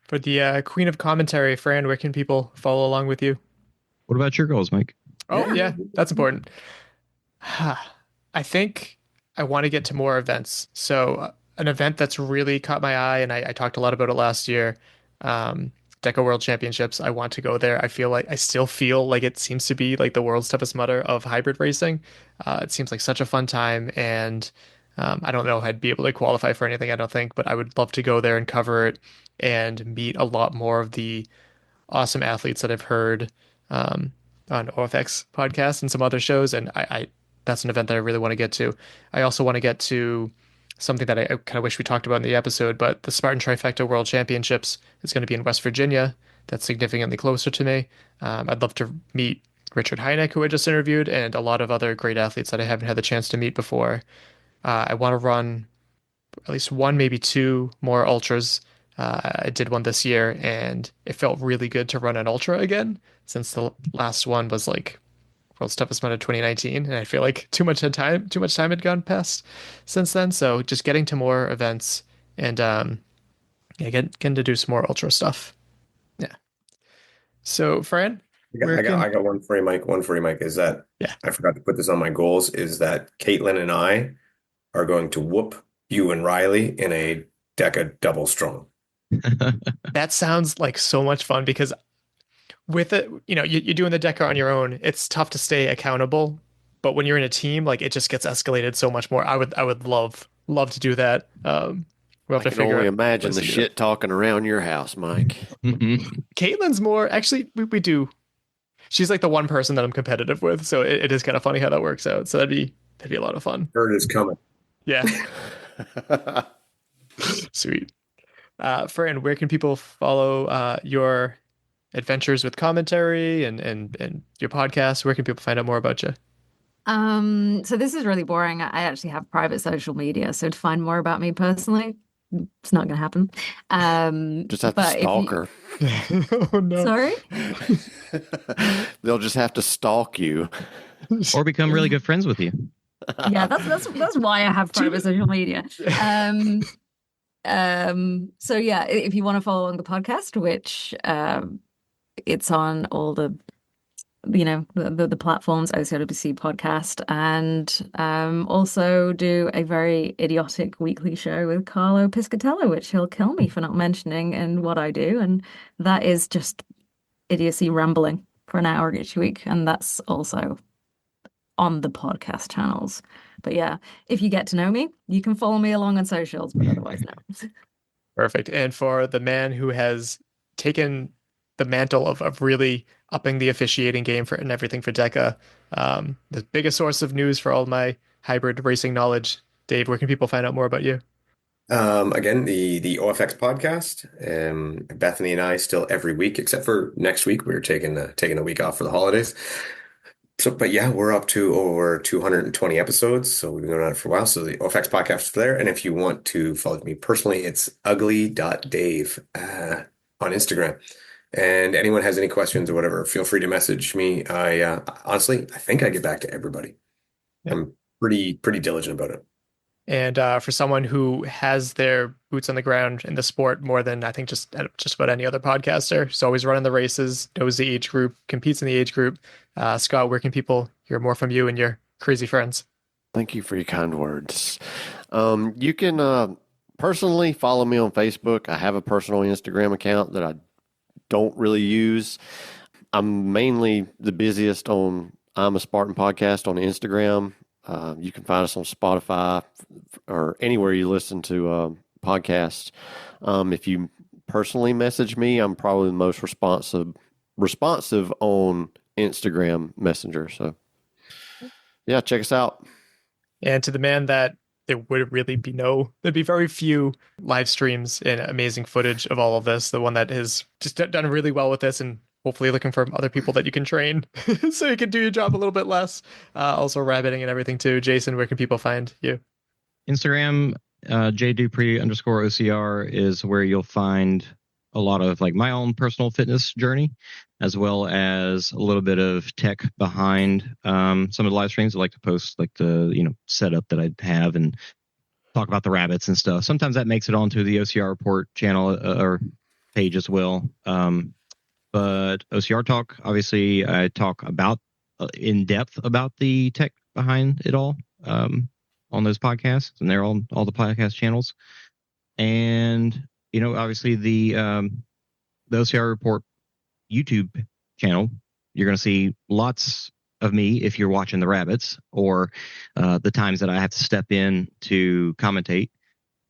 for the Queen of Commentary, Fran, where can people follow along with you? What about your goals, Mike? Oh yeah, that's important. I think I want to get to more events. So an event that's really caught my eye, and I talked a lot about it last year, Deca World Championships. I want to go there. I still feel like it seems to be like the world's toughest mudder of hybrid racing. It seems like such a fun time, and I don't know if I'd be able to qualify for anything, I don't think, but I would love to go there and cover it and meet a lot more of the awesome athletes that I've heard on OFX podcasts and some other shows, and I that's an event that I really want to get to. I also want to get to something that I kind of wish we talked about in the episode, but the Spartan Trifecta World Championships is going to be in West Virginia. That's significantly closer to me. I'd love to meet Richard Hynek, who I just interviewed, and a lot of other great athletes that I haven't had the chance to meet before. I want to run at least one, maybe two more ultras. I did one this year, and it felt really good to run an ultra again, since the last one was like World's Toughest Mudder 2019, and I feel like too much time had gone past since then. So just getting to more events and getting to do some more ultra stuff. Yeah. So Fran, I got one for you, Mike. One for you, Mike. Is that I forgot to put this on my goals. Is that Caitlin and I are going to whoop you and Riley in a Deca double strong. That sounds like so much fun, because with it, you're doing the Deca on your own. It's tough to stay accountable, but when you're in a team, like, it just gets escalated so much more. I would love to do that. We'll have I to can figure only out imagine the shit talking around your house, Mike. Caitlin's more actually. We do. She's like the one person that I'm competitive with, so it is kind of funny how that works out. So that'd be a lot of fun. Bird is coming. Yeah. Sweet. Fran, where can people follow your adventures with commentary and your podcast? Where can people find out more about you? So this is really boring. I actually have private social media, so to find more about me personally, it's not going to happen. Just have to stalk her. Oh no! Sorry. They'll just have to stalk you, or become really good friends with you. Yeah, that's why I have private social media. So yeah, if you want to follow along the podcast, which it's on all the the platforms, OCRWC podcast, and also do a very idiotic weekly show with Carlo Piscatello, which he'll kill me for not mentioning in what I do, and that is just idiocy rambling for an hour each week, and that's also on the podcast channels. But yeah, if you get to know me, you can follow me along on socials, but otherwise no. Perfect. And for the man who has taken the mantle of really upping the officiating game and everything for Deca, the biggest source of news for all my hybrid racing knowledge, Dave, where can people find out more about you? Again, the OFX podcast. Bethany and I still every week, except for next week. We're taking a week off for the holidays. So, but yeah, we're up to over 220 episodes. So we've been going on it for a while. So the OFX podcast is there. And if you want to follow me personally, it's ugly.dave on Instagram. And anyone has any questions or whatever, feel free to message me. I honestly, I think I get back to everybody. Yeah. I'm pretty diligent about it. And for someone who has their boots on the ground in the sport more than I think just about any other podcaster, who's always running the races, knows the age group, competes in the age group, Scott, where can people hear more from you and your crazy friends? Thank you for your kind words. You can personally follow me on Facebook. I have a personal Instagram account that I don't really use. I'm mainly the busiest on I'm a Spartan podcast on Instagram. You can find us on Spotify or anywhere you listen to podcasts. If you personally message me, I'm probably the most responsive on Instagram Messenger. So yeah, check us out. And to the man that there'd be very few live streams and amazing footage of all of this. The one that has just done really well with this, and hopefully looking for other people that you can train so you can do your job a little bit less. Also rabbiting and everything too. Jason, where can people find you? Instagram, jdupree_OCR is where you'll find a lot of like my own personal fitness journey, as well as a little bit of tech behind some of the live streams. I like to post like the setup that I have and talk about the rabbits and stuff. Sometimes that makes it onto the OCR report channel or page as well. But OCR Talk, obviously, I talk about in depth about the tech behind it all on those podcasts, and they're on all the podcast channels. And obviously the OCR Report YouTube channel, you're going to see lots of me if you're watching the rabbits or the times that I have to step in to commentate.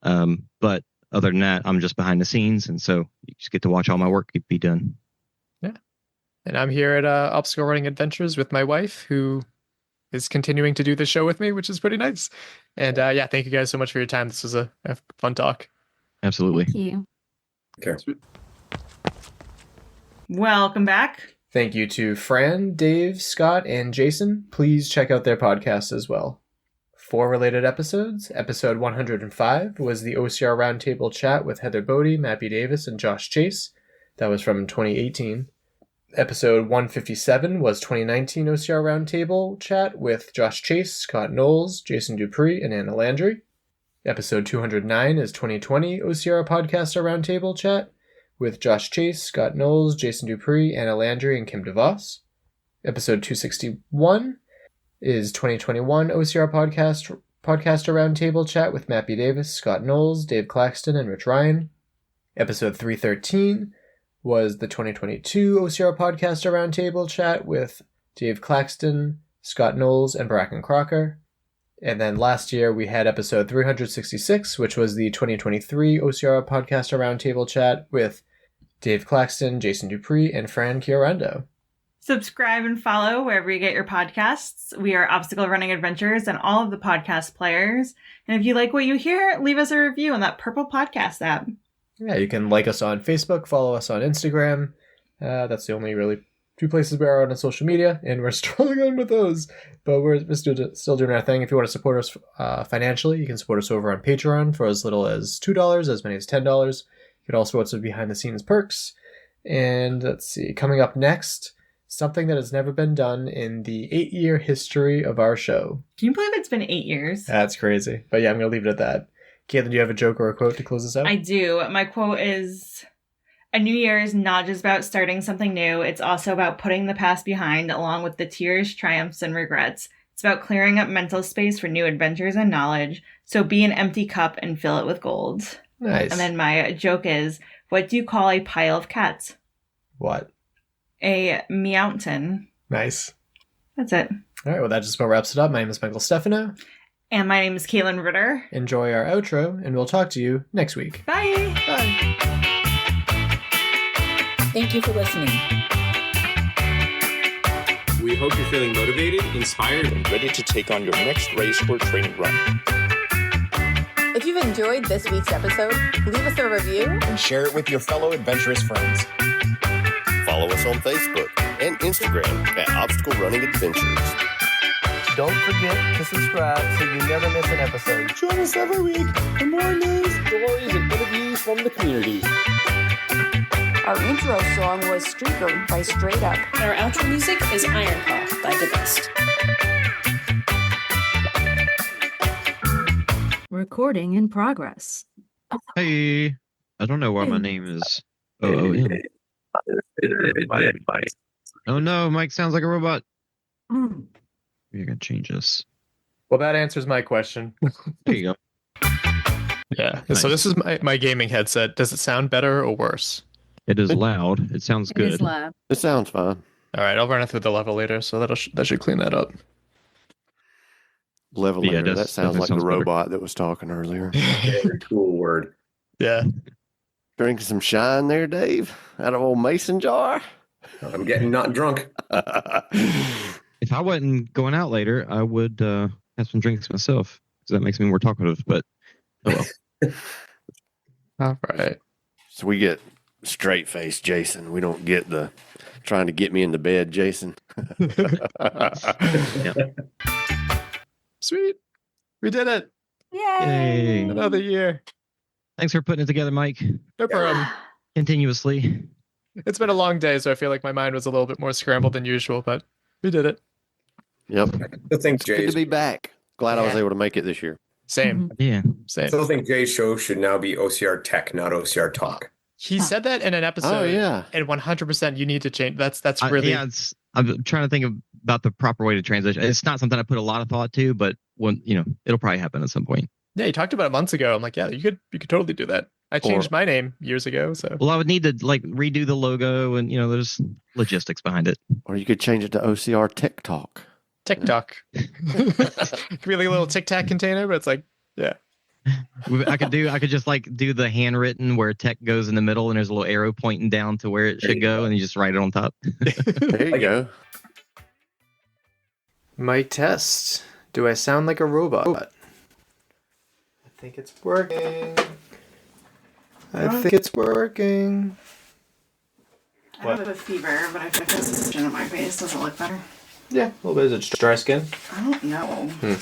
But other than that, I'm just behind the scenes, and so you just get to watch all my work be done. Yeah. And I'm here at Obstacle Running Adventures with my wife, who is continuing to do the show with me, which is pretty nice. And thank you guys so much for your time. This was a fun talk. Absolutely. Thank you. Okay. Welcome back. Thank you to Fran, Dave, Scott, and Jason. Please check out their podcast as well. 4 related episodes. Episode 105 was the OCR Roundtable chat with Heather Bodie, Mappy Davis, and Josh Chase. That was from 2018. Episode 157 was 2019 OCR Roundtable chat with Josh Chase, Scott Knowles, Jason Dupree, and Anna Landry. Episode 209 is 2020 OCR Podcaster Roundtable chat with Josh Chase, Scott Knowles, Jason Dupree, Anna Landry, and Kim DeVos. Episode 261 is 2021 OCR Podcaster Roundtable chat with Mappy Davis, Scott Knowles, Dave Claxton, and Rich Ryan. Episode 313 was the 2022 OCR Podcaster Roundtable chat with Dave Claxton, Scott Knowles, and Bracken Crocker. And then last year we had episode 366, which was the 2023 OCR Podcaster Roundtable chat with Dave Claxton, Jason Dupree, and Fran Chiorando. Subscribe and follow wherever you get your podcasts. We are Obstacle Running Adventures and all of the podcast players. And if you like what you hear, leave us a review on that purple podcast app. Yeah, you can like us on Facebook, follow us on Instagram. That's the only really 2 places we are on social media, and we're struggling with those. But we're still doing our thing. If you want to support us financially, you can support us over on Patreon for as little as $2, as many as $10. You get all sorts of behind-the-scenes perks. And let's see, coming up next, something that has never been done in the 8-year history of our show. Can you believe it's been 8 years? That's crazy. But yeah, I'm going to leave it at that. Caitlin, do you have a joke or a quote to close us out? I do. My quote is, a new year is not just about starting something new. It's also about putting the past behind, along with the tears, triumphs, and regrets. It's about clearing up mental space for new adventures and knowledge. So be an empty cup and fill it with gold. Nice. And then my joke is, what do you call a pile of cats? What? A meowton. Nice. That's it. All right, well, that just about wraps it up. My name is Michael Stefano. And my name is Caitlin Ritter. Enjoy our outro, and we'll talk to you next week. Bye. Bye. Thank you for listening. We hope you're feeling motivated, inspired, and ready to take on your next race or training run. If you've enjoyed this week's episode, leave us a review and share it with your fellow adventurous friends. Follow us on Facebook and Instagram at Obstacle Running Adventures. Don't forget to subscribe so you never miss an episode. Join us every week for more news, stories, and interviews from the community. Our intro song was Streaker by Straight Up. And our outro music is Iron Paw by The Best. Recording in progress. Hey, I don't know why my name is OOM. Oh no, Mike sounds like a robot. You're gonna change this. Well, that answers my question. There you go. Yeah. Nice. So this is my gaming headset. Does it sound better or worse? It is loud. It sounds good. It is loud. It sounds fine. All right, I'll run it through the level later, so that should clean that up. Levelator. Yeah, That sounds like the robot that was talking earlier. Very cool word. Yeah. Drinking some shine there, Dave, out of old mason jar. I'm getting not drunk. If I wasn't going out later, I would have some drinks myself. because that makes me more talkative. But oh well. All right. So we get straight face Jason. We don't get the trying to get me into bed, Jason. Sweet. We did it. Yay! Another year. Thanks for putting it together, Mike. No problem. Continuously. It's been a long day, so I feel like my mind was a little bit more scrambled than usual, but we did it. Yep. I think It's good to be back. Glad I was able to make it this year. Same. Yeah. Same. I still think Jay's show should now be OCR Tech, not OCR Talk. He said that in an episode. Oh, yeah. And 100% you need to change. That's really... I'm trying to think about the proper way to transition. It's not something I put a lot of thought to, but when it'll probably happen at some point. Yeah, you talked about it months ago. I'm like, yeah, you could totally do that. I changed my name years ago, so. Well, I would need to redo the logo, and there's logistics behind it. Or you could change it to OCR TikTok. TikTok. Could be like a little Tic Tac container, but it's like, yeah. I could just do the handwritten where tech goes in the middle, and there's a little arrow pointing down to where it should go, and you just write it on top. There you go. Mic test. Do I sound like a robot? I think it's working. I think it's working. I have a fever, but I think this in my face. Does it look better? Yeah, a little bit. Is it dry skin? I don't know.